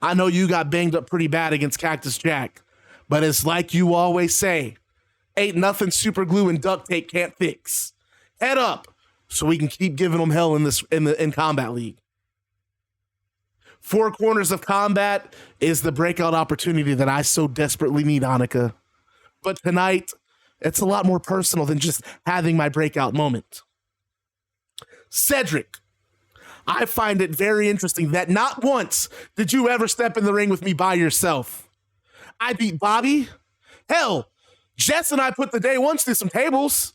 I know you got banged up pretty bad against Cactus Jack, but it's like you always say, ain't nothing super glue and duct tape can't fix. Head up so we can keep giving them hell in Combat League. 4 Corners of Combat is the breakout opportunity that I so desperately need, Annika. But tonight, it's a lot more personal than just having my breakout moment. Cedric, I find it very interesting that not once did you ever step in the ring with me by yourself. I beat Bobby. Hell, Jess and I put the day once through some tables.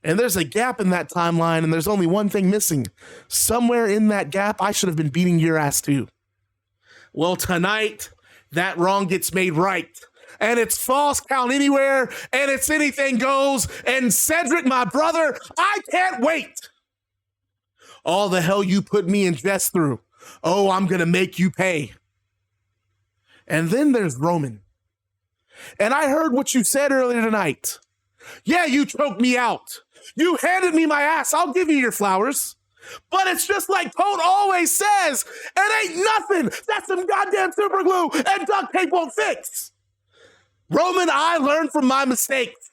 And there's a gap in that timeline, and there's only one thing missing. Somewhere in that gap, I should have been beating your ass too. Well, tonight, that wrong gets made right. And it's false count anywhere, and it's anything goes. And Cedric, my brother, I can't wait. All the hell you put me and Jess through. Oh, I'm going to make you pay. And then there's Roman. And I heard what you said earlier tonight. Yeah, you choked me out. You handed me my ass. I'll give you your flowers. But it's just like Colt always says, it ain't nothing that some goddamn super glue and duct tape won't fix. Roman, I learned from my mistakes.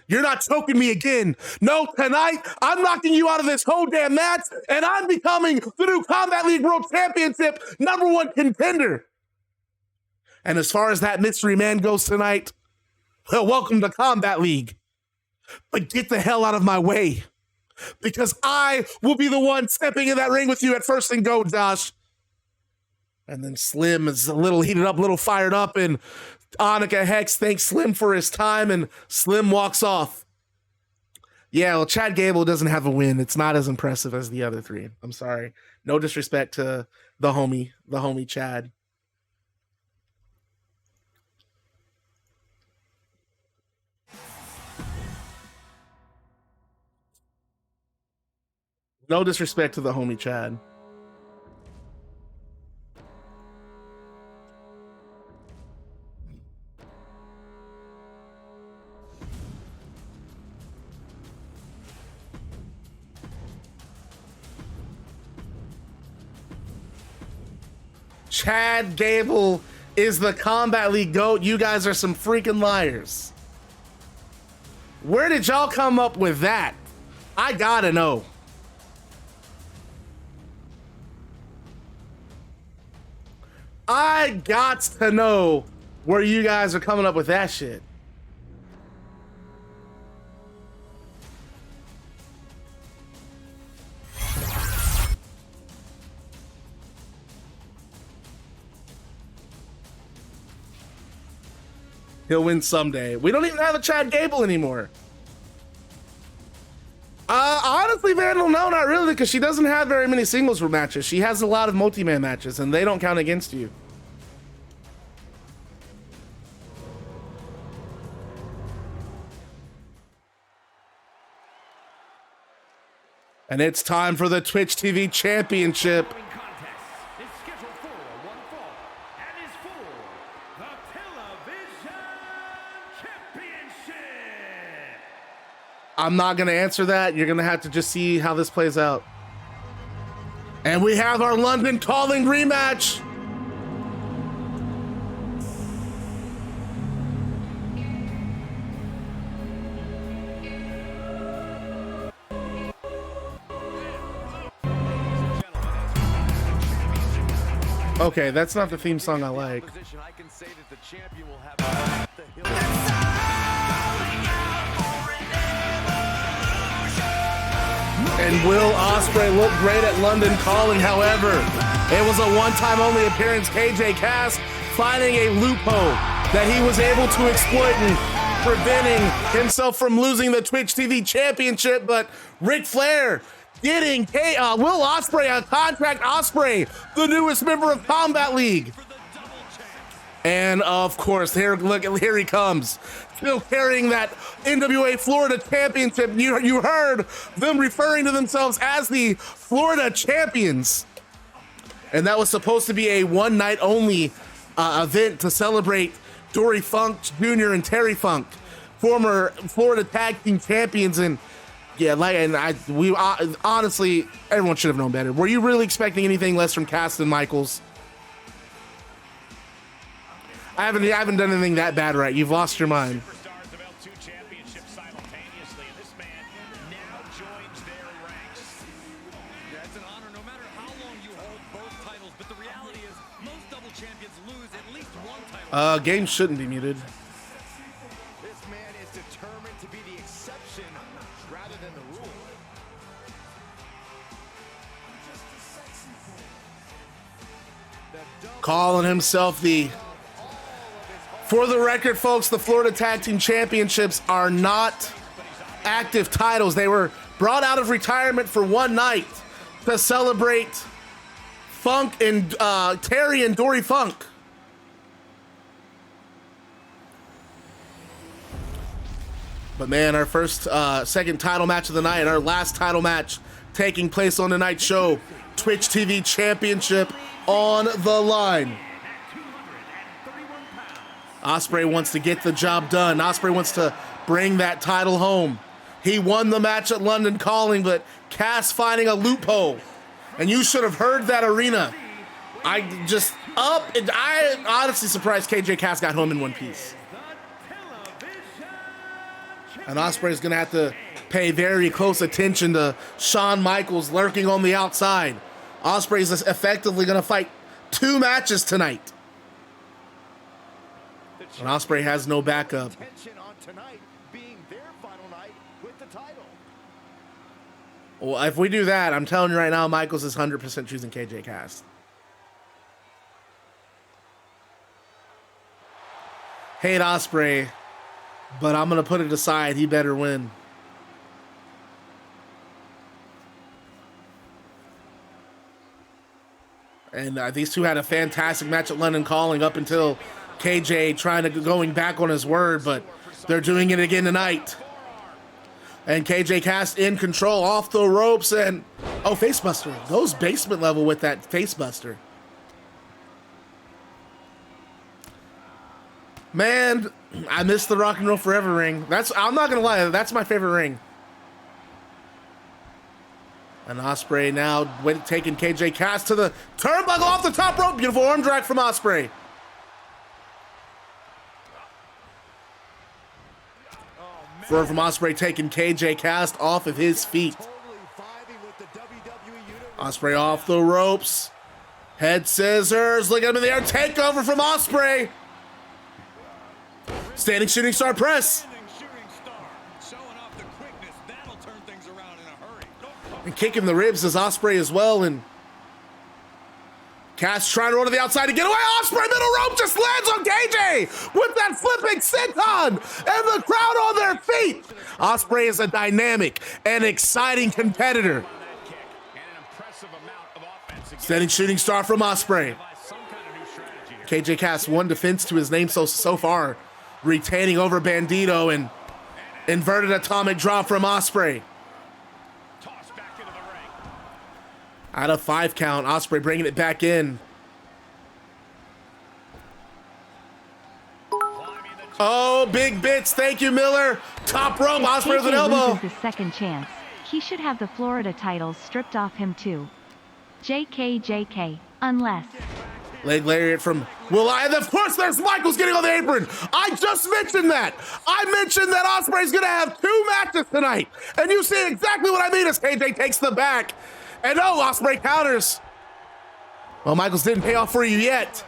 You're not choking me again. No, tonight, I'm knocking you out of this whole damn match, and I'm becoming the new Combat League World Championship #1 contender. And as far as that mystery man goes tonight, well, welcome to Combat League. But get the hell out of my way, because I will be the one stepping in that ring with you at first and go, Josh. And then Slim is a little heated up, a little fired up, and Annika Hex thanks Slim for his time, and Slim walks off. Yeah, well, Chad Gable doesn't have a win. It's not as impressive as the other three. I'm sorry. No disrespect to the homie Chad. No disrespect to the homie Chad. Chad Gable is the Combat League GOAT. You guys are some freaking liars. Where did y'all come up with that? I gotta know. I got to know where you guys are coming up with that shit. He'll win someday. We don't even have a Chad Gable anymore. Honestly, Vandal, no, not really, because she doesn't have very many singles matches. She has a lot of multi-man matches, and they don't count against you. And it's time for the Twitch TV Championship. I'm not going to answer that. You're going to have to just see how this plays out. And we have our London Calling rematch. Okay, that's not the theme song I like. And Will Ospreay looked great at London Calling. However, it was a one-time only appearance. KJ Cass finding a loophole that he was able to exploit and preventing himself from losing the Twitch TV Championship. But Ric Flair getting Will Ospreay a contract. Ospreay, the newest member of Combat League. And of course, here he comes. Still carrying that NWA Florida Championship. You heard them referring to themselves as the Florida Champions. And that was supposed to be a one-night only event to celebrate Dory Funk Jr. and Terry Funk, former Florida Tag Team Champions. And yeah, honestly, everyone should have known better. Were you really expecting anything less from Cass and Michaels? I haven't done anything that bad, right? You've lost your mind. Superstars have held 2 championships simultaneously, and this man now joins their ranks. Yeah, it's an honor no matter how long you hold both titles, but the reality is most double champions lose at least one title. Game shouldn't be muted. This man is determined to be the exception rather than the rule. Calling himself the... For the record, folks, the Florida Tag Team Championships are not active titles. They were brought out of retirement for one night to celebrate Funk and Terry and Dory Funk. But man, our second title match of the night, our last title match taking place on tonight's show. Twitch TV Championship on the line. Ospreay wants to get the job done. Ospreay wants to bring that title home. He won the match at London Calling, but Cass finding a loophole. And you should have heard that arena. I'm honestly surprised KJ Cass got home in one piece. And Ospreay's gonna have to pay very close attention to Shawn Michaels lurking on the outside. Ospreay's effectively gonna fight 2 matches tonight. And Ospreay has no backup. On tonight being their final night with the title. Well, if we do that, I'm telling you right now, Michaels is 100% choosing KJ Cass. hate Ospreay, but I'm going to put it aside. He better win. And these two had a fantastic match at London Calling up until KJ going back on his word, but they're doing it again tonight. And KJ Cast in control, off the ropes, and facebuster. Goes basement level with that facebuster. Man, I miss the Rock and Roll Forever ring. I'm not gonna lie, that's my favorite ring. And Ospreay now taking KJ Cast to the turnbuckle off the top rope. Beautiful arm drag from Ospreay. Forward from Ospreay taking KJ Cast off of his feet. Ospreay off the ropes. Head scissors. Look at him in the air. Takeover from Ospreay. Standing shooting star press. And kicking the ribs as Ospreay as well. And Cass trying to roll to the outside to get away. Ospreay middle rope just lands on KJ with that flipping senton and the crowd on their feet. Ospreay is a dynamic and exciting competitor. Standing shooting star from Ospreay. KJ Cass one defense to his name so far, retaining over Bandito, and inverted atomic drop from Ospreay. Out of 5 count, Ospreay bringing it back in. Oh, big bits. Thank you, Miller. Top rope, Ospreay with an elbow. Loses his second chance. He should have the Florida titles stripped off him too. JK, unless. Leg lariat from Will. And of course, there's Michaels getting on the apron. I just mentioned that. I mentioned that Ospreay's going to have 2 matches tonight. And you see exactly what I mean as KJ takes the back. And Ospreay counters. Well, Michaels didn't pay off for you yet.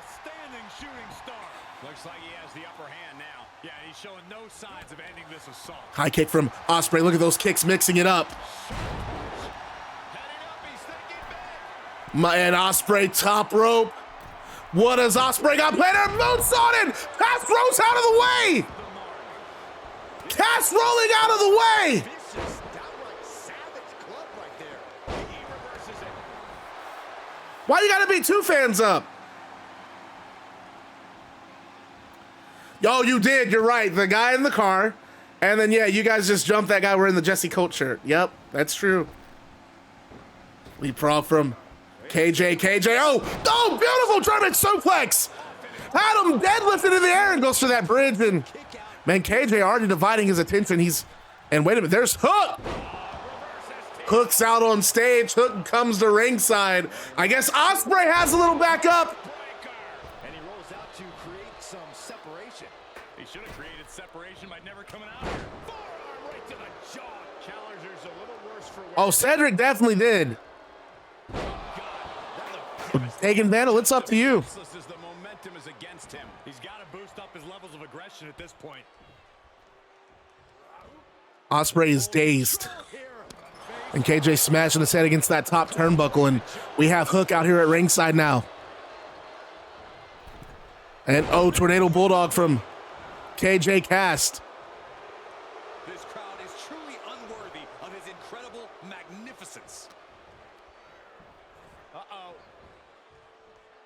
Looks like he has the upper hand now. Yeah, he's showing no signs of ending this assault. High kick from Ospreay. Look at those kicks mixing it up. And Ospreay top rope. What does Ospreay got planned? Boots on it. Cass rolls out of the way. Cass rolling out of the way. Why you gotta be 2 fans up? Yo, you did. You're right. The guy in the car. And then, you guys just jumped that guy wearing the Jesse Colt shirt. Yep, that's true. Leapfrog from KJ. Oh, beautiful German suplex. Had him deadlifted in the air and goes for that bridge. And, man, KJ already dividing his attention. And wait a minute, there's Hook. Hook's out on stage. Hook comes to ringside. I guess Ospreay has a little backup. And he rolls out to create some separation. He should have created separation by never coming out here. Forearm right to the jaw. Challenger's a little worse for Cedric definitely did. Hagen Vandal, it's up to you. The momentum is against him. He's got to boost up his levels of aggression at this point. Ospreay is dazed. And KJ smashing his head against that top turnbuckle, and we have Hook out here at ringside now. And Tornado Bulldog from KJ Cast. This crowd is truly unworthy of his incredible magnificence.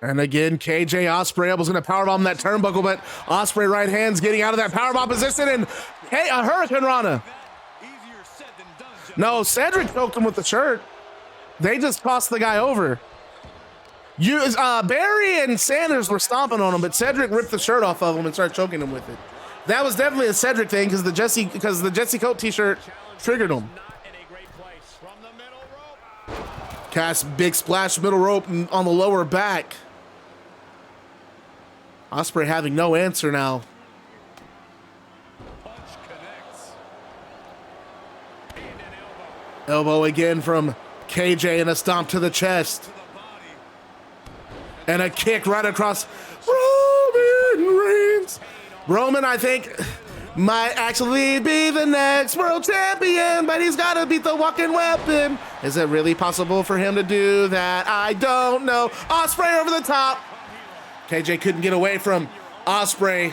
And again, KJ Ospreay was going to powerbomb that turnbuckle, but Ospreay right hand's getting out of that powerbomb position, and hey, a Hurricane Rana. No, Cedric choked him with the shirt. They just tossed the guy over. Barry and Sanders were stomping on him, but Cedric ripped the shirt off of him and started choking him with it. That was definitely a Cedric thing because the Jesse Colt t-shirt triggered him. Cass big splash middle rope on the lower back. Ospreay having no answer now. Elbow again from KJ and a stomp to the chest. And a kick right across Roman Reigns. Roman, I think, might actually be the next world champion, but he's got to beat the walking weapon. Is it really possible for him to do that? I don't know. Ospreay over the top. KJ couldn't get away from Ospreay.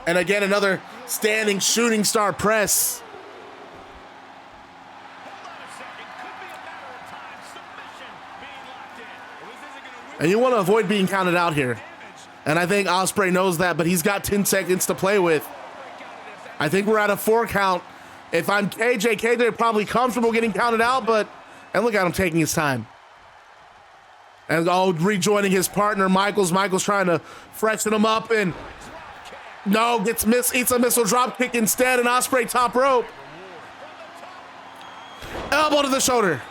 And again, another standing shooting star press. And you want to avoid being counted out here. And I think Ospreay knows that, but he's got 10 seconds to play with. I think we're at a 4 count. If I'm KJ probably comfortable getting counted out, and look at him taking his time. And rejoining his partner, Michaels. Michaels trying to freshen him up, and no, eats a missile drop kick instead, and Ospreay top rope. Elbow to the shoulder.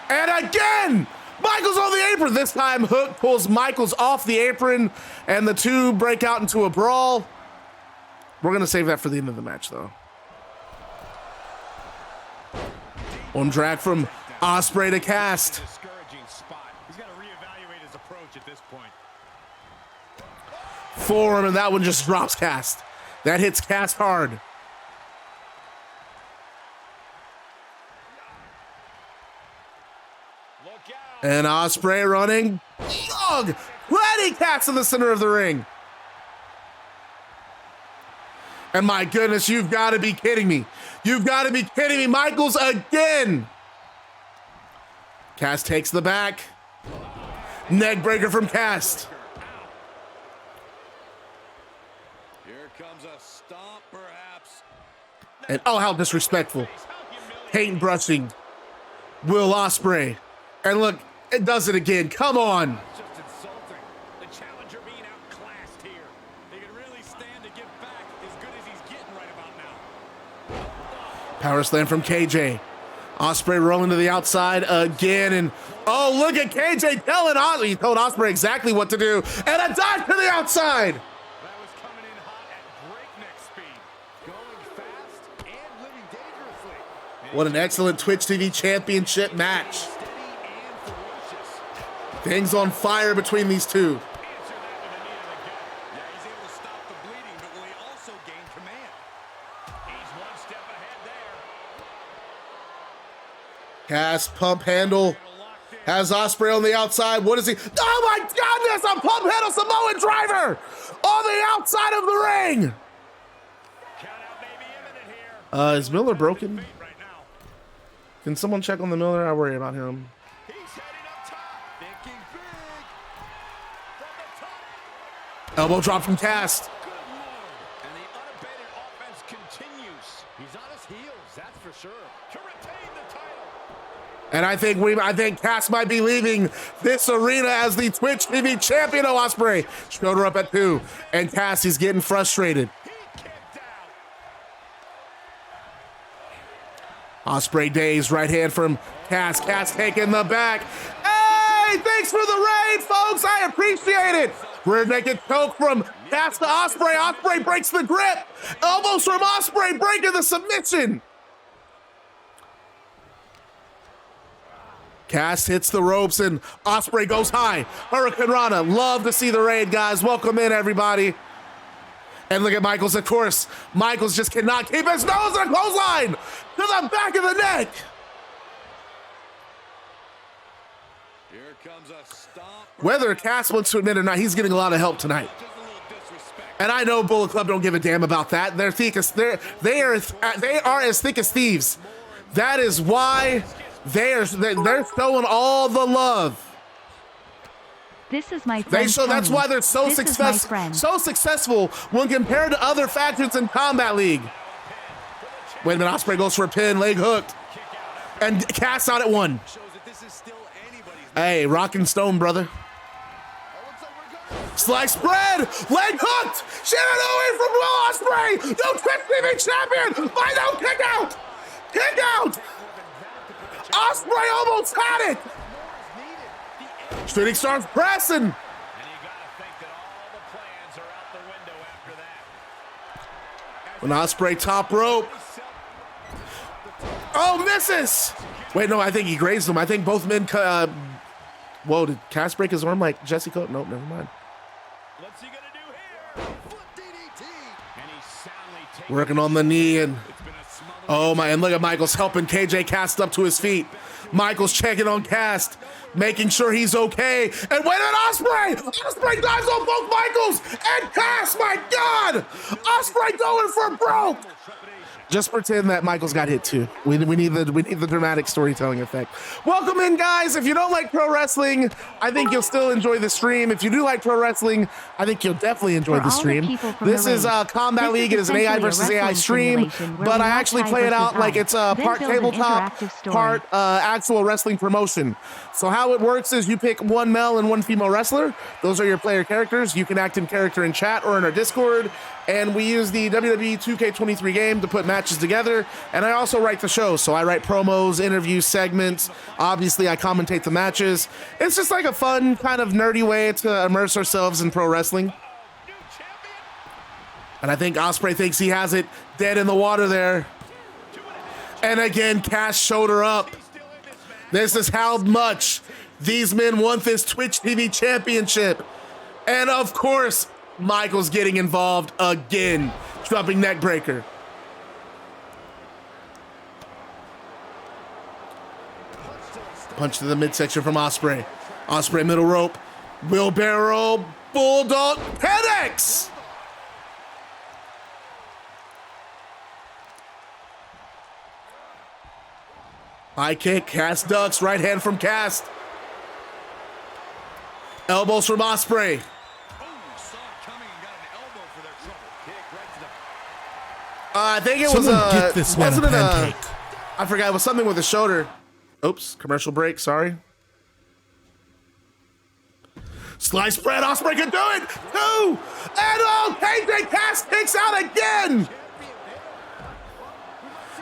And again, Michaels on the apron. This time, Hook pulls Michaels off the apron, and the two break out into a brawl. We're going to save that for the end of the match, though. One drag from Ospreay to Cast. He's got to reevaluate his approach at this point. Forearm, and that one just drops Cast. That hits Cast hard. And Ospreay running. Dog! Ready Cast in the center of the ring. And my goodness, you've got to be kidding me. You've got to be kidding me. Michaels again. Cast takes the back. Neck breaker from Cast. Here comes a stomp, perhaps. And oh, how disrespectful. Paint brushing Will Ospreay. And look, it does it again. Come on. Just insulting. The challenger being outclassed here. They can really stand to give back as good as he's getting right about now. Power slam from KJ. Ospreay rolling to the outside again, and oh, look at KJ telling Ospreay. He told Ospreay exactly what to do, and a dive to the outside. That was coming in hot at breakneck speed. Going fast and living dangerously. What an excellent Twitch TV championship match. Steady and ferocious. Things on fire between these two. Answer that with a knee to the gut. Yeah, he's able to stop the bleeding, but will he also gain command? He's one step ahead there. Cast pump handle. Has Ospreay on the outside. What is he? Oh my goodness! A pump handle Samoan driver on the outside of the ring. Count out may be imminent here. Is Miller broken? Right now. Can someone check on the Miller? I worry about him. He's heading up top. Thinking big. From the top. Elbow drop from Cast. Good Lord. And the unabated offense continues. He's on his heels, that's for sure. To retain the title. And I think Cass might be leaving this arena as the Twitch TV champion. Oh, Ospreay showed her up at 2, and Cass is getting frustrated. He kicked out. Ospreay days, right hand from Cass. Cass taking the back. Hey, thanks for the raid, folks. I appreciate it. Rear naked choke from Cass to Ospreay. Ospreay breaks the grip. Elbows from Ospreay breaking the submission. Cass hits the ropes and Ospreay goes high. Hurricane Rana. Love to see the raid, guys. Welcome in, everybody. And look at Michaels, of course. Michaels just cannot keep his nose in a clothesline to the back of the neck. Here comes a stomp. Whether Cass wants to admit it or not, he's getting a lot of help tonight. Just a little disrespect. And I know Bullet Club don't give a damn about that. They're thick as, they are as thick as thieves. That is why they're showing all the love. This is my friend. That's why they're so successful when compared to other factions in Combat League. Wait a minute, Ospreay goes for a pin, leg hooked, and Cass out at 1. Shows that this is still anybody's. Hey, rock and stone, brother. Slice spread, leg hooked, Shinonoi from Will Ospreay, no Twitch TV champion, by no kick out, Ospreay almost had it. Shooting stars pressing. And you gotta think that all the plans are out the window after that. When Ospreay top rope. Oh, misses. Wait, no, I think he grazed him. I think both men, whoa, did Cass break his arm like Jesse Coates? Nope, never mind. What's he gonna do here? Foot DDT. And he Working on the knee, and oh my, and look at Michaels helping KJ Cast up to his feet. Michaels checking on Cast, making sure he's okay. And wait a minute, Ospreay! Ospreay dives on both Michaels and Cast, my God! Ospreay going for broke! Just pretend that Michaels got hit too. We need the dramatic storytelling effect. Welcome in, guys. If you don't like pro wrestling, I think you'll still enjoy the stream. If you do like pro wrestling, I think you'll definitely enjoy the stream. This is Combat League. It is an AI versus AI stream, but I actually play it out like it's a part tabletop, part actual wrestling promotion. So how it works is you pick one male and one female wrestler. Those are your player characters. You can act in character in chat or in our Discord. And we use the WWE 2K23 game to put matches together. And I also write the show. So I write promos, interviews, segments. Obviously, I commentate the matches. It's just like a fun, kind of nerdy way to immerse ourselves in pro wrestling. And I think Ospreay thinks he has it dead in the water there. And again, Cash showed her up. This is how much these men want this Twitch TV championship. And of course, Michaels getting involved again. Jumping neck breaker. Punch to the midsection from Ospreay. Ospreay middle rope. Wheelbarrow. Bulldog. Headaches. High kick. Cast ducks. Right hand from Cast. Elbows from Ospreay. I think it was get this man wasn't a it pancake. I forgot, it was something with the shoulder. Oops, commercial break, sorry. Slice spread, Ospreay can do it! 2! And oh, KJ Cast kicks out again!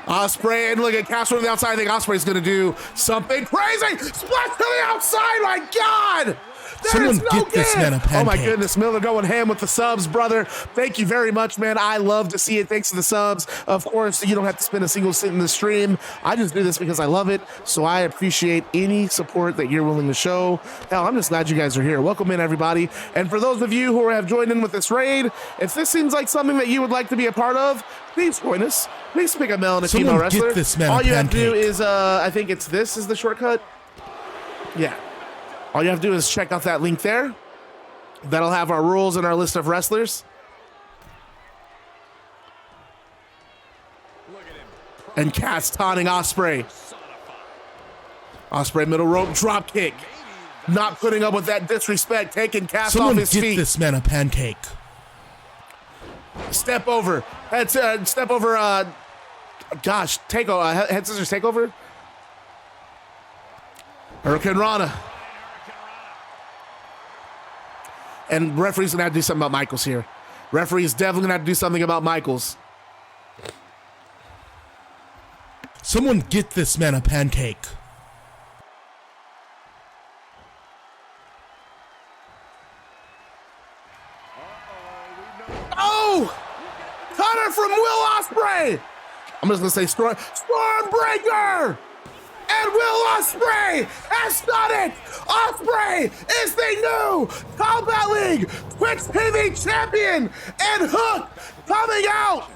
Ospreay, and look at Cast from the outside. I think Ospreay's gonna do something crazy! Splash to the outside, my God! Someone get this man a pancake. Oh my goodness, Miller going ham with the subs, brother. Thank you very much, man. I love to see it. Thanks to the subs. Of course, you don't have to spend a single cent in the stream. I just do this because I love it. So I appreciate any support that you're willing to show. Hell, I'm just glad you guys are here. Welcome in, everybody. And for those of you who have joined in with this raid, if this seems like something that you would like to be a part of, please join us. Please pick a male and a female wrestler. All you have to do is, I think it's this is the shortcut. Yeah. All you have to do is check out that link there. That'll have our rules and our list of wrestlers. And Cast taunting Ospreay. Ospreay middle rope drop kick. Not putting up with that disrespect. Taking Cast off his feet. Someone get this man a pancake. Step over. Step over. Gosh, takeover. Head scissors takeover. Hurricane Rana. And referee's gonna have to do something about Michaels here. Referee's definitely gonna have to do something about Michaels. Someone get this man a pancake. Oh! Cutter from Will Ospreay! I'm just gonna say Stormbreaker! And Will Ospreay has done it! Ospreay is the new Combat League Twitch TV champion! And Hook coming out!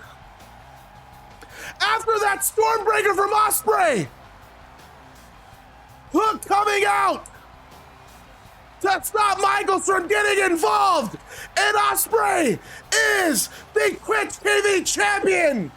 After that Stormbreaker from Ospreay! Hook coming out! To stop Michaels from getting involved! And Ospreay is the Twitch TV champion!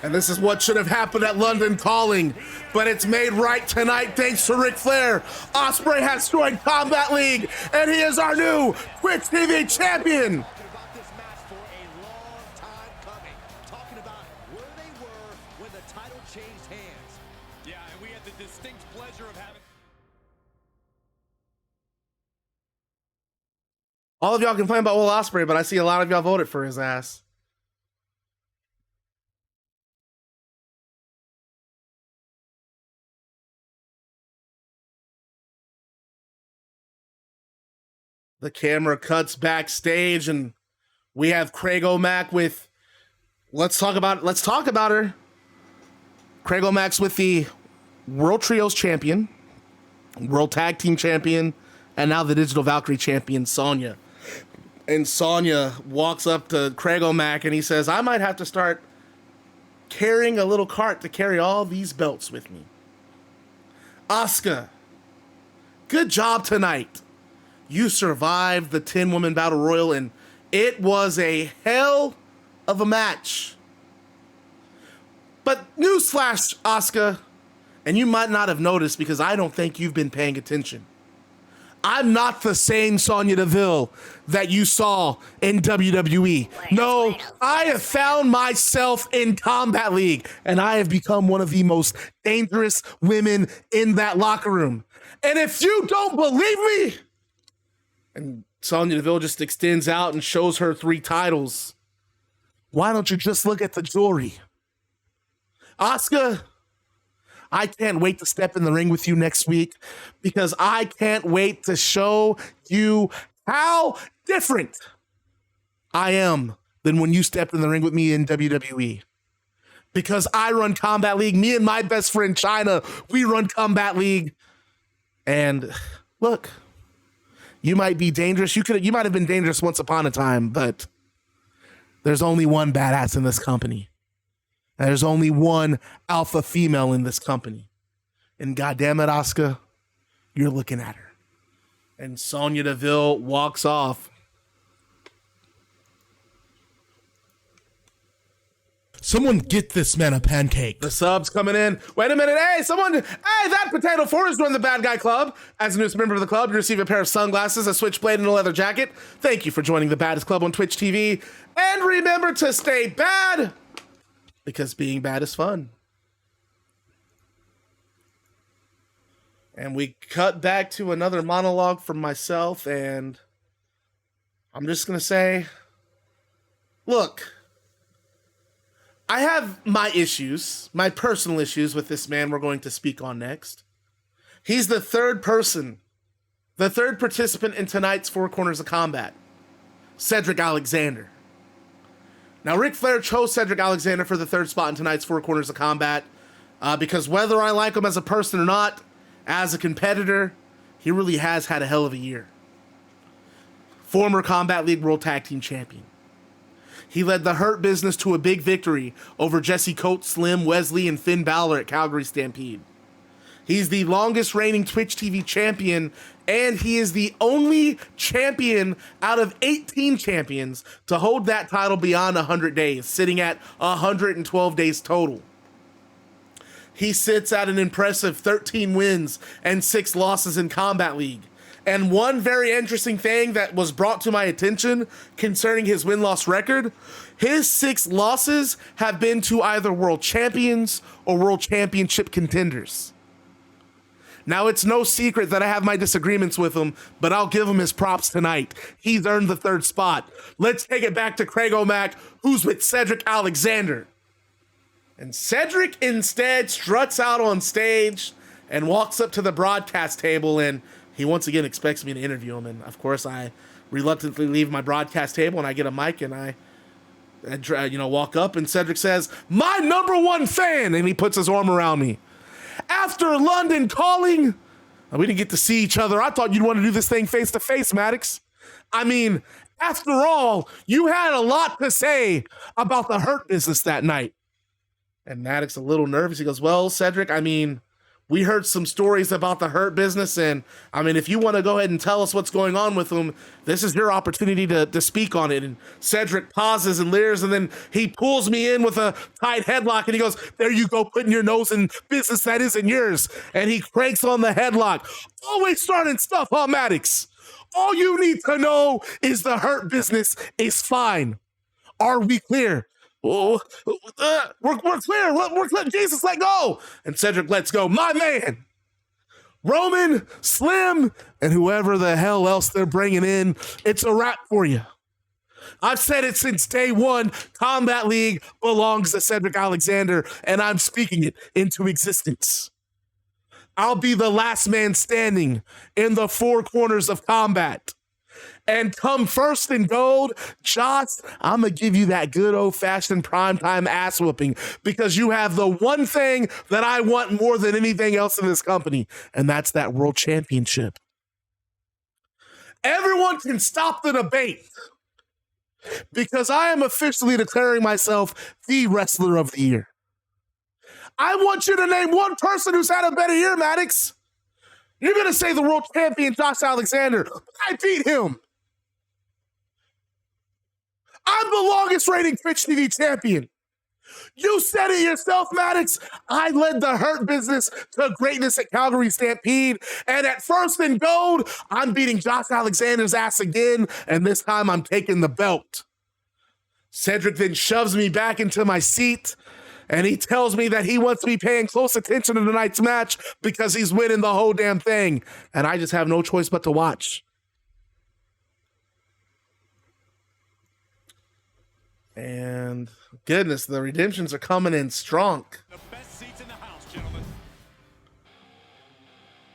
And this is what should have happened at London Calling, but it's made right tonight thanks to Ric Flair. Ospreay has joined Combat League, and he is our new Twitch TV champion. About this match for a long time coming. Talking about where they were when the title changed hands. Yeah, and we had the distinct pleasure of having. All of y'all complain about Will Ospreay, but I see a lot of y'all voted for his ass. The camera cuts backstage, and we have Craig O'Mac with. Let's talk about her. Craig O'Mac's with the World Trios champion, World Tag Team champion, and now the Digital Valkyrie champion, Sonya. And Sonya walks up to Craig O'Mac and he says, I might have to start carrying a little cart to carry all these belts with me. Asuka, good job tonight. You survived the 10-woman battle royal, and it was a hell of a match. But newsflash, Asuka, and you might not have noticed because I don't think you've been paying attention. I'm not the same Sonya Deville that you saw in WWE. No, I have found myself in Combat League, and I have become one of the most dangerous women in that locker room. And if you don't believe me, and Sonya Deville just extends out and shows her 3 titles, why don't you just look at the jewelry? Asuka, I can't wait to step in the ring with you next week because I can't wait to show you how different I am than when you stepped in the ring with me in WWE. Because I run Combat League. Me and my best friend China, we run Combat League. And look, you might be dangerous. You might have been dangerous once upon a time, but there's only one badass in this company. There's only one alpha female in this company. And goddamn it, Asuka, you're looking at her. And Sonya Deville walks off. Someone get this man a pancake. The subs coming in. Wait a minute. Hey, that Potato 4 is running the Bad Guy Club. As a newest member of the club, you receive a pair of sunglasses, a switchblade, and a leather jacket. Thank you for joining the Baddest Club on Twitch TV. And remember to stay bad, because being bad is fun. And we cut back to another monologue from myself, and I'm just going to say, look, I have my issues, my personal issues with this man we're going to speak on next. He's the third participant in tonight's Four Corners of Combat, Cedric Alexander. Now, Ric Flair chose Cedric Alexander for the third spot in tonight's Four Corners of Combat because whether I like him as a person or not, as a competitor, he really has had a hell of a year. Former Combat League World Tag Team Champion. He led the Hurt Business to a big victory over Jesse Coates, Slim, Wesley, and Finn Balor at Calgary Stampede. He's the longest reigning Twitch TV champion, and he is the only champion out of 18 champions to hold that title beyond 100 days, sitting at 112 days total. He sits at an impressive 13 wins and 6 losses in Combat League. And one very interesting thing that was brought to my attention concerning his win-loss record, his 6 losses have been to either world champions or world championship contenders. Now, it's no secret that I have my disagreements with him, but I'll give him his props tonight. He's earned the third spot. Let's take it back to Craig O'Mac, who's with Cedric Alexander. And Cedric instead struts out on stage and walks up to the broadcast table, and he once again expects me to interview him. And of course, I reluctantly leave my broadcast table and I get a mic and I walk up, and Cedric says, "My #1 fan," and he puts his arm around me. After London calling, we didn't get to see each other. I thought you'd want to do this thing face to face, Maddox. I mean, after all, you had a lot to say about the Hurt Business that night. And Maddox a little nervous. He goes, "Well, Cedric, I mean, we heard some stories about the Hurt Business, and I mean, if you want to go ahead and tell us what's going on with them, this is your opportunity to speak on it." And Cedric pauses and leers, and then he pulls me in with a tight headlock, and he goes, "There you go, putting your nose in business that isn't yours." And he cranks on the headlock. Always starting stuff, huh, Maddox? All you need to know is the Hurt Business is fine. Are we clear? Oh, we're clear. We're clear. Jesus, let go. And Cedric lets go. My man, Roman, Slim, and whoever the hell else they're bringing in, it's a wrap for you. I've said it since day one. Combat League belongs to Cedric Alexander, and I'm speaking it into existence. I'll be the last man standing in the Four Corners of Combat. And come first in gold, Josh, I'm going to give you that good old-fashioned primetime ass whooping because you have the one thing that I want more than anything else in this company, and that's that world championship. Everyone can stop the debate because I am officially declaring myself the wrestler of the year. I want you to name one person who's had a better year, Maddox. You're going to say the world champion, Josh Alexander. I beat him. I'm the longest reigning Twitch TV champion. You said it yourself, Maddox. I led the Hurt Business to greatness at Calgary Stampede. And at First and Gold, I'm beating Josh Alexander's ass again. And this time I'm taking the belt. Cedric then shoves me back into my seat. And he tells me that he wants me paying close attention to tonight's match because he's winning the whole damn thing. And I just have no choice but to watch. And goodness, the redemptions are coming in strong. The best seats in the house, gentlemen.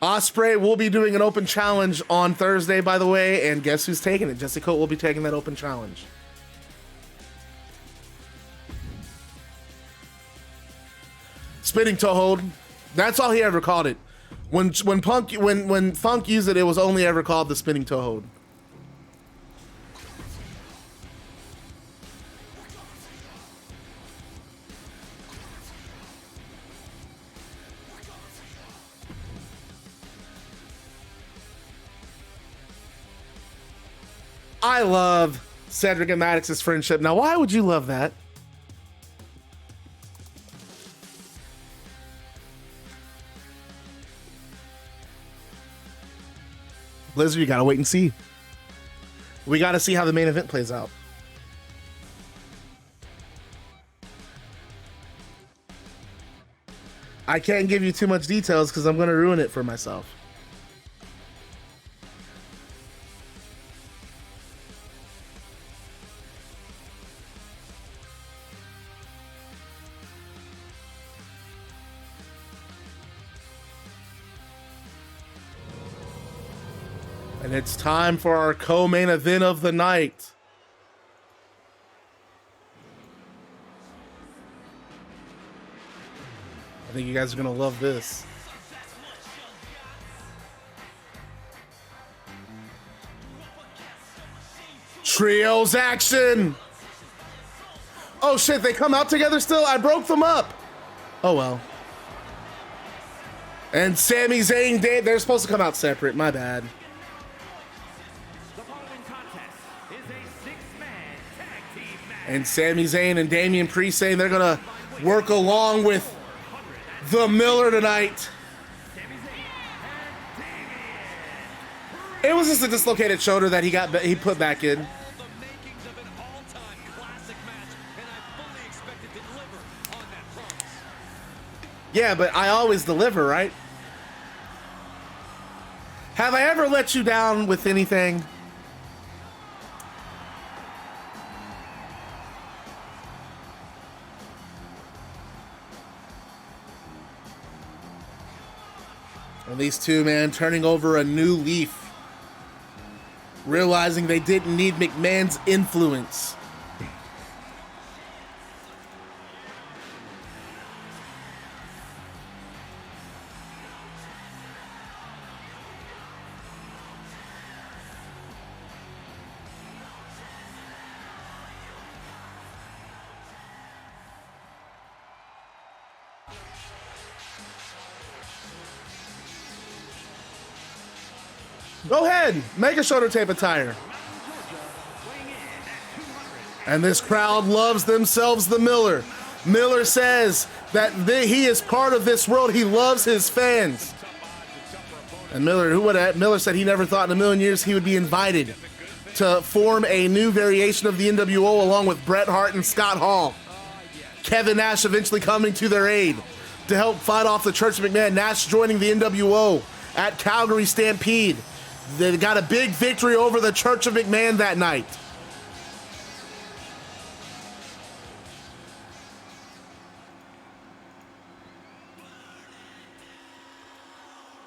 Ospreay will be doing an open challenge on Thursday, by the way. And guess who's taking it? Jesse Coates will be taking that open challenge. Spinning toe hold. That's all he ever called it. When Funk used it, it was only ever called the spinning toe hold. I love Cedric and Maddox's friendship. Now, why would you love that? Blizzard, you gotta wait and see. We gotta see how the main event plays out. I can't give you too much details because I'm gonna ruin it for myself. And it's time for our co-main event of the night. I think you guys are going to love this. Trios action. Oh shit, they come out together still? I broke them up. Oh well. And Sami, Zayn, Dave, they're supposed to come out separate. My bad. And Sami Zayn and Damian Priest saying they're going to work along with the Miller tonight. It was just a dislocated shoulder that he put back in. Yeah, but I always deliver, right? Have I ever let you down with anything? And these two, man, turning over a new leaf. Realizing they didn't need McMahon's influence. Go ahead, make a shoulder tape attire. And this crowd loves themselves the Miller. Miller says that he is part of this world. He loves his fans. And Miller said he never thought in a million years he would be invited to form a new variation of the NWO along with Bret Hart and Scott Hall. Kevin Nash eventually coming to their aid to help fight off the Church of McMahon. Nash joining the NWO at Calgary Stampede. They got a big victory over the Church of McMahon that night.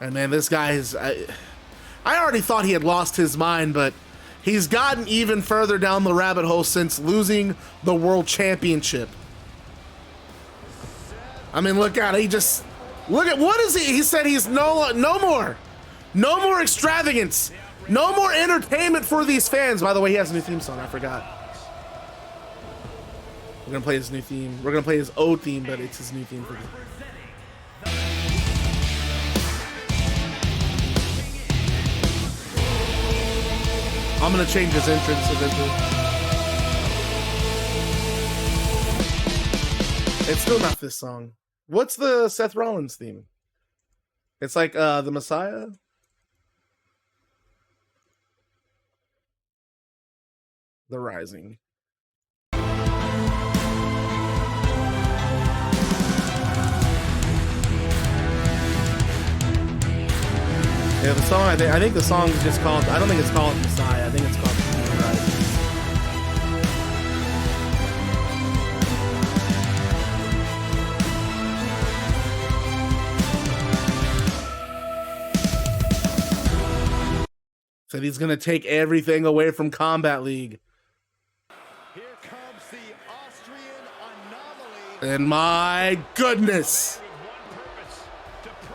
And man, this guy is... I already thought he had lost his mind, but he's gotten even further down the rabbit hole since losing the World Championship. I mean, look at it. Look at what is he? He said he's no more extravagance. No more entertainment for these fans. By the way, he has a new theme song. I forgot. We're gonna play his new theme. We're gonna play his old theme, but it's his new theme for me. I'm gonna change his entrance eventually. It's still not this song. What's the Seth Rollins theme? It's like the Messiah. The Rising. Yeah, the song, I think the song is just called, I don't think it's called Messiah. I think it's called The Rising. Said he's going to take everything away from Combat League. Here comes the Austrian anomaly. And my goodness.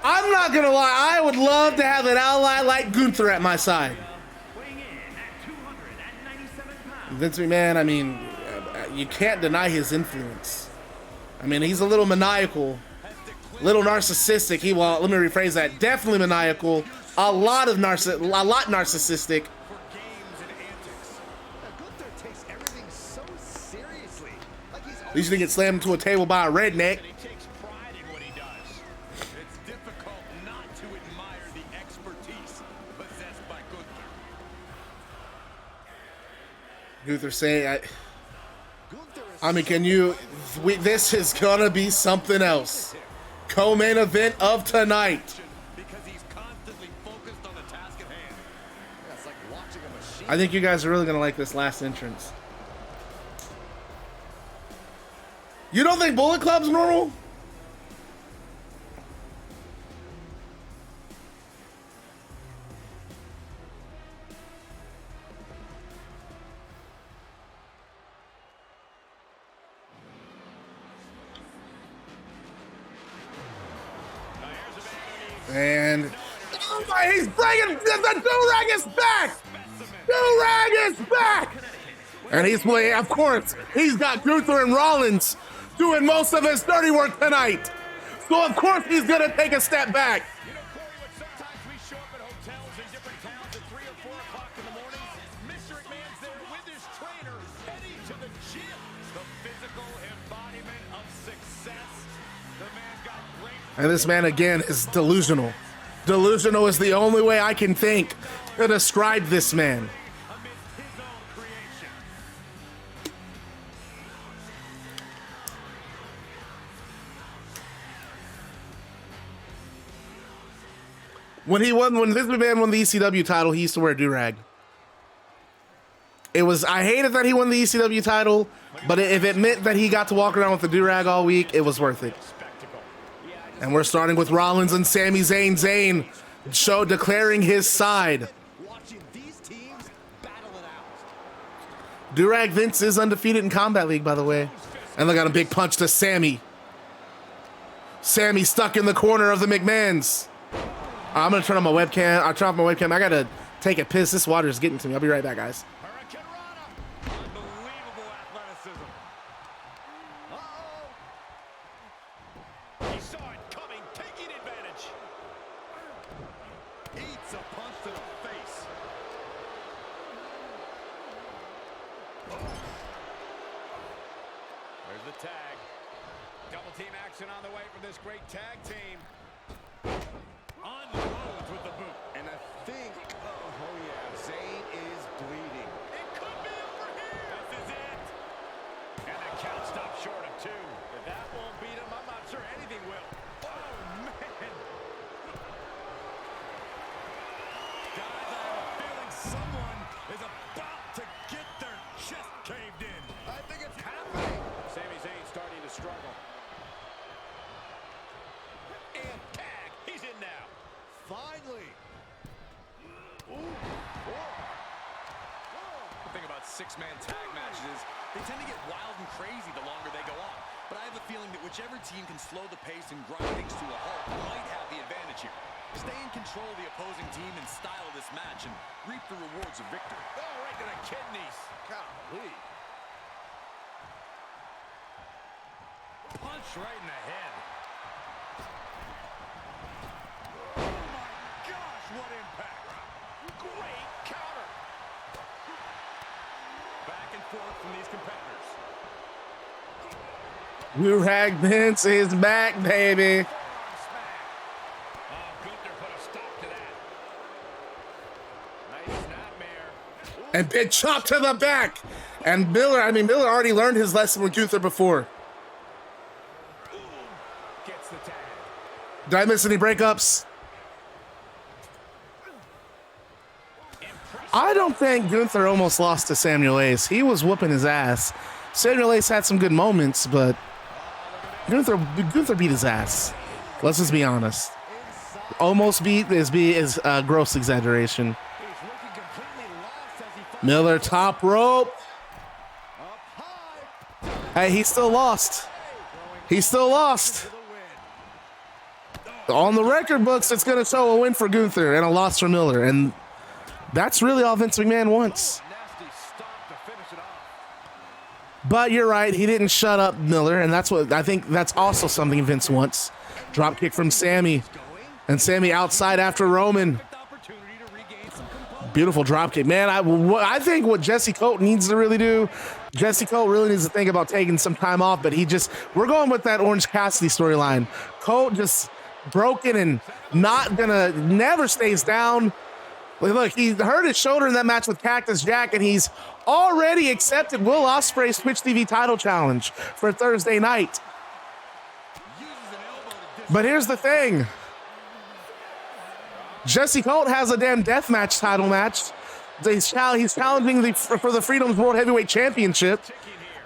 I'm not going to lie. I would love to have an ally like Gunther at my side. Vince McMahon, I mean, you can't deny his influence. I mean, he's a little maniacal, little narcissistic. Well, let me rephrase that. Definitely maniacal. A lot narcissistic. He used to get slammed to a table by a redneck. Gunther saying, I mean, this is gonna be something else. Co-main event of tonight. I think you guys are really gonna like this last entrance. You don't think Bullet Club's normal? And oh my, he's bringing the do-rag is back! Do-rag is back! And he's playing, of course, he's got Gunther and Rollins doing most of his dirty work tonight. So of course he's gonna take a step back. You know, Corey, when sometimes we show up at hotels in different towns at 3 or 4 o'clock in the morning, Mr. McMahon's there with his trainer heading to the gym. The physical embodiment of success. The man's got great. And this man again is delusional. Delusional is the only way I can think to describe this man. Amidst his own creation. When Vince McMahon won the ECW title, he used to wear a do-rag. I hated that he won the ECW title, but if it meant that he got to walk around with the do-rag all week, it was worth it. And we're starting with Rollins and Sami Zayn. Zayn declaring his side. Watching these teams battle it out. Do-rag Vince is undefeated in Combat League, by the way. And look at a big punch to Sami. Sami stuck in the corner of the McMahons. I'm gonna turn on my webcam. I'll turn off my webcam. I gotta take a piss. This water is getting to me. I'll be right back, guys. Unbelievable athleticism. He saw it coming, taking advantage. Eats a punch to the face. There's the tag. Double team action on the way for this great tag team. Unloads with the boot. And I think, oh yeah, Zayn is bleeding. It could be over here. This is it. And the count stops short of 2. If that won't beat him, I'm not sure anything will. Oh, man. Guys, I have a feeling someone is about to get their chest caved in. I think it's happening. Sami Zayn starting to struggle. And tag. He's in now. Finally. Ooh. The thing about 6-man tag matches is they tend to get wild and crazy the longer they go on. But I have a feeling that whichever team can slow the pace and grind things to a halt might have the advantage here. Stay in control of the opposing team and style of this match and reap the rewards of victory. Oh, right to the kidneys. Golly. Punch right in the head. Oh, my gosh, what impact. Great counter. Back and forth from these competitors. Rag Vince is back, baby. Oh, Gunther put a stop to that. Nice nightmare. And big chop to the back. And Miller already learned his lesson with Gunther before. Gets the tag. Did I miss any breakups? I don't think Gunther almost lost to Samuel Ace. He was whooping his ass. Samuel Ace had some good moments, but Gunther beat his ass. Let's just be honest. Almost beat is a gross exaggeration. He's looking completely lost as he falls. Miller top rope. Up high. Hey, he still lost. He still lost. The win. On the record books, it's going to show a win for Gunther and a loss for Miller. And that's really all Vince McMahon wants. Nasty stop to finish it off. But you're right, he didn't shut up Miller, and that's what I think that's also something Vince wants. Drop kick from Sami. And Sami outside after Roman. Opportunity to regain some composure. Beautiful drop kick. Man, I think what Jesse Colt needs to really do, Jesse Colt really needs to think about taking some time off, but we're going with that Orange Cassidy storyline. Colt just broken and never stays down. Look, he hurt his shoulder in that match with Cactus Jack, and he's already accepted Will Ospreay's Twitch TV title challenge for Thursday night. But here's the thing. Jesse Colt has a damn deathmatch title match. He's challenging for the Freedom's World Heavyweight Championship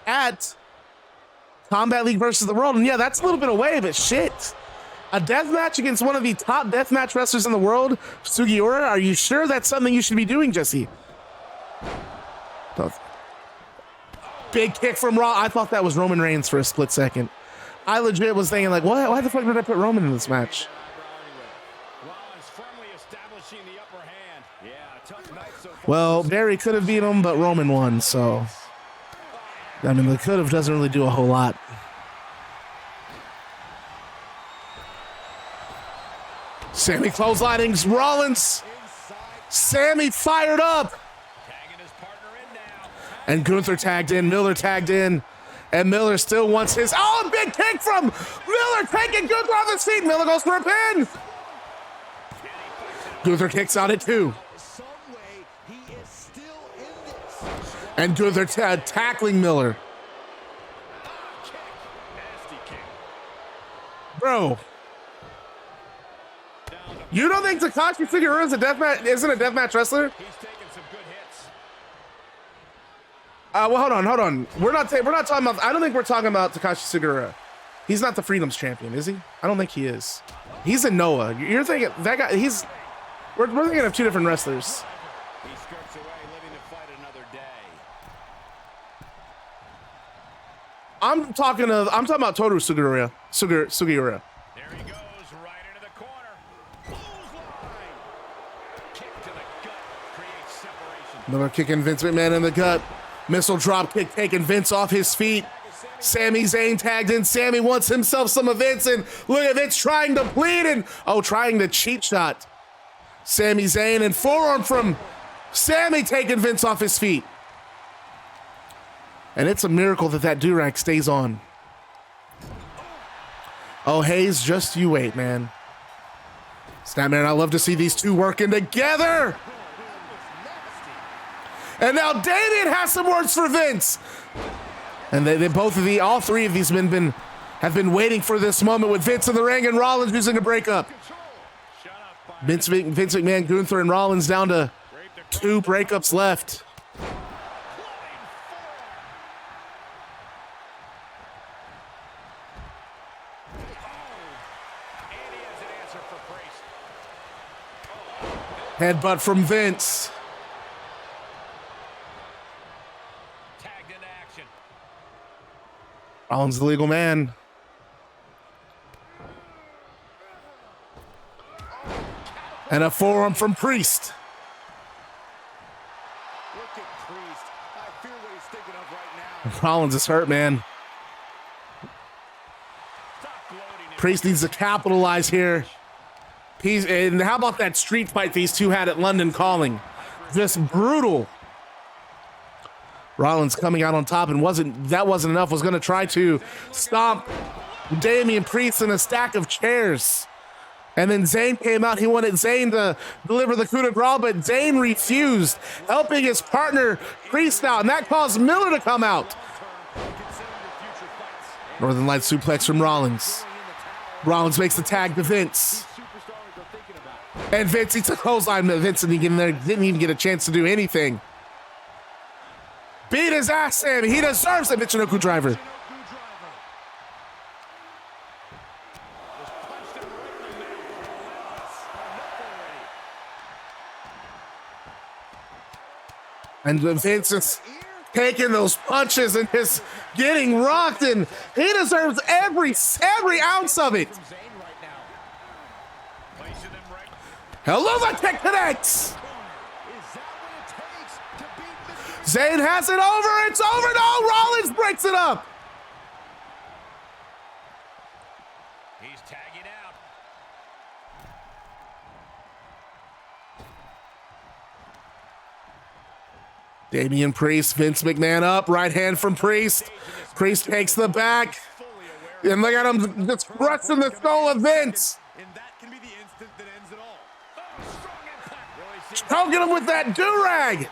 at Combat League versus the World. And yeah, that's a little bit away, but shit. A death match against one of the top deathmatch wrestlers in the world, Sugiura? Are you sure that's something you should be doing, Jesse? Big kick from Raw. I thought that was Roman Reigns for a split second. I legit was thinking, like, what? Why the fuck did I put Roman in this match? Rollins firmly establishing the upper hand. Yeah, tough night so far. Well, Barry could have beat him, but Roman won, so. I mean, the could have doesn't really do a whole lot. Sami clotheslining Rollins. Sami fired up. Tagging his partner in now. And Gunther tagged in, Miller tagged in, and Miller still wants his. Oh, a big kick from Miller, taking Gunther off his feet. Miller goes for a pin. Gunther kicks out at 2. Some way he is still in this. And Gunther tackling Miller. Nasty kick. Bro. You don't think Takashi Sugiura isn't a deathmatch wrestler? He's taking some good hits. Well, hold on. We're not talking about. I don't think we're talking about Takashi Sugiura. He's not the Freedom's champion, is he? I don't think he is. He's in Noah. You're thinking that guy. We're thinking of two different wrestlers. He skirts away, living to fight another day. I'm talking about Toru Sugiura. Sugiura. There he goes, right into the corner. Clothesline. Kick to the gut creates separation. Miller kicking Vince McMahon in the gut. Missile drop kick taking Vince off his feet. Sami Zayn tagged in. Sami wants himself some of Vince, and look at Vince trying to bleed and trying to cheat shot. Sami Zayn and forearm from Sami taking Vince off his feet. And it's a miracle that do-rag stays on. Oh, Hayes, just you wait, man. Snapman, I love to see these two working together. And now Damian has some words for Vince. And all three of these men have been waiting for this moment with Vince in the ring and Rollins using a breakup. Vince McMahon, Gunther, and Rollins down to 2 breakups left. Headbutt from Vince. Tagged into action. Rollins the legal man. And a forearm from Priest. Look at Priest. I fear what he's thinking of right now. Rollins is hurt, man. Priest needs to capitalize here. And how about that street fight these two had at London Calling? Just brutal. Rollins coming out on top, and that wasn't enough. Was going to try to stomp Damian Priest in a stack of chairs. And then Zayn came out. He wanted Zayn to deliver the coup de grace, but Zayn refused, helping his partner Priest out, and that caused Miller to come out. Northern Light suplex from Rollins. Rollins makes the tag to Vince. And Vince, he took clothesline. Vince didn't even get a chance to do anything. Beat his ass, Sami. He deserves a Michinoku driver. And Vince is taking those punches and just getting rocked, and he deserves every ounce of it. Hello, the kick connects. Zayn has it over. It's over. No, Rollins breaks it up. He's tagging out. Damian Priest, Vince McMahon up. Right hand from Priest. Priest takes the back. And look at him just crushing the skull of Vince. And that can be the instant that ends it all. Choking him with that do-rag.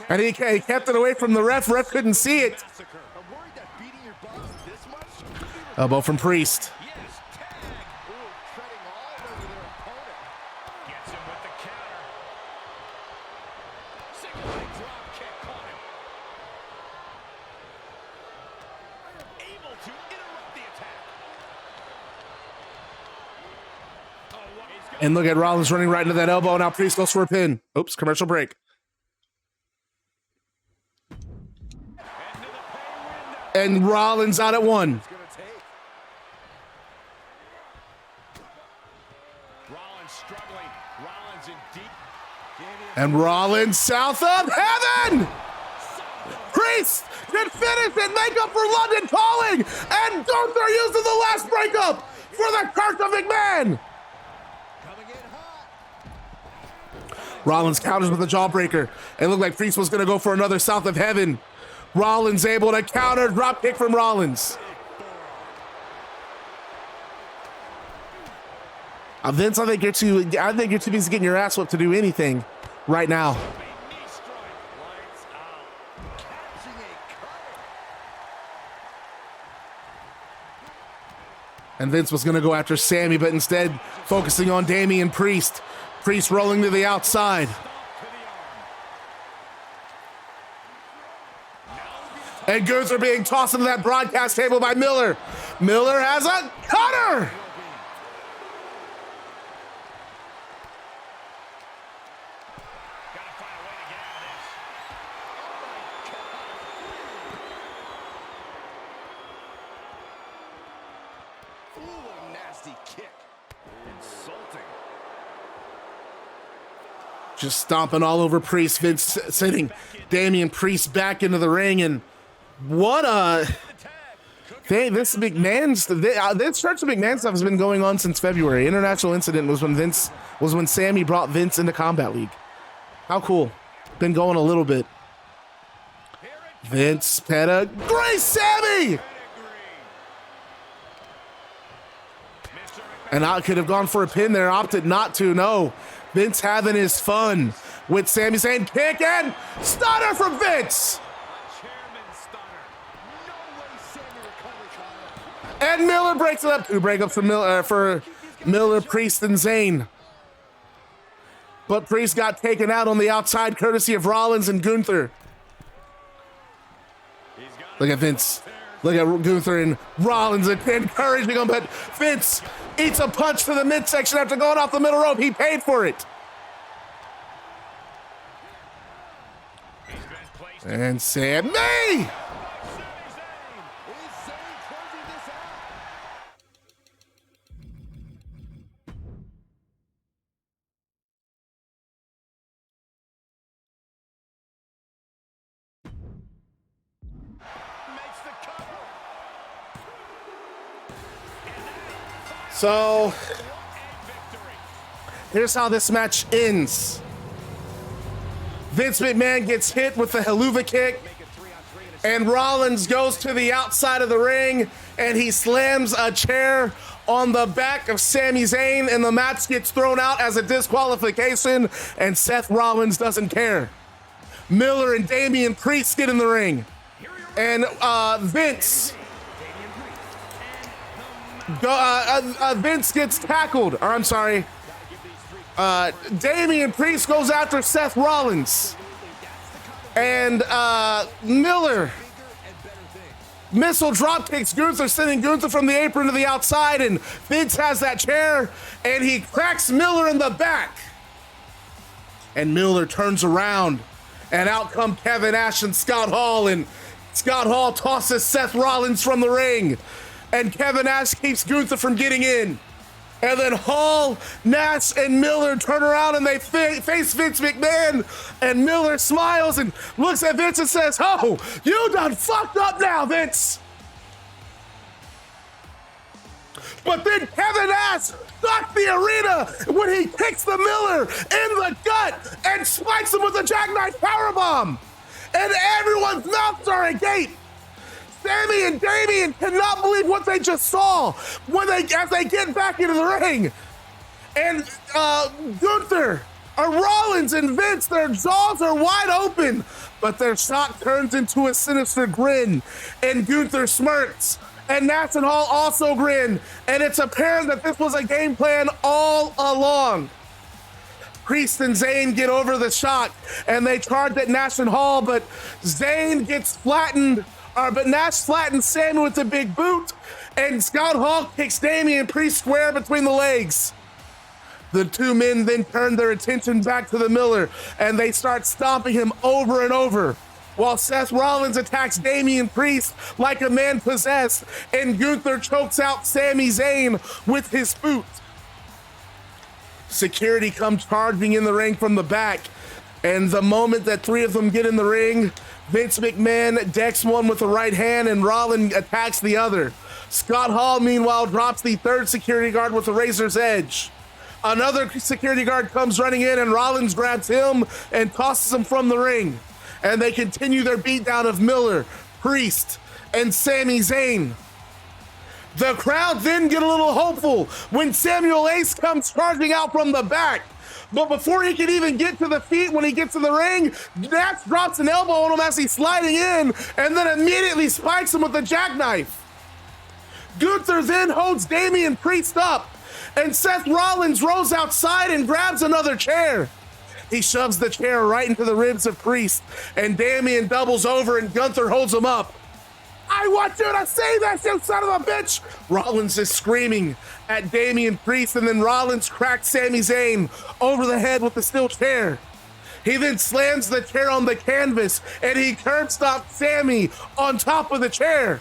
And he kept it away from the ref. Ref couldn't see it. Elbow from Priest. And look at Rollins running right into that elbow. Now Priest goes for a pin. Oops, commercial break. And Rollins out at one. And Rollins south of heaven. Priest can finish it, make up for London Calling. And Gunther uses the last breakup for the Curse of McMahon. Rollins counters with a jawbreaker. It looked like Priest was going to go for another south of heaven. Rollins able to counter, drop kick from Rollins. Vince, I think you're too busy getting your ass whipped to do anything right now. And Vince was going to go after Sami, but instead focusing on Damian Priest. Priest rolling to the outside. And Gunther being tossed into that broadcast table by Miller. Miller has a cutter. Just stomping all over Priest. Vince sending Damian Priest back into the ring, and what a thing! This Church of McMahon stuff has been going on since February. International Incident was when Sami brought Vince into Combat League. How cool! Been going a little bit. Vince pedigree Sami, and I could have gone for a pin there, opted not to. No. Vince having his fun with Sami Zayn. Kick and stunner from Vince. And Miller breaks it up. Two breakups for Miller, Priest, and Zayn. But Priest got taken out on the outside courtesy of Rollins and Gunther. Look at Vince. Look at Gunther and Rollins encouraging him, but Vince eats a punch to the midsection after going off the middle rope. He paid for it. And Sami! So here's how this match ends. Vince McMahon gets hit with the haluva kick, and Rollins goes to the outside of the ring, and he slams a chair on the back of Sami Zayn, and the match gets thrown out as a disqualification, and Seth Rollins doesn't care. Miller and Damian Priest get in the ring, and Vince gets tackled, or I'm sorry, Damian Priest goes after Seth Rollins, and Miller missile drop kicks Gunther, sending Gunther from the apron to the outside, and Vince has that chair, and he cracks Miller in the back. And Miller turns around, and out come Kevin Nash and Scott Hall, and Scott Hall tosses Seth Rollins from the ring, and Kevin Nash keeps Gunther from getting in. And then Hall, Nash, and Miller turn around and they face Vince McMahon, and Miller smiles and looks at Vince and says, "Oh, you done fucked up now, Vince." But then Kevin Nash shocked the arena when he kicks the Miller in the gut and spikes him with a jackknife powerbomb. And everyone's mouths are agape. Sami and Damian cannot believe what they just saw as they get back into the ring. And Gunther, Rollins, and Vince, their jaws are wide open, but their shock turns into a sinister grin, and Gunther smirks, and Nash and Hall also grin, and it's apparent that this was a game plan all along. Priest and Zayn get over the shock, and they charge at Nash and Hall, but Zayn gets flattened. But Nash flattens Sami with a big boot, and Scott Hall kicks Damian Priest square between the legs. The two men then turn their attention back to the Miller, and they start stomping him over and over, while Seth Rollins attacks Damian Priest like a man possessed, and Gunther chokes out Sami Zayn with his boot. Security comes charging in the ring from the back, and the moment that three of them get in the ring, Vince McMahon decks one with the right hand, and Rollins attacks the other. Scott Hall, meanwhile, drops the third security guard with a razor's edge. Another security guard comes running in, and Rollins grabs him and tosses him from the ring. And they continue their beatdown of Miller, Priest, and Sami Zayn. The crowd then get a little hopeful when Samuel Ace comes charging out from the back. But before he can even get to the feet, when he gets in the ring, Nash drops an elbow on him as he's sliding in, and then immediately spikes him with a jackknife. Gunther then holds Damian Priest up, and Seth Rollins rolls outside and grabs another chair. He shoves the chair right into the ribs of Priest, and Damian doubles over, and Gunther holds him up. "I want you to see this, you son of a bitch!" Rollins is screaming at Damian Priest, and then Rollins cracks Sami Zayn over the head with the steel chair. He then slams the chair on the canvas, and he curb stomps Sami on top of the chair.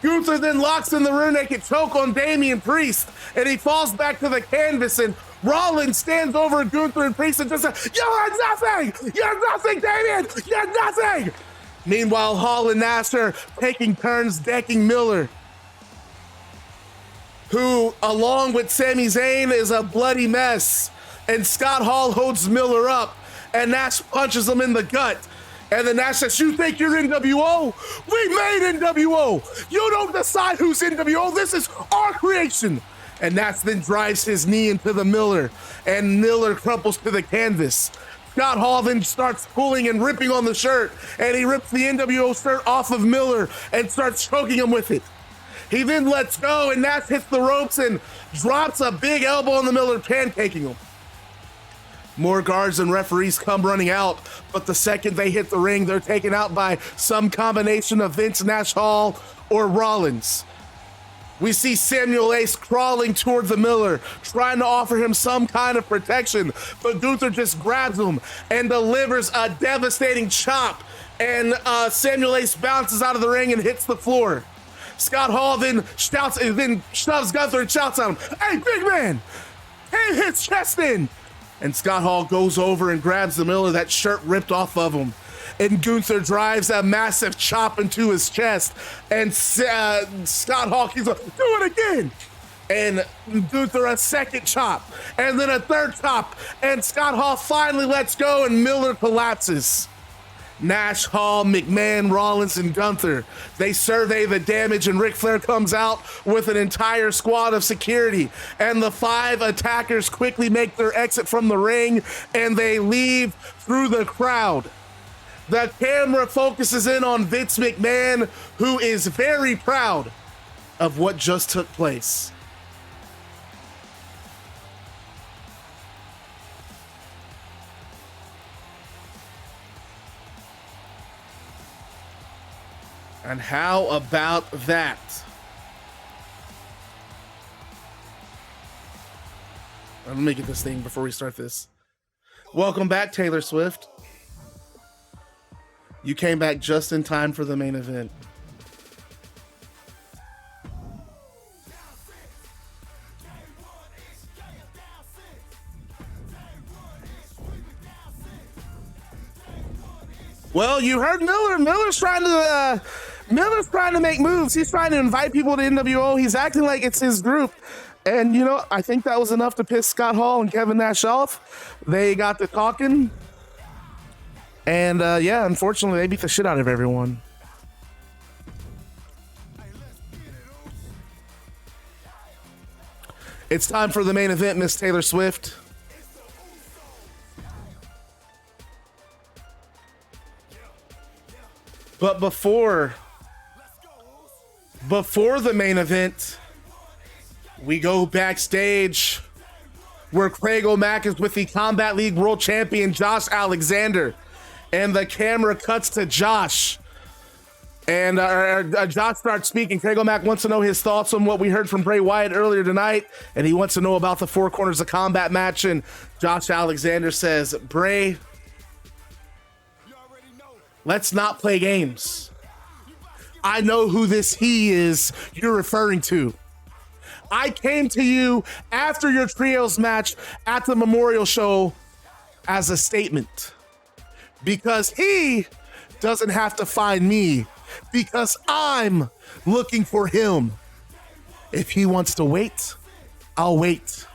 Gunther then locks in the rear naked choke on Damian Priest, and he falls back to the canvas, and Rollins stands over Gunther and Priest and just says, "You're nothing! You're nothing, Damian! You're nothing!" Meanwhile, Hall and Nash are taking turns decking Miller, who, along with Sami Zayn, is a bloody mess. And Scott Hall holds Miller up, and Nash punches him in the gut. And then Nash says, "You think you're NWO? We made NWO! You don't decide who's NWO, this is our creation!" And Nash then drives his knee into the Miller, and Miller crumples to the canvas. Scott Hall then starts pulling and ripping on the shirt, and he rips the NWO shirt off of Miller and starts choking him with it. He then lets go, and Nash hits the ropes and drops a big elbow on the Miller, pancaking him. More guards and referees come running out, but the second they hit the ring, they're taken out by some combination of Vince, Nash, Hall, or Rollins. We see Samuel Ace crawling toward the Miller, trying to offer him some kind of protection, but Gunther just grabs him and delivers a devastating chop, and Samuel Ace bounces out of the ring and hits the floor. Scott Hall then shoves Gunther and shouts at him, "Hey, big man, hit his chest in!" And Scott Hall goes over and grabs the Miller, that shirt ripped off of him. And Gunther drives a massive chop into his chest, and Scott Hall keeps like, "Do it again!" And Gunther a second chop, and then a third chop, and Scott Hall finally lets go, and Miller collapses. Nash, Hall, McMahon, Rollins, and Gunther, they survey the damage, and Ric Flair comes out with an entire squad of security, and the 5 attackers quickly make their exit from the ring, and they leave through the crowd. The camera focuses in on Vince McMahon, who is very proud of what just took place. And how about that? Let me get this thing before we start this. Welcome back, Taylor Swift. You came back just in time for the main event. Well, you heard Miller. Miller's trying to make moves. He's trying to invite people to NWO. He's acting like it's his group. And, you know, I think that was enough to piss Scott Hall and Kevin Nash off. They got to talking. And, yeah, unfortunately, they beat the shit out of everyone. It's time for the main event, Miss Taylor Swift. But before the main event, we go backstage where Craig O'Mac is with the Combat League World Champion Josh Alexander, and the camera cuts to Josh. And Josh starts speaking. Craig O'Mac wants to know his thoughts on what we heard from Bray Wyatt earlier tonight, and he wants to know about the Four Corners of Combat match. And Josh Alexander says, Bray, let's not play games. I know who this he is you're referring to. I came to you after your trios match at the Memorial Show as a statement, because he doesn't have to find me, because I'm looking for him. If he wants to wait, I'll wait.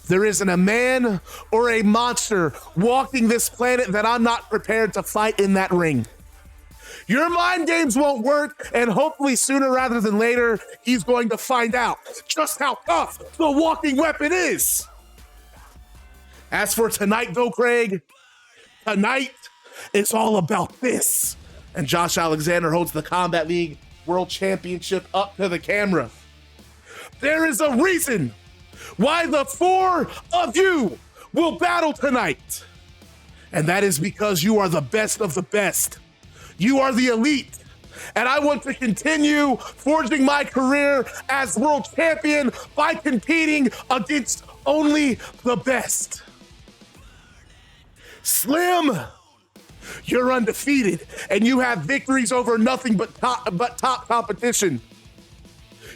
There isn't a man or a monster walking this planet that I'm not prepared to fight in that ring. Your mind games won't work, and hopefully sooner rather than later, he's going to find out just how tough the walking weapon is. As for tonight, though, Craig, tonight, it's all about this. And Josh Alexander holds the Combat League World Championship up to the camera. There is a reason why the 4 of you will battle tonight. And that is because you are the best of the best. You are the elite. And I want to continue forging my career as world champion by competing against only the best. Slim, you're undefeated, and you have victories over nothing but top competition.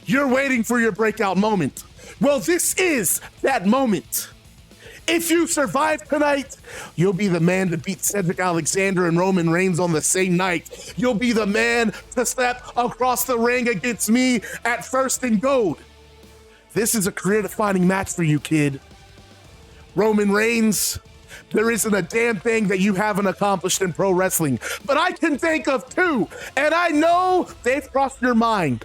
You're waiting for your breakout moment. Well, this is that moment. If you survive tonight, you'll be the man to beat Cedric Alexander and Roman Reigns on the same night. You'll be the man to step across the ring against me at First and Gold. This is a career-defining match for you, kid. Roman Reigns, there isn't a damn thing that you haven't accomplished in pro wrestling, but I can think of 2, and I know they've crossed your mind.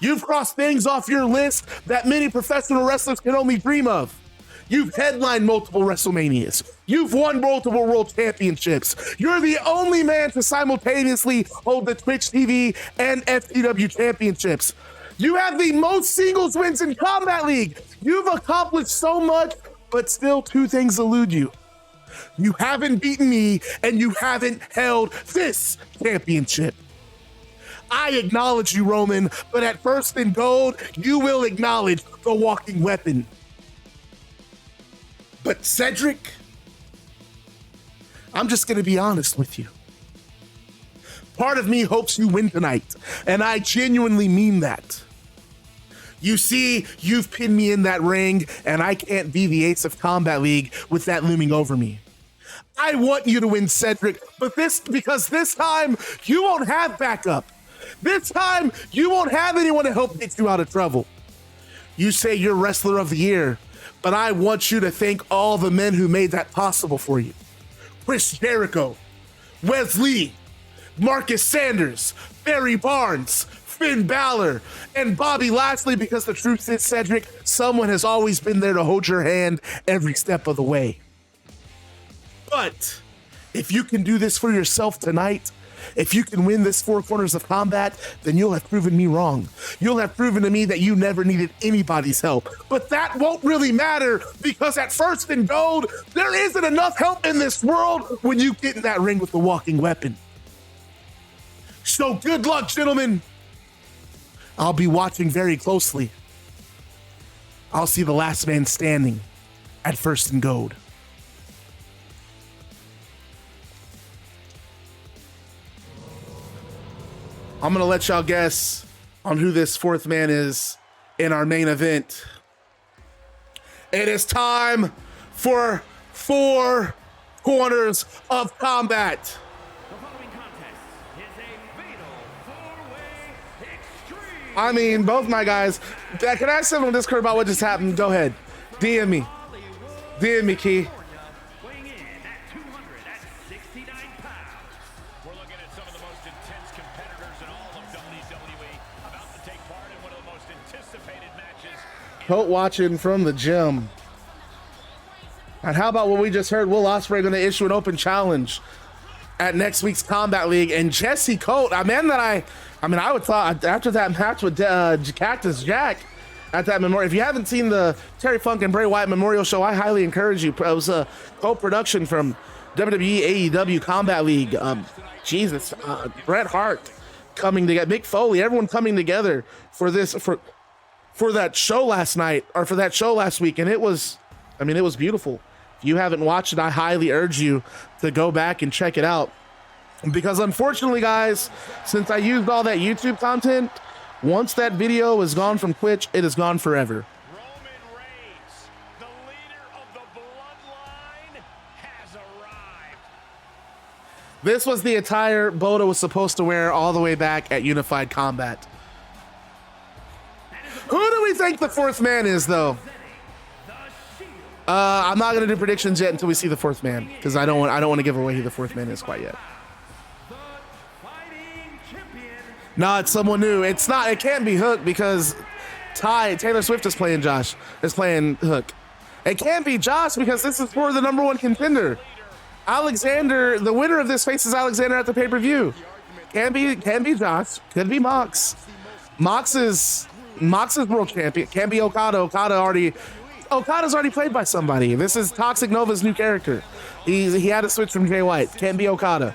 You've crossed things off your list that many professional wrestlers can only dream of. You've headlined multiple WrestleManias. You've won multiple world championships. You're the only man to simultaneously hold the Twitch TV and FTW championships. You have the most singles wins in Combat League. You've accomplished so much, but still 2 things elude you. You haven't beaten me, and you haven't held this championship. I acknowledge you, Roman, but at First and Gold, you will acknowledge the walking weapon. But Cedric, I'm just going to be honest with you. Part of me hopes you win tonight, and I genuinely mean that. You see, you've pinned me in that ring, and I can't be the ace of Combat League with that looming over me. I want you to win, Cedric, but because this time, you won't have backup. This time, you won't have anyone to help get you out of trouble. You say you're Wrestler of the Year, but I want you to thank all the men who made that possible for you. Chris Jericho, Wes Lee, Marcus Sanders, Barry Barnes, Finn Balor, and Bobby Lashley, because the truth is, Cedric, someone has always been there to hold your hand every step of the way. But if you can do this for yourself tonight, if you can win this 4 corners of combat, then you'll have proven me wrong. You'll have proven to me that you never needed anybody's help. But that won't really matter, because at First and Gold, there isn't enough help in this world when you get in that ring with the walking weapon. So good luck, gentlemen. I'll be watching very closely. I'll see the last man standing at First and Gold. I'm going to let y'all guess on who this 4th man is in our main event. It is time for 4 corners of combat. The following contest is a fatal 4-way extreme. I mean, both my guys. Can I ask someone on Discord about what just happened? Go ahead. DM me. DM me, Key. Weighing in at 269 pounds. We're looking at some of the most intense competitors in all of WWE about to take part in one of the most anticipated matches. Coat watching from the gym. And how about what we just heard? Will Ospreay going to issue an open challenge at next week's Combat League, and Jesse Colt, a man that I would thought after that match with Cactus Jack at that memorial. If you haven't seen the Terry Funk and Bray Wyatt memorial show, I highly encourage you. It was a co-production from WWE, AEW, Combat League. Bret Hart coming together, Mick Foley, everyone coming together for this for that show last night, or for that show last week, and it was beautiful. If you haven't watched it, I highly urge you to go back and check it out. Because unfortunately, guys, since I used all that YouTube content, once that video is gone from Twitch, it is gone forever. Roman Reigns, the leader of the bloodline, has arrived. This was the attire Boda was supposed to wear all the way back at Unified Combat. Who do we think the 4th man is, though? I'm not gonna do predictions yet until we see the 4th man, because I don't want to give away who the 4th man is quite yet. No, it's someone new. It's not. It can't be Hook, because Taylor Swift is playing Hook. It can't be Josh, because this is for the #1 contender. Alexander, the winner of this faces Alexander at the pay-per-view. Can be Josh. Could be Mox. Mox is world champion. Can be Okada. Okada's already played by somebody. This is Toxic Nova's new character. He had to switch from Jay White. Can't be Okada.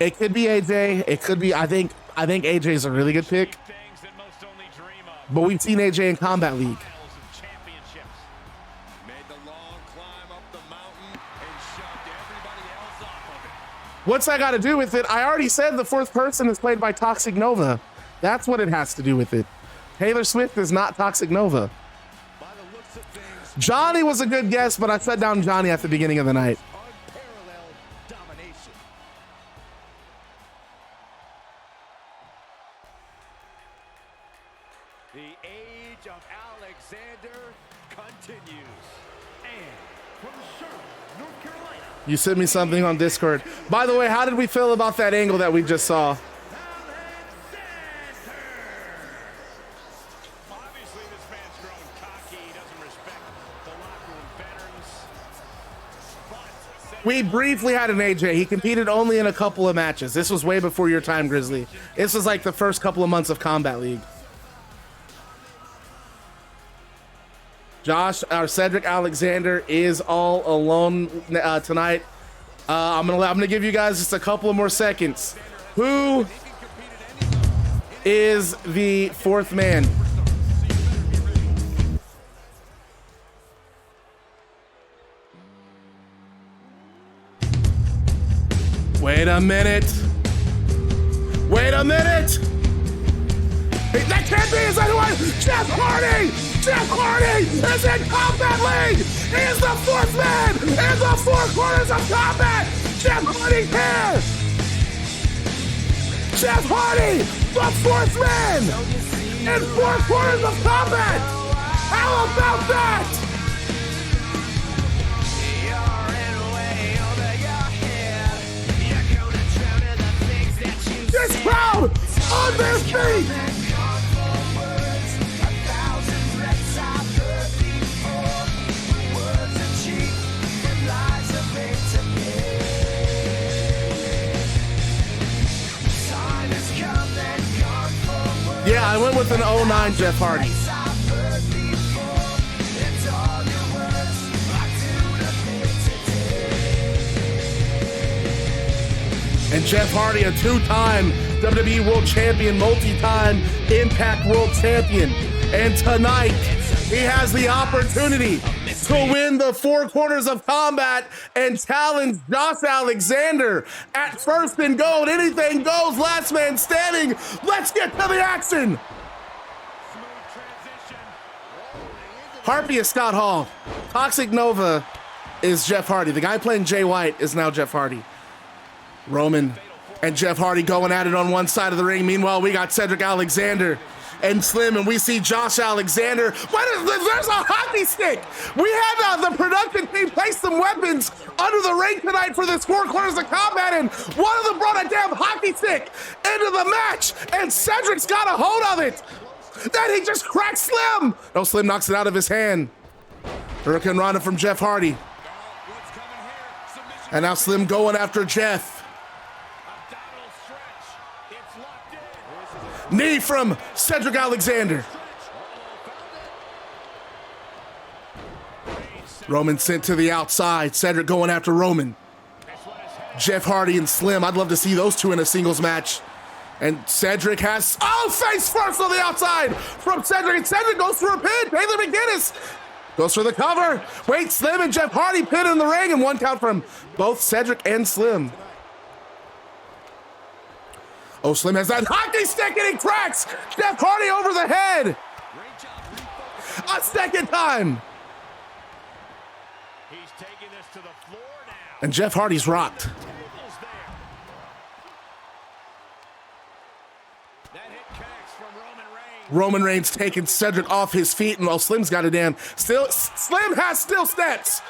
It could be AJ. It could be. I think AJ's a really good pick. But we've seen AJ in Combat League. What's that got to do with it? I already said the 4th person is played by Toxic Nova. That's what it has to do with it. Taylor Swift is not Toxic Nova. Johnny was a good guess, but I set down Johnny at the beginning of the night. Unparalleled domination. The age of Alexander continues. And from Charlotte, North Carolina. You sent me something on Discord. By the way, how did we feel about that angle that we just saw? We briefly had an AJ. He competed only in a couple of matches. This was way before your time, Grizzly. This was like the first couple of months of Combat League. Cedric Alexander is all alone tonight. I'm gonna give you guys just a couple of more seconds. Who is the 4th man? Wait a minute. That can't be his other one. Jeff Hardy is in Combat League. He is the 4th man in the 4 corners of combat. Jeff Hardy's here. Jeff Hardy, the 4th man in 4 corners of combat. How about that? This crowd on their feet. Yeah, I went with an 09 Jeff Hardy. And Jeff Hardy, a two-time WWE World Champion, multi-time Impact World Champion. And tonight, he has the opportunity to win the Four Corners of Combat and challenge Josh Alexander at First and Gold. Anything goes, last man standing. Let's get to the action. Harpy is Scott Hall. Toxic Nova is Jeff Hardy. The guy playing Jay White is now Jeff Hardy. Roman and Jeff Hardy going at it on one side of the ring. Meanwhile, we got Cedric Alexander and Slim, and we see Josh Alexander. There's a hockey stick. We had the production team place some weapons under the ring tonight for this Four Corners of Combat, and one of them brought a damn hockey stick into the match, and Cedric's got a hold of it. Then he just cracks Slim. No, Slim knocks it out of his hand. Hurricane Rana from Jeff Hardy. And now Slim going after Jeff. Knee from Cedric Alexander. Roman sent to the outside. Cedric going after Roman. Jeff Hardy and Slim. I'd love to see those two in a singles match. And Cedric has, face first on the outside from Cedric. And Cedric goes for a pin. Taylor McGinnis goes for the cover. Wait, Slim and Jeff Hardy pin in the ring, and one count from both Cedric and Slim. Oh, Slim has that hockey stick and he cracks Jeff Hardy over the head. A second time. He's taking this to the floor now. And Jeff Hardy's rocked. That hit connects from Roman Reigns. Roman Reigns taking Cedric off his feet, and while Slim's got a damn Slim has still steps.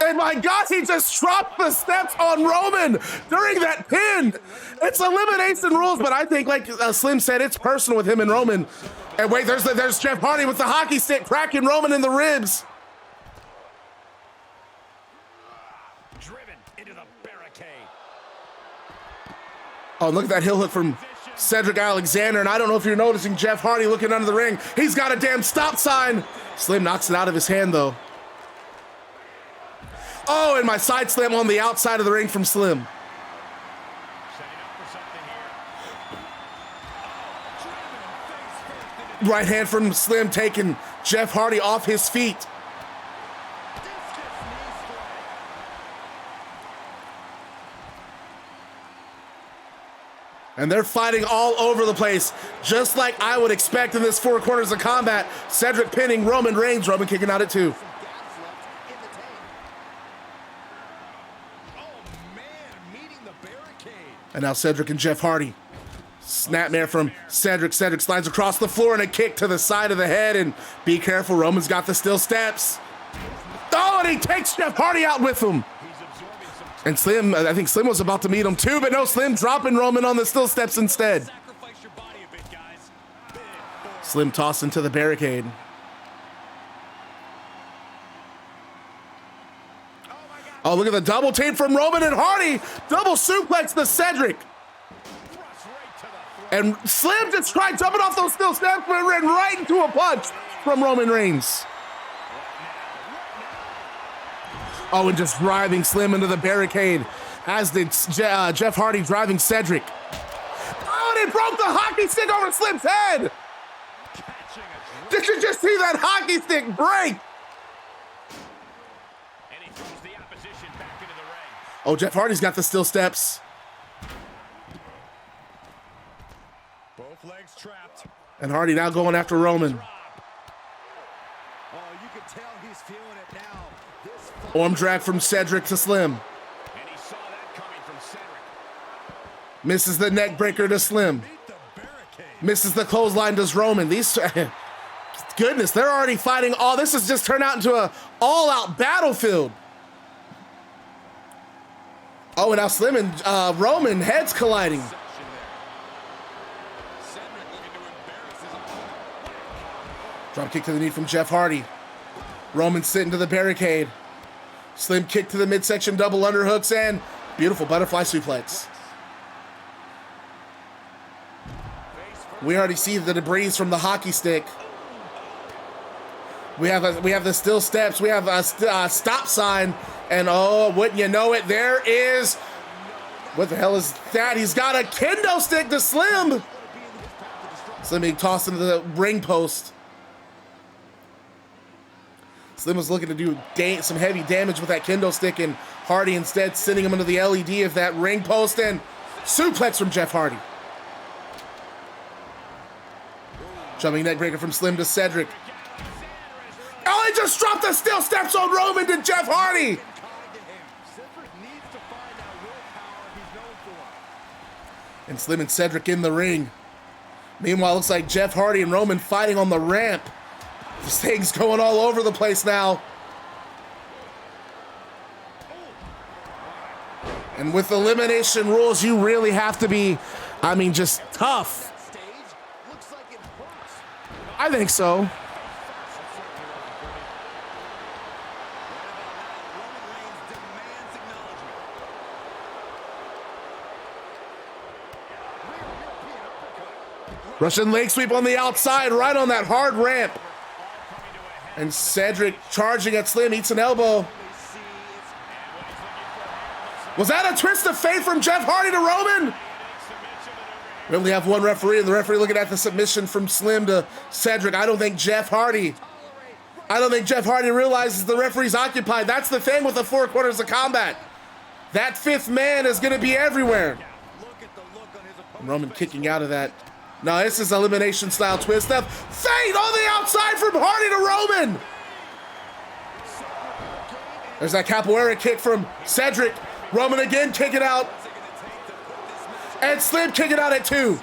And my God, he just dropped the steps on Roman during that pin. It's elimination rules, but I think, like Slim said, it's personal with him and Roman. And wait, there's Jeff Hardy with the hockey stick, cracking Roman in the ribs. Driven into the barricade. Oh, look at that heel hook from Cedric Alexander. And I don't know if you're noticing Jeff Hardy looking under the ring. He's got a damn stop sign. Slim knocks it out of his hand, though. Oh, and my side slam on the outside of the ring from Slim. Right hand from Slim taking Jeff Hardy off his feet. And they're fighting all over the place, just like I would expect in this Four Corners of Combat. Cedric pinning Roman Reigns, Roman kicking out at 2. And now Cedric and Jeff Hardy. Snapmare from Cedric. Cedric slides across the floor and a kick to the side of the head. And be careful, Roman's got the steel steps. Oh, and he takes Jeff Hardy out with him. And Slim, I think Slim was about to meet him too, but no, Slim dropping Roman on the steel steps instead. Slim tossed into the barricade. Oh, look at the double team from Roman and Hardy. Double suplex to Cedric. And Slim just tried jumping off those steel steps, but ran right into a punch from Roman Reigns. Oh, and just driving Slim into the barricade, as did Jeff Hardy driving Cedric. Oh, and it broke the hockey stick over Slim's head. Did you just see that hockey stick break? Oh, Jeff Hardy's got the steel steps. Both legs trapped. And Hardy now going after Roman. Oh, you can tell he's feeling it now. Arm drag from Cedric to Slim. And he saw that coming from Cedric. Misses the neck breaker to Slim. Misses the clothesline to Roman. These goodness, they're already fighting. All this has just turned out into a all-out battlefield. Oh, and now Slim and Roman heads colliding. Drop kick to the knee from Jeff Hardy. Roman sitting to the barricade. Slim kick to the midsection, double underhooks, and beautiful butterfly suplex. We already see the debris from the hockey stick. We have the still steps. We have a stop sign, and oh, wouldn't you know it? There is, what the hell is that? He's got a kendo stick to Slim. Slim being tossed into the ring post. Slim was looking to do some heavy damage with that kendo stick, and Hardy instead sending him into the LED of that ring post, and suplex from Jeff Hardy. Jumping neck breaker from Slim to Cedric. Oh, he just dropped the steel steps on Roman to Jeff Hardy. And Slim and Cedric in the ring. Meanwhile, it looks like Jeff Hardy and Roman fighting on the ramp. This thing's going all over the place now. And with elimination rules, you really have to be, I mean, just tough. I think so. Russian leg sweep on the outside, right on that hard ramp. And Cedric charging at Slim, eats an elbow. Was that a twist of fate from Jeff Hardy to Roman? We only have one referee, and the referee looking at the submission from Slim to Cedric. I don't think Jeff Hardy realizes the referee's occupied. That's the thing with the four corners of combat. That fifth man is going to be everywhere. And Roman kicking out of that. No, this is elimination style twist of fate on the outside from Hardy to Roman. There's that capoeira kick from Cedric. Roman again kicking out. And Slim kicking out at 2.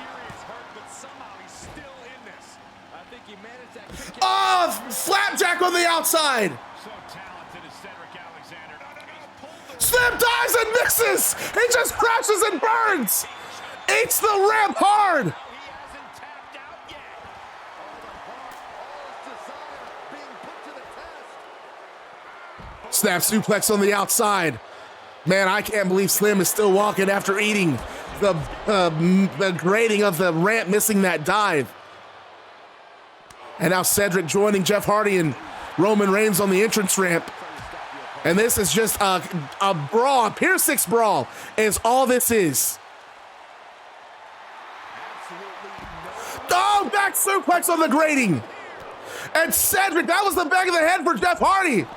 Oh, flapjack on the outside. Slim dives and misses. He just crashes and burns. Eats the ramp hard. Snap suplex on the outside. Man, I can't believe Slim is still walking after eating the grating of the ramp, missing that dive. And now Cedric joining Jeff Hardy and Roman Reigns on the entrance ramp. And this is just a brawl, a Pier 6 brawl is all this is. Oh, back suplex on the grating. And Cedric, that was the back of the head for Jeff Hardy.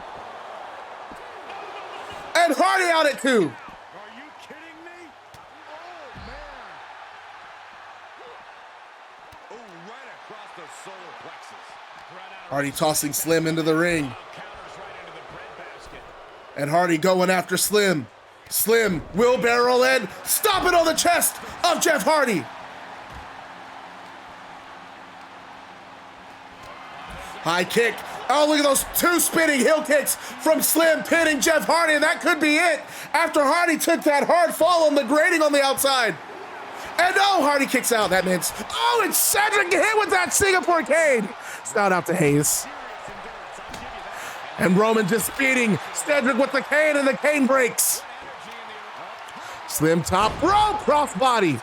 And Hardy out at 2. Are you kidding me? Oh, man. Oh, right across the solar plexus. Hardy tossing Slim into the ring. And Hardy going after Slim. Slim, wheelbarrow and stop it on the chest of Jeff Hardy. High kick. Oh, look at those 2 spinning heel kicks from Slim pinning Jeff Hardy, and that could be it after Hardy took that hard fall on the grating on the outside. And oh, Hardy kicks out. That means, oh, and Cedric hit with that Singapore cane. Shout out to Hayes. And Roman just beating Cedric with the cane, and the cane breaks. Slim top rope crossbody.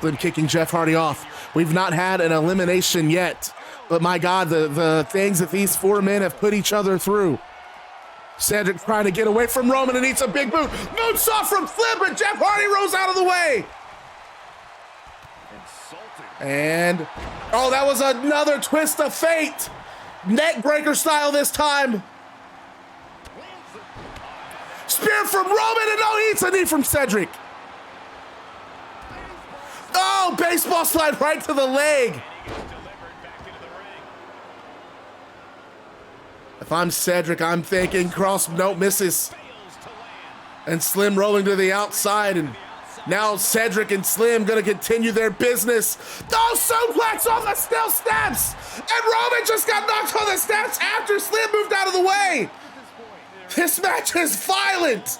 Slim kicking Jeff Hardy off. We've not had an elimination yet, but my God, the things that these 4 men have put each other through. Cedric trying to get away from Roman and eats a big boot. Moonsault from Slim, but Jeff Hardy rolls out of the way. And, oh, that was another twist of fate. Neck breaker style this time. Spear from Roman, and no, he eats a knee from Cedric. Oh, baseball slide right to the leg. If I'm Cedric, I'm thinking cross, nope, misses. And Slim rolling to the outside, and now Cedric and Slim gonna continue their business. Oh, suplex on the steel steps! And Roman just got knocked on the steps after Slim moved out of the way! This match is violent!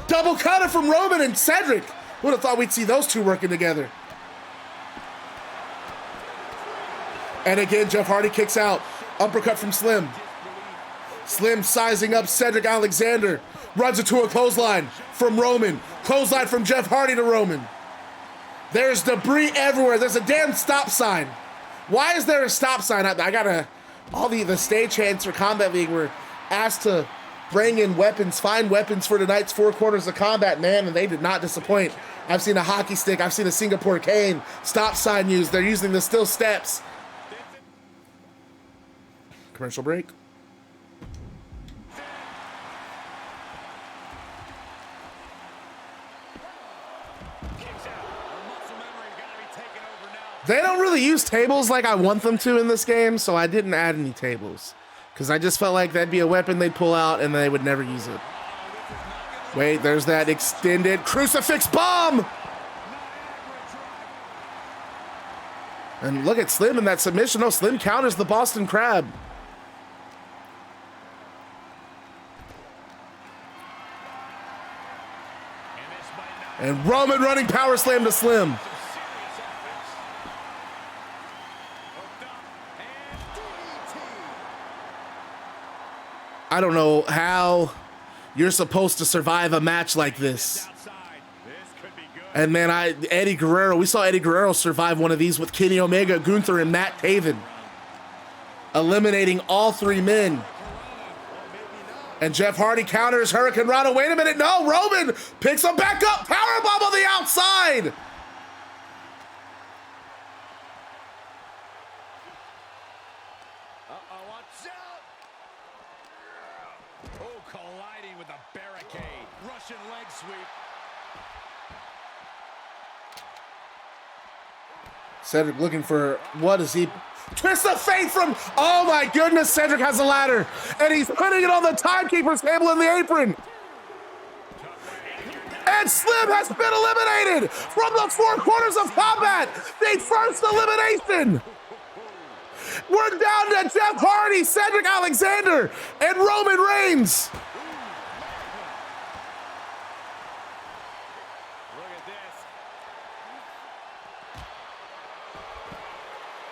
Double cutter from Roman and Cedric. Who would have thought we'd see those two working together? And again, Jeff Hardy kicks out. Uppercut from Slim. Slim sizing up Cedric Alexander. Runs into a clothesline from Roman. Clothesline from Jeff Hardy to Roman. There's debris everywhere. There's a damn stop sign. Why is there a stop sign? I gotta... All the stagehands for Combat League were asked to bring in weapons, find weapons for tonight's 4 quarters of combat, man, and they did not disappoint. I've seen a hockey stick. I've seen a Singapore cane. Stop sign used. They're using the steel steps. Commercial break. They don't really use tables like I want them to in this game, so I didn't add any tables. Because I just felt like that'd be a weapon they'd pull out and they would never use it. Wait, there's that extended crucifix bomb! And look at Slim in that submission. Oh, Slim counters the Boston Crab. And Roman running power slam to Slim. I don't know how you're supposed to survive a match like this. And man, Eddie Guerrero, we saw Eddie Guerrero survive one of these with Kenny Omega, Gunther, and Matt Taven. Eliminating all 3 men. And Jeff Hardy counters Hurricane Rana. Wait a minute, no, Roman picks him back up. Powerbomb on the outside. Watch out! Oh, colliding with a barricade. Russian leg sweep. Cedric looking for, what is he? Twist of fate from, oh my goodness, Cedric has a ladder. And he's putting it on the timekeeper's table in the apron. And Slim has been eliminated from the 4 quarters of combat. The first elimination. We're down to Jeff Hardy, Cedric Alexander, and Roman Reigns.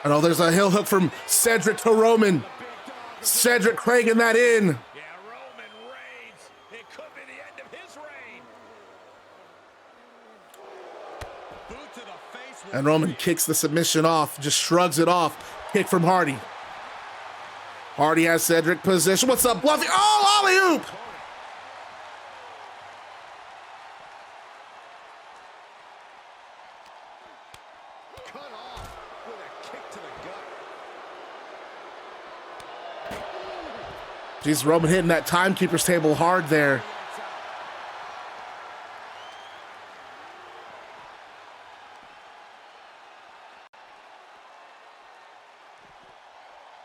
And oh, there's a heel hook from Cedric to Roman. Cedric cranking that in. Yeah, Roman Reigns. It could be the end of his reign. Boot to the face. And Roman kicks the submission off, just shrugs it off. Kick from Hardy. Hardy has Cedric position. What's up, Bluffy? Oh, alley-oop! Cut off with a kick to the gut. Jeez, Roman hitting that timekeeper's table hard there.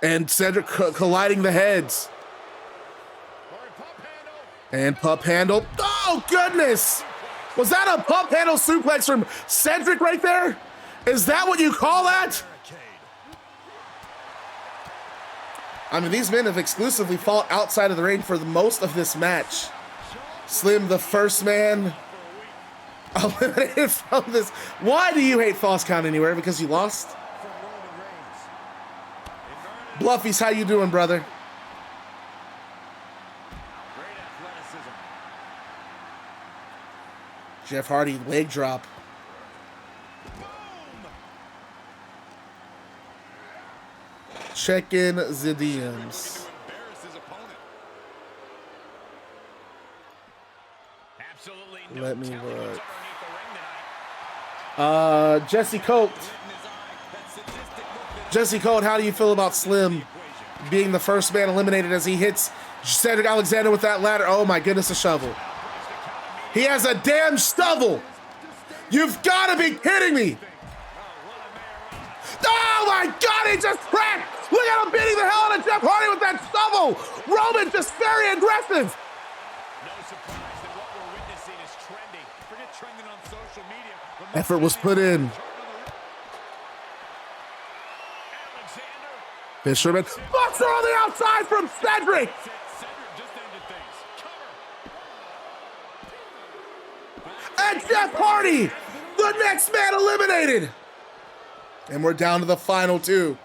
And Cedric colliding the heads. And pup handle. Oh, goodness! Was that a pup handle suplex from Cedric right there? Is that what you call that? I mean, these men have exclusively fought outside of the ring for the most of this match. Slim, the first man, eliminated from this. Why do you hate Falls Count Anywhere? Because you lost? Bluffy's, how you doing, brother? Great athleticism. Jeff Hardy, leg drop. Check in the DMs. Let me look. Jesse Colt. Jesse Colt, how do you feel about Slim being the first man eliminated as he hits Cedric Alexander with that ladder? Oh my goodness, a shovel. He has a damn shovel. You've got to be kidding me. Oh my God, he just cracked Look at him beating the hell out of Jeff Hardy with that shovel. Roman just very aggressive. No surprise that what we're witnessing is trending. Forget trending on social media. Effort was put in. Fisherman. Buster on the outside from Cedric. And Jeff Hardy, the next man eliminated. And we're down to the final two.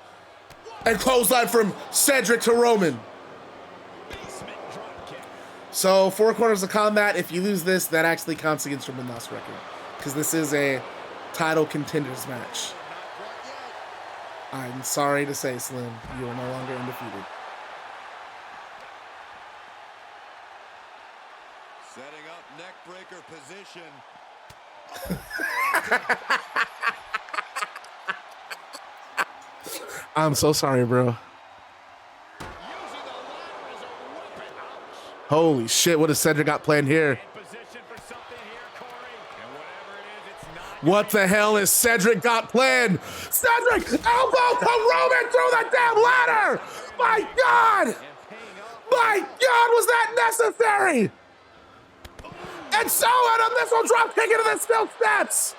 And clothesline from Cedric to Roman. So 4 corners of combat. If you lose this, that actually counts against your win-loss record, because this is a title contenders match. I'm sorry to say, Slim, you are no longer undefeated. Setting up neck breaker position. I'm so sorry, bro. Holy shit, what does Cedric got planned here? What the hell is Cedric got planned? Cedric, elbow to Roman through the damn ladder! My God! My God, was that necessary? And so an missile drop kick into the steel steps!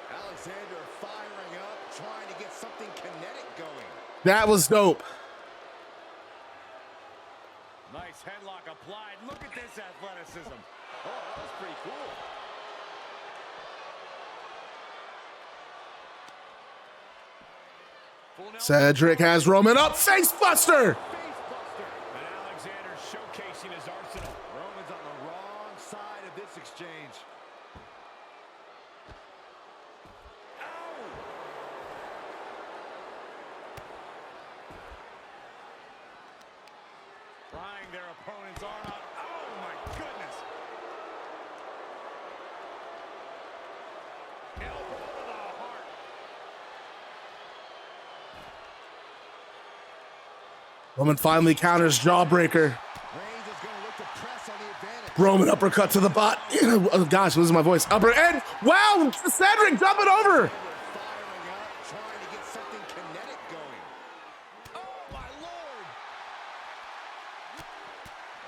Alexander firing up, trying to get something kinetic going. That was dope. Nice headlock applied. Look at this athleticism. Oh, that was pretty cool. Cedric has Roman up. Face buster. And Alexander showcasing his arsenal. Roman's on the wrong side of this exchange. Prying their opponent's arm out. Oh, my goodness. Elbow to the heart. Roman finally counters jawbreaker. Roman uppercut to the butt. Oh, gosh, losing my voice. Upper and wow, Cedric jumping over. Trying to get something kinetic going. Oh, my Lord.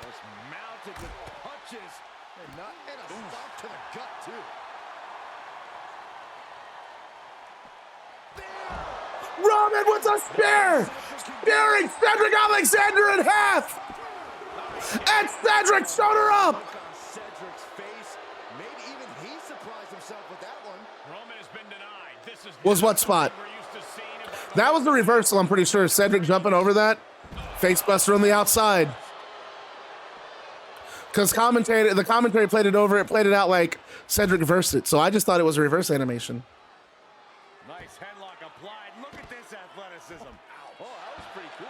Just mounted with punches. And a stop to the gut, too. Roman with a spear. Spearing Cedric Alexander in half. And Cedric showed her up. On Cedric's face. Maybe even he surprised himself with that one. Roman has been denied. This is Was what spot? That was the reversal, I'm pretty sure. Cedric jumping over that. Face buster on the outside. Because the commentary played it over. It played it out like Cedric reversed it. So I just thought it was a reverse animation. Nice headlock applied. Look at this athleticism. Oh, that was pretty cool.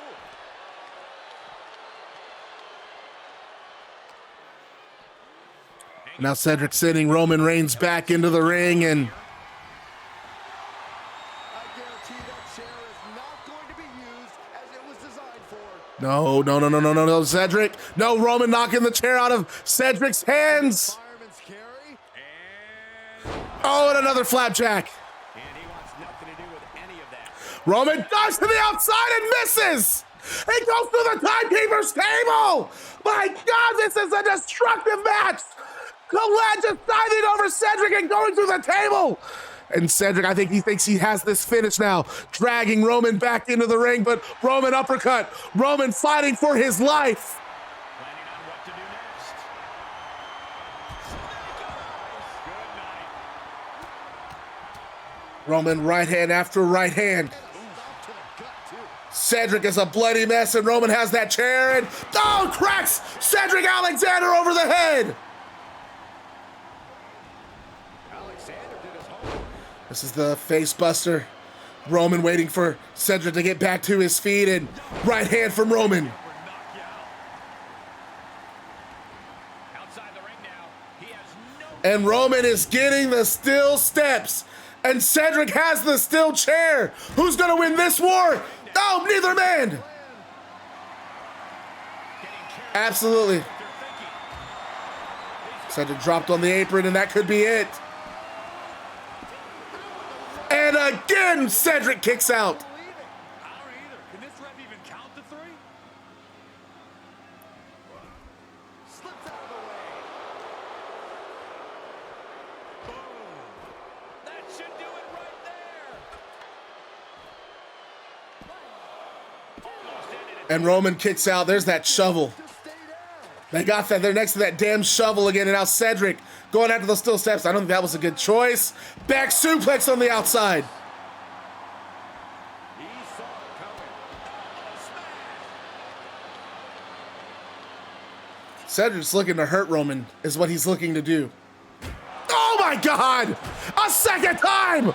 Now Cedric sending Roman Reigns back into the ring, and I guarantee that chair is not going to be used as it was designed for. no, Cedric. No, Roman knocking the chair out of Cedric's hands. Fireman's carry. Oh, and another flapjack. And he wants nothing to do with any of that. Roman dives to the outside and misses. He goes through the timekeeper's table. My God, this is a destructive match. Colette just diving over Cedric and going through the table. And Cedric, I think he thinks he has this finish now, dragging Roman back into the ring, but Roman uppercut. Roman fighting for his life. Planning on what to do next. Good night. Roman right hand after right hand. Cedric is a bloody mess, and Roman has that chair and cracks Cedric Alexander over the head. This is the face buster. Roman waiting for Cedric to get back to his feet, and right hand from Roman. Outside the ring now. He has no. And Roman is getting the steel steps, and Cedric has the steel chair. Who's gonna win this war? No, neither man. Absolutely. Cedric dropped on the apron, and that could be it. And Cedric kicks out. I don't either. Can this ref even count to 3? Slips out of the way. Boom. That should do it right there. Almost ended it. And Roman kicks out. There's that shovel. They got that. They're next to that damn shovel again. And now Cedric going after those steel steps. I don't think that was a good choice. Back suplex on the outside. He saw it coming. Smash. Cedric's looking to hurt Roman, is what he's looking to do. Oh my God! A second time!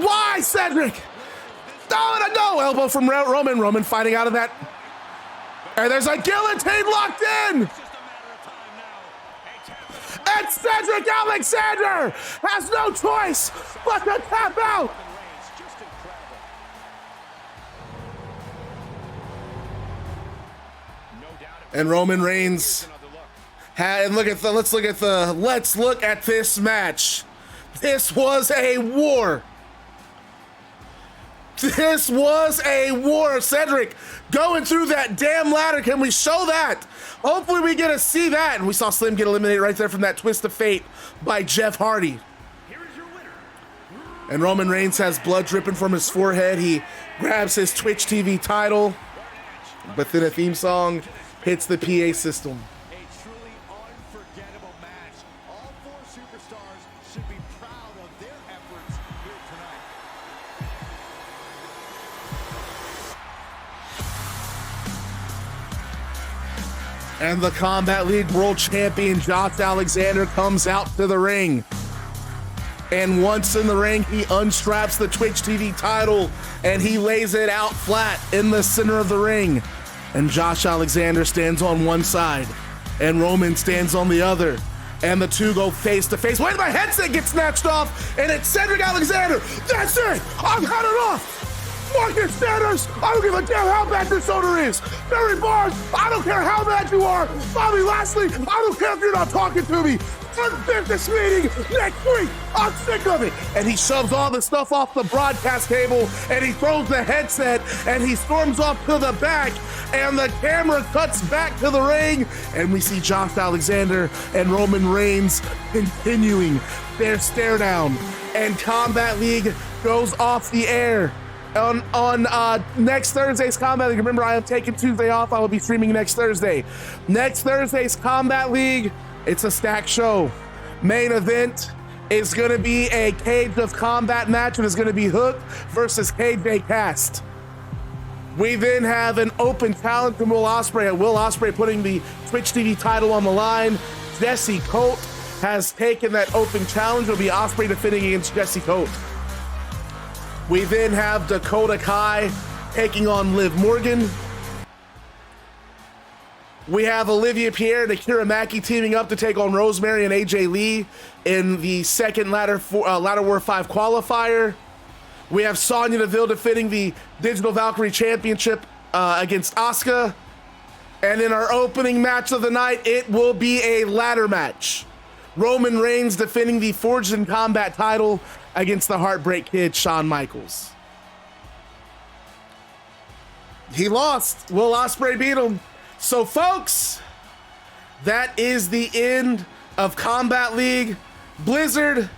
Why, Cedric? No, elbow from Roman. Roman fighting out of that. And there's a guillotine locked in! It's just a matter of time now. And Cedric Alexander has no choice but to tap out! Just incredible. No doubt it And Roman Reigns. another look. And let's look at this match. This was a war. This was a war. Cedric going through that damn ladder. Can we show that? Hopefully we get to see that. And we saw Slim get eliminated right there from that twist of fate by Jeff Hardy. Here is your winner. And Roman Reigns has blood dripping from his forehead. He grabs his Twitch TV title. But then a theme song hits the PA system. A truly unforgettable match. All 4 superstars should be proud of their efforts here tonight. And the Combat League World Champion Josh Alexander comes out to the ring. And once in the ring, he unstraps the Twitch TV title and he lays it out flat in the center of the ring. And Josh Alexander stands on one side and Roman stands on the other. And the two go face to face. Wait, my headset gets snatched off and it's Cedric Alexander. That's it. I'm cut it off. Marcus Sanders, I don't give a damn how bad this owner is. Barry Barnes, I don't care how bad you are. Bobby Lashley, I don't care if you're not talking to me. Business meeting next week. I'm sick of it. And he shoves all the stuff off the broadcast table and he throws the headset and he storms off to the back and the camera cuts back to the ring and we see Josh Alexander and Roman Reigns continuing their stare down. And Combat League goes off the air. On next Thursday's Combat League. Remember, I am taking Tuesday off. I will be streaming next Thursday. Next Thursday's Combat League, it's a stacked show. Main event is going to be a Cage of Combat match. It is going to be Hook versus KJ Cast. We then have an open challenge from Will Ospreay. Will Ospreay putting the Twitch TV title on the line. Jesse Colt has taken that open challenge. It'll be Ospreay defending against Jesse Colt. We then have Dakota Kai taking on Liv Morgan. We have Olivia Pierre and Akira Maki teaming up to take on Rosemary and AJ Lee in the second Ladder War 5 qualifier. We have Sonya Deville defending the Digital Valkyrie Championship against Asuka. And in our opening match of the night, it will be a ladder match. Roman Reigns defending the Forged in Combat title against the Heartbreak Kid, Shawn Michaels. He lost. Will Ospreay beat him. So, folks, that is the end of Combat League. Blizzard,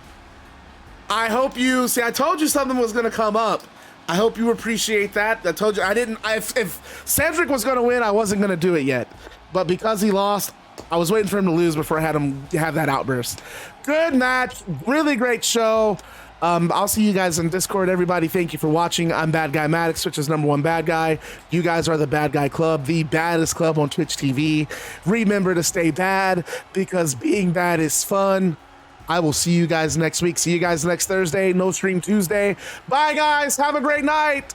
I hope you... See, I told you something was going to come up. I hope you appreciate that. I told you I didn't... If Cedric was going to win, I wasn't going to do it yet. But because he lost, I was waiting for him to lose before I had him have that outburst. Good match. Really great show. I'll see you guys in Discord. Everybody, thank you for watching. I'm Bad Guy Maddox, Twitch's #1 bad guy. You guys are the Bad Guy Club, the baddest club on Twitch TV. Remember to stay bad because being bad is fun. I will see you guys next week. See you guys next Thursday. No stream Tuesday. Bye, guys. Have a great night.